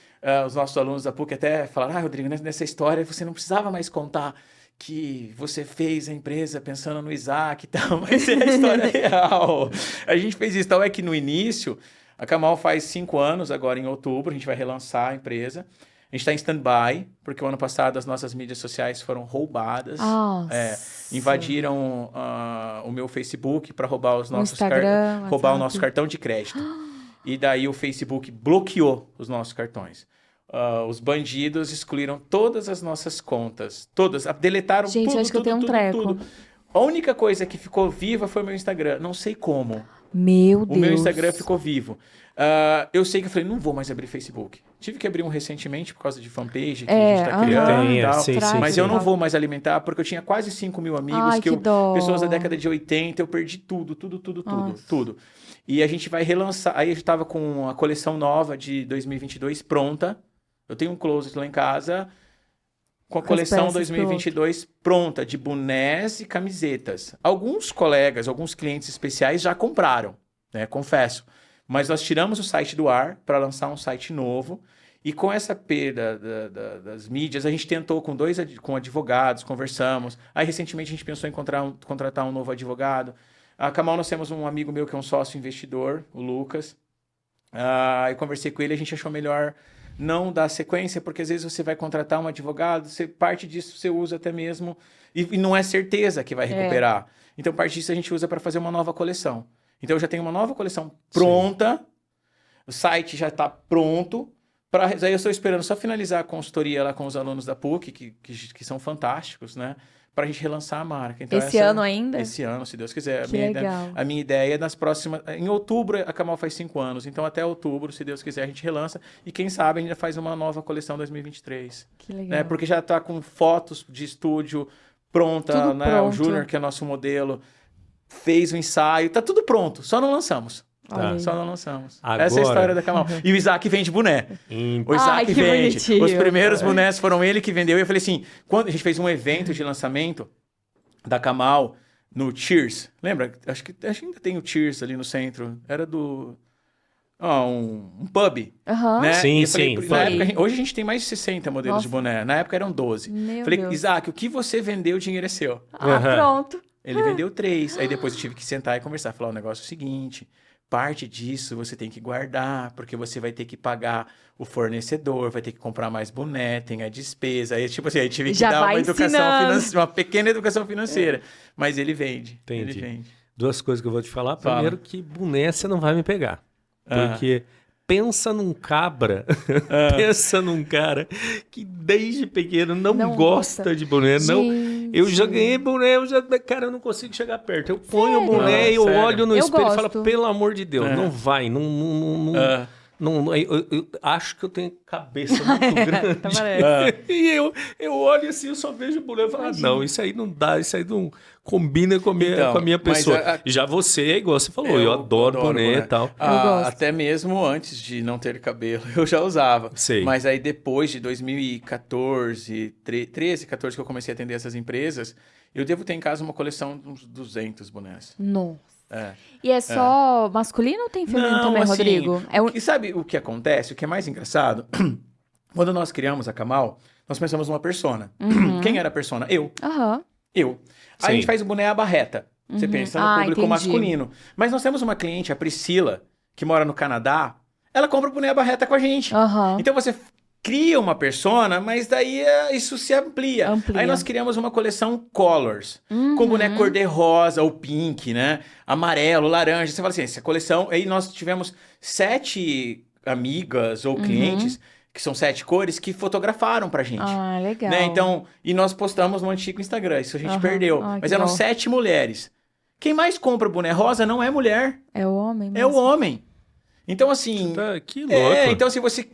os nossos alunos da PUC até falaram, Rodrigo, nessa história você não precisava mais contar que você fez a empresa pensando no Isaac e tal, mas é a história real. A gente fez isso. Então, é que no início, a Kamal faz 5 anos, agora em outubro, a gente vai relançar a empresa. A gente está em stand-by, porque o ano passado as nossas mídias sociais foram roubadas. Invadiram o meu Facebook para roubar os nossos o nosso cartão de crédito. E daí o Facebook bloqueou os nossos cartões. Os bandidos excluíram todas as nossas contas. Todas. Deletaram tudo. Gente, acho que eu tenho um treco. Tudo. A única coisa que ficou viva foi o meu Instagram. Não sei como. Meu Deus. O meu Instagram ficou vivo. Eu sei que eu falei, não vou mais abrir Facebook. Tive que abrir um recentemente por causa de fanpage que a gente tá criando e tal. Mas eu não vou mais alimentar porque eu tinha quase 5 mil amigos. Pessoas da década de 80, eu perdi tudo. E a gente vai relançar. Aí a gente tava com a coleção nova de 2022 pronta. Eu tenho um closet lá em casa com a Com as coleção peças 2022 pronta de bonés e camisetas. Alguns colegas, alguns clientes especiais já compraram, né? Confesso. Mas nós tiramos o site do ar para lançar um site novo. E com essa perda das mídias, a gente tentou com advogados, conversamos. Aí, recentemente, a gente pensou em contratar um novo advogado. A Kamal, nós temos um amigo meu que é um sócio investidor, o Lucas. Eu conversei com ele, a gente achou melhor não dar sequência, porque às vezes você vai contratar um advogado, parte disso você usa até mesmo, e não é certeza que vai recuperar. Então, parte disso a gente usa para fazer uma nova coleção. Então, eu já tenho uma nova coleção pronta, o site já está pronto. Aí eu estou esperando só finalizar a consultoria lá com os alunos da PUC, que são fantásticos, né? Para a gente relançar a marca. Então, esse ano ainda? Esse ano, se Deus quiser. Que legal. A minha ideia é nas próximas... Em outubro, a Kamal faz 5 anos. Então, até outubro, se Deus quiser, a gente relança. E quem sabe a gente faz uma nova coleção 2023. Que legal. Né? Porque já está com fotos de estúdio pronta, Tudo né? pronto. O Júnior, que é nosso modelo, fez o ensaio. Tá tudo pronto, só não lançamos. Só não lançamos. Agora... Essa é a história da Kamal. E o Isaac vende boné. O Isaac vende. Bonitinho. Os primeiros bonés foram ele que vendeu. E eu falei assim, quando a gente fez um evento de lançamento da Kamal no Cheers. Lembra? Acho que ainda tem o Cheers ali no centro. Era do... um pub. Né? Sim, falei, sim. Na época, hoje a gente tem mais de 60 modelos de boné. Na época eram 12. Falei, Deus. Isaac, o que você vendeu, o dinheiro é seu. Pronto. Ele vendeu 3. Aí depois eu tive que sentar e conversar. Falar, o negócio é o seguinte... Parte disso você tem que guardar, porque você vai ter que pagar o fornecedor, vai ter que comprar mais boné, tem a despesa. Aí, tipo assim, aí tive que dar uma educação financeira, uma pequena educação financeira. Mas ele vende. Entendi. Ele vende. 2 coisas que eu vou te falar. Primeiro, que boné você não vai me pegar. Porque pensa num cabra, pensa num cara que desde pequeno não gosta de boné. Eu já ganhei boné, cara, eu não consigo chegar perto. Eu ponho o boné, eu olho no espelho e falo, pelo amor de Deus, não vai, eu acho que eu tenho cabeça muito grande. E eu olho assim, eu só vejo o boné e falo, não, isso aí não dá, isso aí não combina com a minha pessoa. Já você, igual você falou, eu adoro boné e tal. Até mesmo antes de não ter cabelo, eu já usava. Sei. Mas aí depois de 2014, 13, 14 que eu comecei a atender essas empresas, eu devo ter em casa uma coleção de uns 200 bonés. Nossa. E é só masculino ou tem feminino também, assim, Rodrigo? E sabe o que acontece? O que é mais engraçado? Quando nós criamos a Kamal, nós pensamos numa persona. Quem era a persona? Eu. Eu. Aí a gente faz o boné à barreta. Você pensa no público masculino. Mas nós temos uma cliente, a Priscila, que mora no Canadá. Ela compra o boné à barreta com a gente. Então você cria uma persona, mas daí isso se amplia. Aí nós criamos uma coleção Colors, com boné cor-de-rosa ou pink, né? Amarelo, laranja. Você fala assim, essa coleção... Aí nós tivemos 7 amigas ou clientes, que são 7 cores, que fotografaram pra gente. Legal. Né? Então, e nós postamos no antigo Instagram, isso a gente perdeu. Mas eram 7 mulheres. Quem mais compra boné rosa não é mulher. É o homem mesmo. É o homem. Então, assim... Que louco. Então, se você...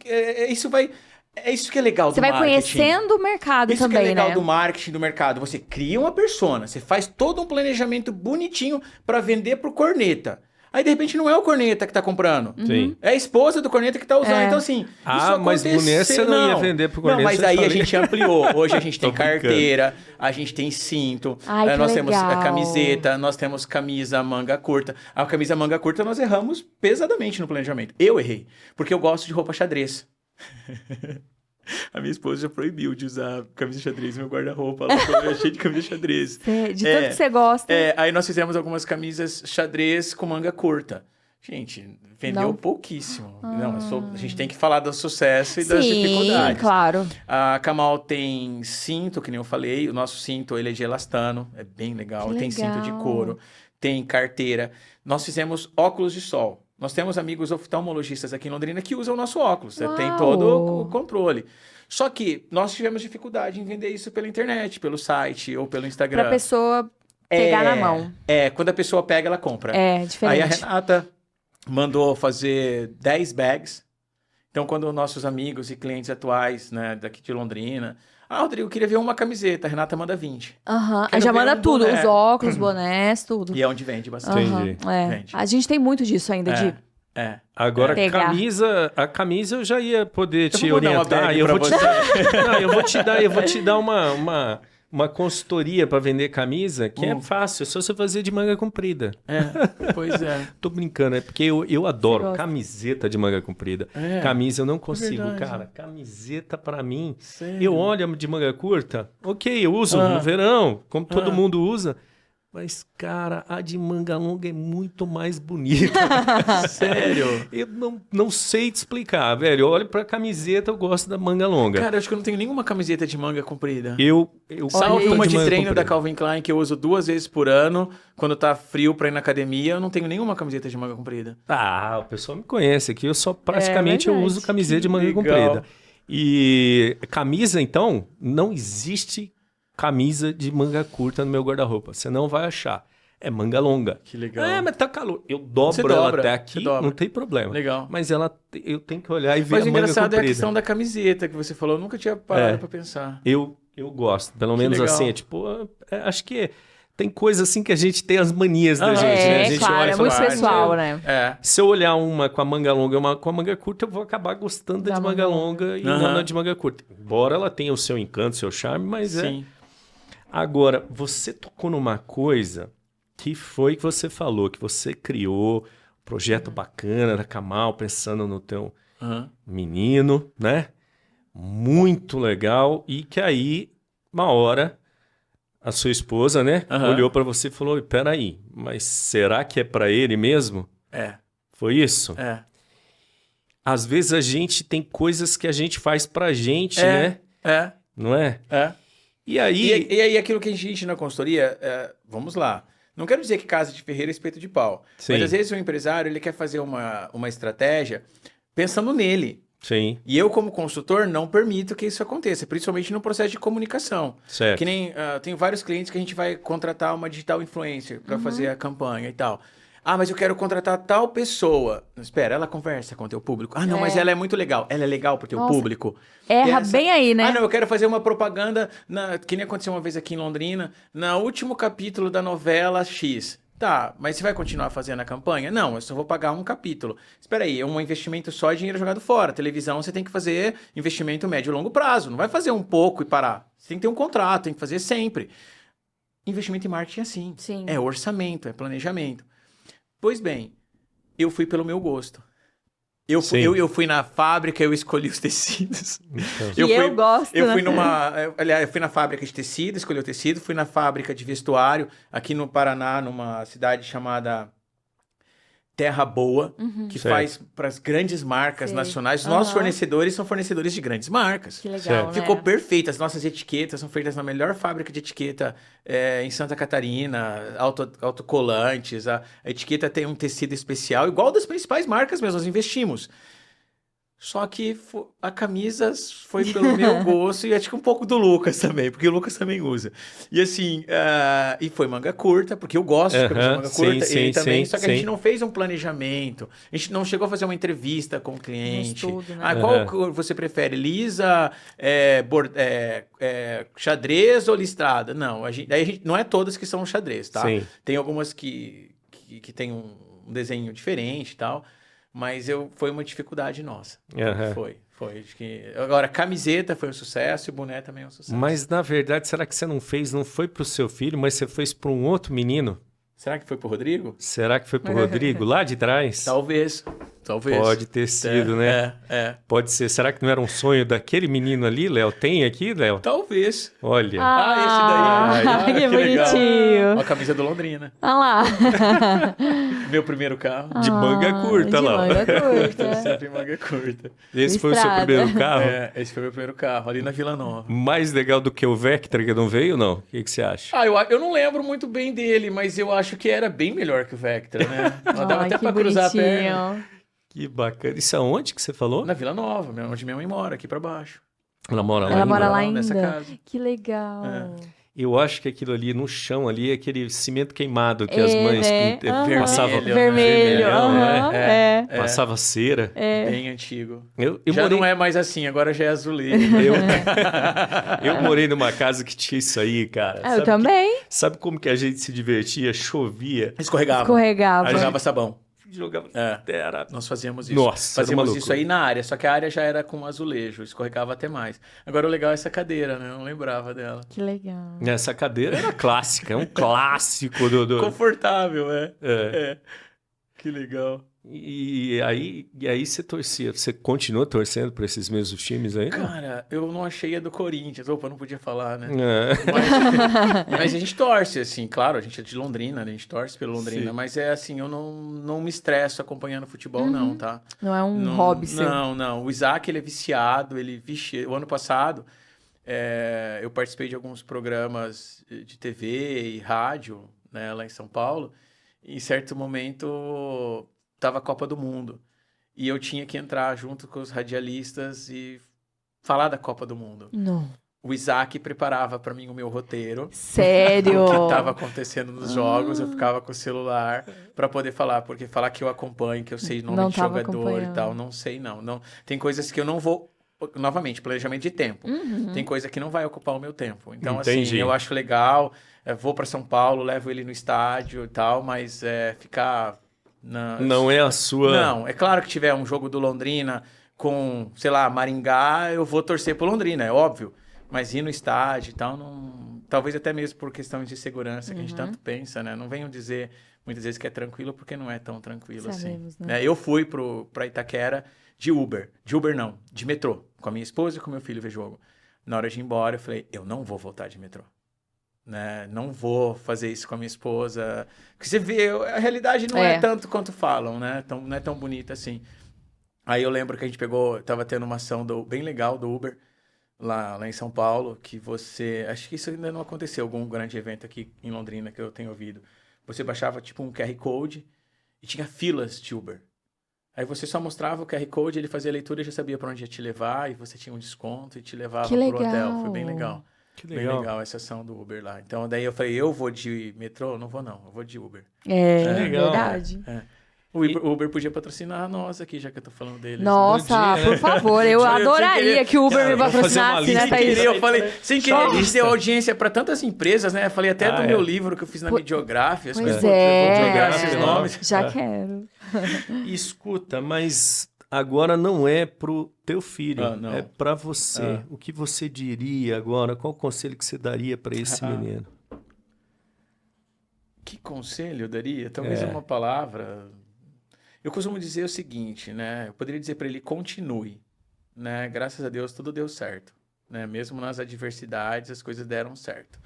isso vai... É isso que é legal do marketing. Você vai conhecendo o mercado também, né? Isso que é legal do marketing, do mercado. Você cria uma persona, você faz todo um planejamento bonitinho para vender pro corneta. Aí, de repente, não é o corneta que tá comprando. Sim. É a esposa do corneta que tá usando. Então, assim, isso mas boné você não ia vender pro corneta. Não, mas aí a gente ampliou. Hoje a gente tem carteira, a gente tem cinto, nós temos a camiseta, nós temos camisa manga curta. A camisa manga curta nós erramos pesadamente no planejamento. Eu errei, porque eu gosto de roupa xadrez. A minha esposa já proibiu de usar camisa xadrez no meu guarda-roupa. Ela é cheio de camisa xadrez. De tanto que você gosta. Aí nós fizemos algumas camisas xadrez com manga curta. Gente, vendeu pouquíssimo. Não, a gente tem que falar do sucesso e das dificuldades. Sim, claro. A Kamal tem cinto, que nem eu falei. O nosso cinto, ele é de elastano. É bem legal. Tem cinto de couro. Tem carteira. Nós fizemos óculos de sol. Nós temos amigos oftalmologistas aqui em Londrina que usam o nosso óculos. Você tem todo o controle. Só que nós tivemos dificuldade em vender isso pela internet, pelo site ou pelo Instagram. Pra pessoa pegar na mão. Quando a pessoa pega, ela compra. Diferente. Aí a Renata mandou fazer 10 bags. Então, quando nossos amigos e clientes atuais, né, daqui de Londrina... Rodrigo, eu queria ver uma camiseta. A Renata manda 20. Aí já manda tudo. Os óculos, bonés, tudo. E é onde vende bastante. Entendi. Vende. A gente tem muito disso ainda, de Agora, Pegar. a camisa eu já ia poder te vou mandar uma orientar. bag Eu pra vou te você. dar, não, eu vou te dar uma consultoria para vender camisa, que é fácil, é só você fazer de manga comprida. Pois é. Tô brincando, é porque eu adoro gosta. camiseta de manga comprida. Camisa eu não consigo, cara. Camiseta pra mim, Sério? eu olho a de manga curta, ok, eu uso no verão, como todo mundo usa. Mas, cara, a de manga longa é muito mais bonita. Sério? Eu não sei te explicar, velho. Eu olho pra camiseta, eu gosto da manga longa. Cara, eu acho que eu não tenho nenhuma camiseta de manga comprida. Eu Salvo gosto uma de manga treino da comprida. Calvin Klein que eu uso 2 vezes por ano, quando tá frio pra ir na academia, eu não tenho nenhuma camiseta de manga comprida. Ah, o pessoal me conhece aqui. Eu só praticamente eu verdade. uso camiseta de manga legal. comprida. E camisa, então, não existe camisa de manga curta no meu guarda-roupa. Você não vai achar. É manga longa. Que legal. Mas tá calor. Eu Você dobro ela dobra, até você aqui, dobra. não tem problema. Legal. Mas eu tenho que olhar e ver Mas a o manga engraçado comprida. é a questão da camiseta que você falou. Eu nunca tinha parado pra pensar. Eu gosto. Pelo menos legal. assim, acho que tem coisa assim que a gente tem as manias da gente, né? A gente claro, olha e é fala, muito pessoal, né? se eu olhar uma com a manga longa e uma com a manga curta, eu vou acabar gostando da de manga longa e não da de manga curta. Embora ela tenha o seu encanto, o seu charme, mas Sim. Agora, você tocou numa coisa que foi que você falou, que você criou um projeto bacana da Kamal, pensando no teu menino, né? Muito legal. E que aí, uma hora, a sua esposa, né? Olhou pra você e falou, peraí, mas será que é pra ele mesmo? Foi isso? Às vezes a gente tem coisas que a gente faz pra gente, né? Não é? E aí... E aí, aquilo que a gente na consultoria, vamos lá. Não quero dizer que casa de ferreiro é espeto de pau. Sim. Mas às vezes o empresário ele quer fazer uma estratégia pensando nele. Sim, E eu, como consultor, não permito que isso aconteça, principalmente no processo de comunicação. certo. Que nem tem vários clientes que a gente vai contratar uma digital influencer para fazer a campanha e tal. Ah, mas eu quero contratar tal pessoa. Espera, ela conversa com o teu público. Ah, não, mas ela é muito legal. Ela é legal pro teu público. Erra bem aí, né? Ah, não, eu quero fazer uma propaganda, que nem aconteceu uma vez aqui em Londrina, no último capítulo da novela X. Tá, mas você vai continuar fazendo a campanha? Não, eu só vou pagar um capítulo. Espera aí, um investimento só é dinheiro jogado fora. Televisão você tem que fazer investimento médio e longo prazo. Não vai fazer um pouco e parar. Você tem que ter um contrato, tem que fazer sempre. Investimento em marketing é assim. Sim. É orçamento, é planejamento. Pois bem, eu fui pelo meu gosto. Eu fui na fábrica, eu escolhi os tecidos. Então. Eu gosto, Eu né? fui aliás, eu fui na fábrica de tecido, escolhi o tecido, fui na fábrica de vestuário, aqui no Paraná, numa cidade chamada Terra Boa, que Certo. faz para as grandes marcas Sei. nacionais. Os nossos fornecedores são fornecedores de grandes marcas. Que legal, Certo. né? Ficou perfeito. As nossas etiquetas são feitas na melhor fábrica de etiqueta em Santa Catarina, autocolantes. A etiqueta tem um tecido especial, igual das principais marcas mesmo, nós investimos. Só que a camisa foi pelo meu gosto e acho que um pouco do Lucas também, porque o Lucas também usa. E assim, e foi manga curta, porque eu gosto de camisa manga curta, sim, ele também, sim, só que a gente sim. não fez um planejamento, a gente não chegou a fazer uma entrevista com o cliente. Um estudo, né? Qual cor você prefere, lisa, xadrez ou listrada? Não, não é todas que são xadrez, tá? Sim. Tem algumas que tem um desenho diferente e tal. Mas foi uma dificuldade nossa. Foi. Acho que... Agora, camiseta foi um sucesso e o boné também é um sucesso. Mas, na verdade, será que você não foi pro seu filho, mas você fez para um outro menino? Será que foi pro Rodrigo? Será que foi pro Rodrigo, lá de trás? Talvez. Pode ter sido, né? Pode ser. Será que não era um sonho daquele menino ali, Léo? Tem aqui, Léo? Talvez. Olha. Esse daí. Que legal. bonitinho. A camisa do Londrina. Olha lá. Meu primeiro carro. De manga curta, de lá. manga curta. Sempre manga curta. Esse foi o seu Listrada. primeiro carro? Esse foi meu primeiro carro, ali na Vila Nova. Mais legal do que o Vectra que não veio, não? O que você acha? Eu não lembro muito bem dele, mas eu acho que era bem melhor que o Vectra, né? Dava até que pra cruzar a perna. bonitinho. Que bacana. Isso aonde que você falou? Na Vila Nova, onde minha mãe mora, aqui pra baixo. Ela mora lá Ela ainda? mora lá nessa ainda. casa. Que legal. Eu acho que aquilo ali no chão ali é aquele cimento queimado que as mães né? passavam. Vermelho. vermelhão, né? Passava cera. Bem antigo. Eu Já morei... não é mais assim, agora já é azulejo. Eu morei numa casa que tinha isso aí, cara. Eu também. Sabe como que a gente se divertia? Chovia. Escorregava. Escorregava. Aí jogava sabão. jogava. Nós fazíamos isso. Nossa, fazíamos isso aí na área, só que a área já era com azulejo, escorregava até mais. Agora o legal é essa cadeira, né? Eu não lembrava dela. Que legal. Essa cadeira era clássica, é um clássico do... Confortável, Que legal. E aí você torcia, você continua torcendo para esses mesmos times aí? Cara, eu não achei a do Corinthians. Opa, não podia falar, né? Mas a gente torce, assim, claro, a gente é de Londrina, né? A gente torce pelo Londrina, sim. Mas é assim, eu não me estresso acompanhando futebol, não, tá? Não é um hobby seu. Não. O Isaac, ele é viciado, o ano passado, eu participei de alguns programas de TV e rádio, né, lá em São Paulo, e em certo momento tava a Copa do Mundo. E eu tinha que entrar junto com os radialistas e falar da Copa do Mundo. Não. O Isaac preparava para mim o meu roteiro. Sério? O que estava acontecendo nos jogos, eu ficava com o celular para poder falar. Porque falar que eu acompanho, que eu sei nome de jogador e tal, não sei não. Tem coisas que eu não vou... Novamente, planejamento de tempo. Tem coisa que não vai ocupar o meu tempo. Então, assim, eu acho legal. Vou para São Paulo, levo ele no estádio e tal, mas ficar... Não é a sua... Não, é claro que tiver um jogo do Londrina com, sei lá, Maringá, eu vou torcer pro Londrina, é óbvio. Mas ir no estádio e tal, não... talvez até mesmo por questões de segurança, que a gente tanto pensa, né? Não venham dizer muitas vezes que é tranquilo, porque não é tão tranquilo Sabemos, assim. né? Eu fui pra Itaquera de Uber. De Uber não, de metrô. Com a minha esposa e com meu filho ver jogo. Na hora de ir embora, eu falei, eu não vou voltar de metrô. Né? Não vou fazer isso com a minha esposa. Porque você vê, a realidade não é tanto quanto falam, né? Não é tão bonita assim. Aí eu lembro que a gente tava tendo uma ação bem legal do Uber, lá em São Paulo, que acho que isso ainda não aconteceu, algum grande evento aqui em Londrina que eu tenho ouvido. Você baixava tipo um QR Code e tinha filas de Uber. Aí você só mostrava o QR Code, ele fazia a leitura e já sabia para onde ia te levar, e você tinha um desconto e te levava pro hotel. Foi bem legal. Que legal. Bem legal essa ação do Uber lá. Então, daí eu falei, eu vou de metrô? Não vou, não. Eu vou de Uber. Legal. Verdade. O Uber podia patrocinar nós aqui, já que eu tô falando deles. Nossa, por favor. Eu adoraria que o Uber me patrocinasse, né, Thaís? Eu falei, sem querer, a gente deu audiência para tantas empresas, né? Eu falei até do meu livro que eu fiz na Mediografia. Pois vou divulgar esses nomes. Já quero. Escuta, mas... Agora não é pro teu filho, é para você. O que você diria agora? Qual o conselho que você daria para esse menino? Que conselho eu daria? Talvez uma palavra. Eu costumo dizer o seguinte, né? Eu poderia dizer para ele, continue. Né? Graças a Deus, tudo deu certo. Né? Mesmo nas adversidades, as coisas deram certo.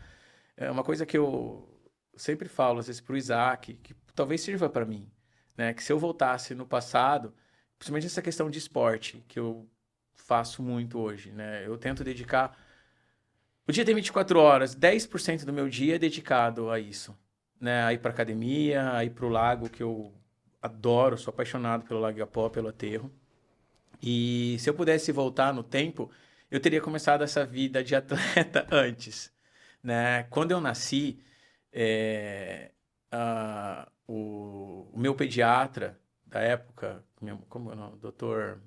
É uma coisa que eu sempre falo, às vezes, pro Isaac, que talvez sirva para mim. Né? Que se eu voltasse no passado... Principalmente essa questão de esporte, que eu faço muito hoje, né? Eu tento dedicar... O dia tem 24 horas, 10% do meu dia é dedicado a isso. Né? A ir para academia, a ir para o lago, que eu adoro, sou apaixonado pelo Lago Igapó, pelo aterro. E se eu pudesse voltar no tempo, eu teria começado essa vida de atleta antes. Né? Quando eu nasci, o meu pediatra da época... Como é o nome? Doutor...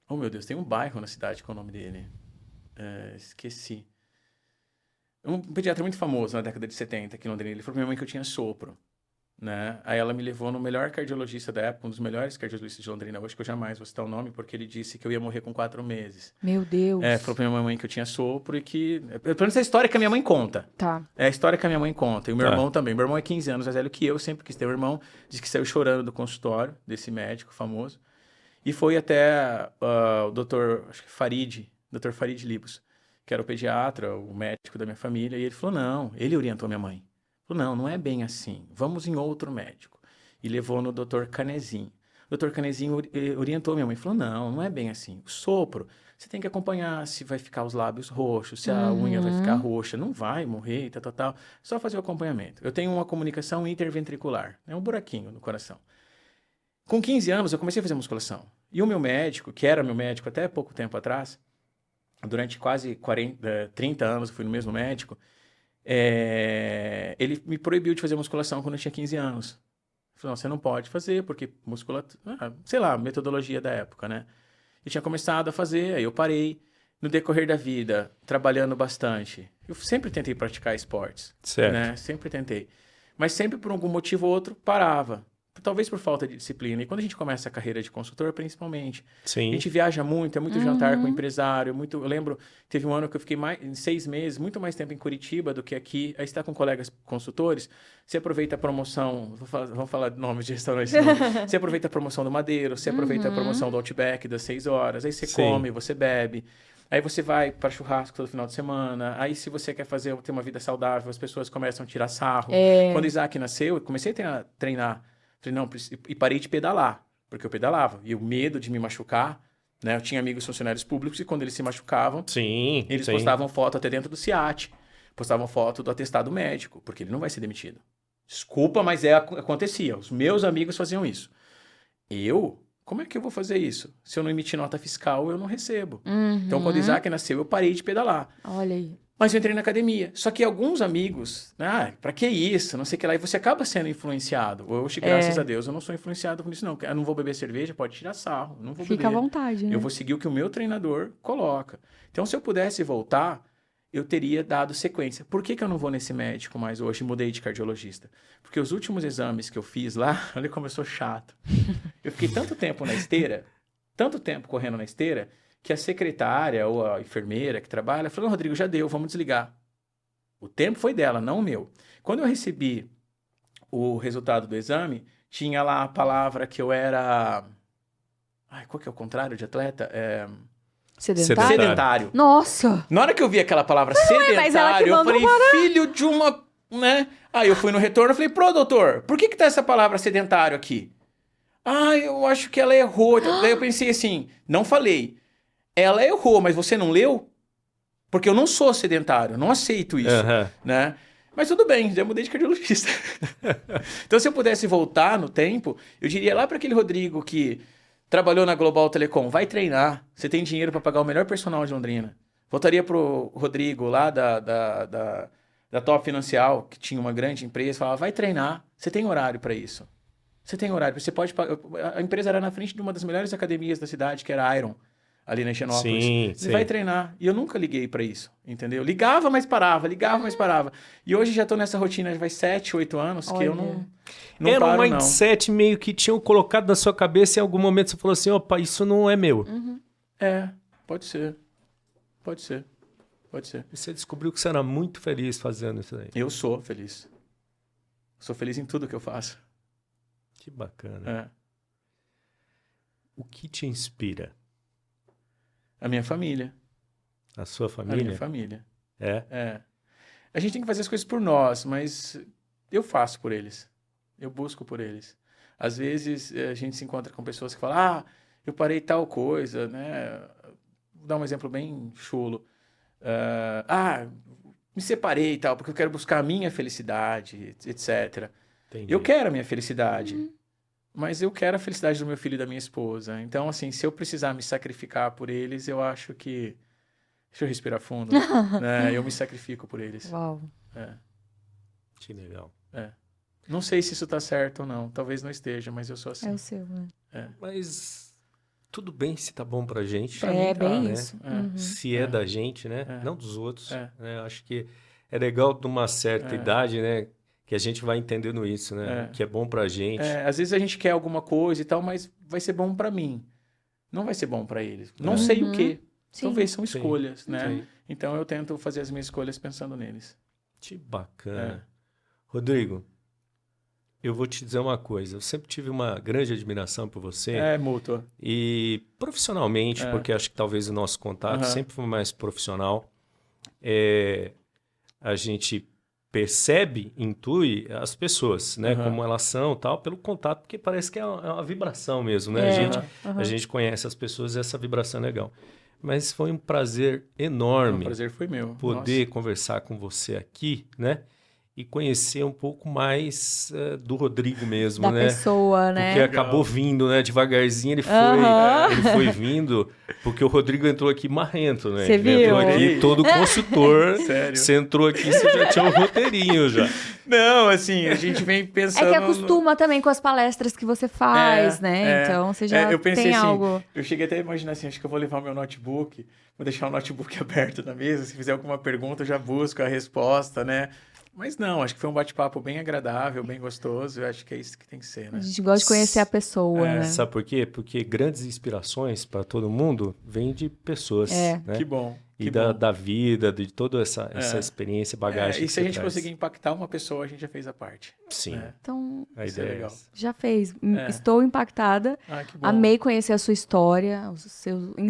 Oh, meu Deus, tem um bairro na cidade com o nome dele. Esqueci. Um pediatra muito famoso na década de 70 aqui em Londrina. Ele falou pra minha mãe que eu tinha sopro. Né? Aí ela me levou no melhor cardiologista da época, um dos melhores cardiologistas de Londrina. Eu acho que eu jamais vou citar o nome, porque ele disse que eu ia morrer com 4 meses. Meu Deus. Falou pra minha mãe que eu tinha sopro e que... Pelo menos é a história que a minha mãe conta. Tá. É a história que a minha mãe conta. E o meu irmão também. Meu irmão é 15 anos mais velho que eu, sempre quis ter um irmão. Disse que saiu chorando do consultório desse médico famoso. E foi até o doutor, acho que doutor Farid Libos, que era o pediatra, o médico da minha família. E ele falou, não, ele orientou minha mãe. Falou, não é bem assim. Vamos em outro médico. E levou no Dr. Canezinho. O Dr. Canezinho orientou minha mãe. Falou, não é bem assim. O sopro, você tem que acompanhar se vai ficar os lábios roxos, se a unha vai ficar roxa. Não vai morrer, tal. Só fazer o acompanhamento. Eu tenho uma comunicação interventricular. É um buraquinho no coração. Com 15 anos, eu comecei a fazer musculação. E o meu médico, que era meu médico até pouco tempo atrás, durante quase 30 anos eu fui no mesmo médico, ele me proibiu de fazer musculação quando eu tinha 15 anos. Ele falou, não, você não pode fazer, porque sei lá, metodologia da época, né? Eu tinha começado a fazer, aí eu parei. No decorrer da vida, trabalhando bastante, eu sempre tentei praticar esportes. Certo. Né? Sempre tentei. Mas sempre, por algum motivo ou outro, parava. talvez por falta de disciplina. E quando a gente começa a carreira de consultor, principalmente, Sim. a gente viaja muito, é muito jantar com empresário, muito... Eu lembro, teve um ano que eu fiquei em 6 meses, muito mais tempo em Curitiba do que aqui. Aí você está com colegas consultores, você aproveita a promoção, vamos falar de nomes de restaurantes, você aproveita a promoção do Madeiro, você aproveita a promoção do Outback das 6 horas, aí você come, você bebe. Aí você vai para churrasco todo final de semana. Aí, se você quer ter uma vida saudável, as pessoas começam a tirar sarro. Quando o Isaac nasceu, eu comecei a treinar. Falei, não, e parei de pedalar, porque eu pedalava. E o medo de me machucar, né? Eu tinha amigos funcionários públicos e quando eles se machucavam, eles postavam foto até dentro do SEAT, postavam foto do atestado médico, porque ele não vai ser demitido. Desculpa, mas acontecia. Os meus amigos faziam isso. Como é que eu vou fazer isso? Se eu não emitir nota fiscal, eu não recebo. Então, quando o Isaac nasceu, eu parei de pedalar. Olha aí. Mas eu entrei na academia. Só que alguns amigos, pra que isso? Não sei o que lá. E você acaba sendo influenciado. Hoje, graças a Deus, eu não sou influenciado por isso, não. Eu não vou beber cerveja, pode tirar sarro. Não vou beber. Fica à vontade, né? Eu vou seguir o que o meu treinador coloca. Então, se eu pudesse voltar, eu teria dado sequência. Por que eu não vou nesse médico mais hoje e mudei de cardiologista? Porque os últimos exames que eu fiz lá, olha como eu sou chato. Eu fiquei tanto tempo na esteira, tanto tempo correndo na esteira, que a secretária ou a enfermeira que trabalha falou, Rodrigo, já deu, vamos desligar. O tempo foi dela, não o meu. Quando eu recebi o resultado do exame, tinha lá a palavra que eu era... qual que é o contrário de atleta? Sedentário. Nossa! Na hora que eu vi aquela palavra sedentário, eu falei, filho de uma... né? Aí eu fui no retorno e falei, doutor, por que tá essa palavra sedentário aqui? Eu acho que ela errou. Daí eu pensei assim, não falei. Ela errou, mas você não leu? Porque eu não sou sedentário, não aceito isso, né? Mas tudo bem, já mudei de cardiologista. Então, se eu pudesse voltar no tempo, eu diria lá para aquele Rodrigo que trabalhou na Global Telecom, vai treinar, você tem dinheiro para pagar o melhor personal de Londrina. Voltaria pro Rodrigo lá da Top Financial, que tinha uma grande empresa, falava, vai treinar, você tem horário para isso. Você tem horário, você pode... A empresa era na frente de uma das melhores academias da cidade, que era a Iron, ali na Higienópolis. Você vai treinar. E eu nunca liguei para isso, entendeu? Ligava, mas parava, ligava, mas parava. E hoje já tô nessa rotina, já faz 7, 8 anos, que eu não era paro, um mindset meio que tinham colocado na sua cabeça e em algum momento você falou assim, opa, isso não é meu. Pode ser. Pode ser. E você descobriu que você era muito feliz fazendo isso aí. Eu sou feliz. Sou feliz em tudo que eu faço. Que bacana. O que te inspira? A minha família. A sua família? A minha família. É? A gente tem que fazer as coisas por nós, mas eu faço por eles. Eu busco por eles. Às vezes a gente se encontra com pessoas que falam, eu parei tal coisa, né? Vou dar um exemplo bem chulo. Me separei e tal, porque eu quero buscar a minha felicidade, etc. Entendi. Eu quero a minha felicidade, mas eu quero a felicidade do meu filho e da minha esposa. Então, assim, se eu precisar me sacrificar por eles, eu acho que... Deixa eu respirar fundo. Né? Eu me sacrifico por eles. Uau. Que legal. Não sei se isso tá certo ou não. Talvez não esteja, mas eu sou assim. É o seu, né? Mas tudo bem se tá bom pra gente. Pra mim, bem né? isso. Se é da gente, né? Não dos outros. Né? Acho que é legal de uma certa idade, né? Que a gente vai entendendo isso, né? Que é bom pra gente. Às vezes a gente quer alguma coisa e tal, mas vai ser bom pra mim. Não vai ser bom pra eles. Não sei o quê. Talvez são escolhas, né? Sim. Então eu tento fazer as minhas escolhas pensando neles. Que bacana. Rodrigo, eu vou te dizer uma coisa. Eu sempre tive uma grande admiração por você. Mútua. E profissionalmente, porque acho que talvez o nosso contato sempre foi mais profissional. A gente percebe, intui as pessoas, né? Como elas são e tal, pelo contato, porque parece que é uma vibração mesmo, né? A gente conhece as pessoas e essa vibração é legal. Mas foi um prazer enorme. O prazer foi meu. Poder conversar com você aqui, né? E conhecer um pouco mais do Rodrigo mesmo, da né? pessoa, né? Porque acabou vindo, né? Devagarzinho ele foi vindo, porque o Rodrigo entrou aqui marrento, né? Você viu? Ele entrou aqui todo consultor. Sério? Você entrou aqui, você já tinha um roteirinho já. Não, assim, a gente vem pensando... É que acostuma também com as palestras que você faz, né? Então, você já eu pensei tem assim, algo... Eu cheguei até a imaginar assim, acho que eu vou levar meu notebook, vou deixar o notebook aberto na mesa, se fizer alguma pergunta eu já busco a resposta, né? Mas não, acho que foi um bate-papo bem agradável, bem gostoso. Eu acho que é isso que tem que ser, né? A gente gosta de conhecer a pessoa, né? Sabe por quê? Porque grandes inspirações para todo mundo vêm de pessoas, né? Que bom. E da vida, de toda essa experiência, bagagem. E se a gente conseguir impactar uma pessoa, a gente já fez a parte. Sim. Então, A ideia é legal. Já fez. Estou impactada. Que bom. Amei conhecer a sua história.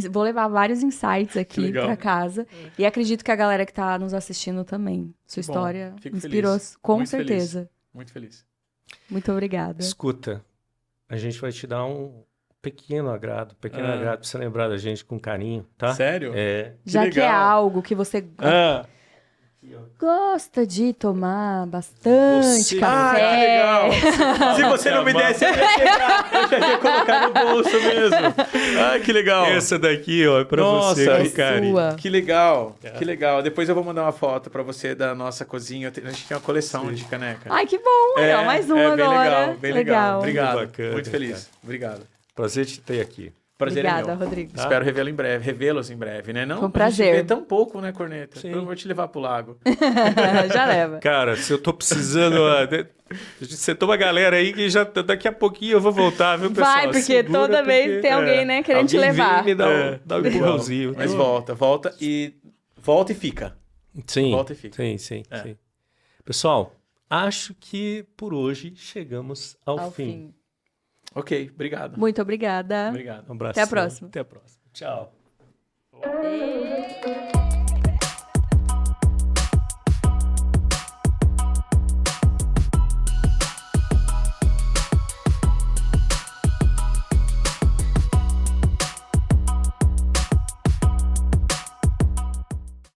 Vou levar vários insights aqui para casa. E acredito que a galera que está nos assistindo também. Sua história inspirou, feliz. com Muito certeza. Feliz. Muito feliz. Muito obrigada. Escuta, a gente vai te dar um pequeno agrado para você lembrar da gente com carinho, tá? Sério? Já que é algo que você gosta de tomar bastante café. Que legal! Se você não me desse, eu já ia colocar no bolso mesmo. Que legal! Essa daqui, ó, é pra você, com carinho. Sua. Que legal, que legal. Depois eu vou mandar uma foto pra você da nossa cozinha. A gente tem uma coleção de caneca. Ai, que bom! Mais uma bem agora. Legal, bem legal. Obrigado. Bacana, muito feliz. cara. Obrigado. Prazer te ter aqui. Prazer Obrigada, é meu. Rodrigo. Espero revê-los em breve, né? Não, foi um prazer. A gente vê tão pouco, né, Corneta? Sim. Eu vou te levar pro lago. Já leva. Cara, se eu tô precisando... Você toma a galera aí que já daqui a pouquinho eu vou voltar, viu, pessoal? Vai, porque toda vez tem alguém, né, querendo te levar. Vem me dá um empurrãozinho. Mas volta e fica. Sim, volta e fica. Sim. Pessoal, acho que por hoje chegamos ao fim. Ok, obrigado. Muito obrigada. Obrigado. Um abraço. Até a próxima. Até a próxima. Tchau. Ei.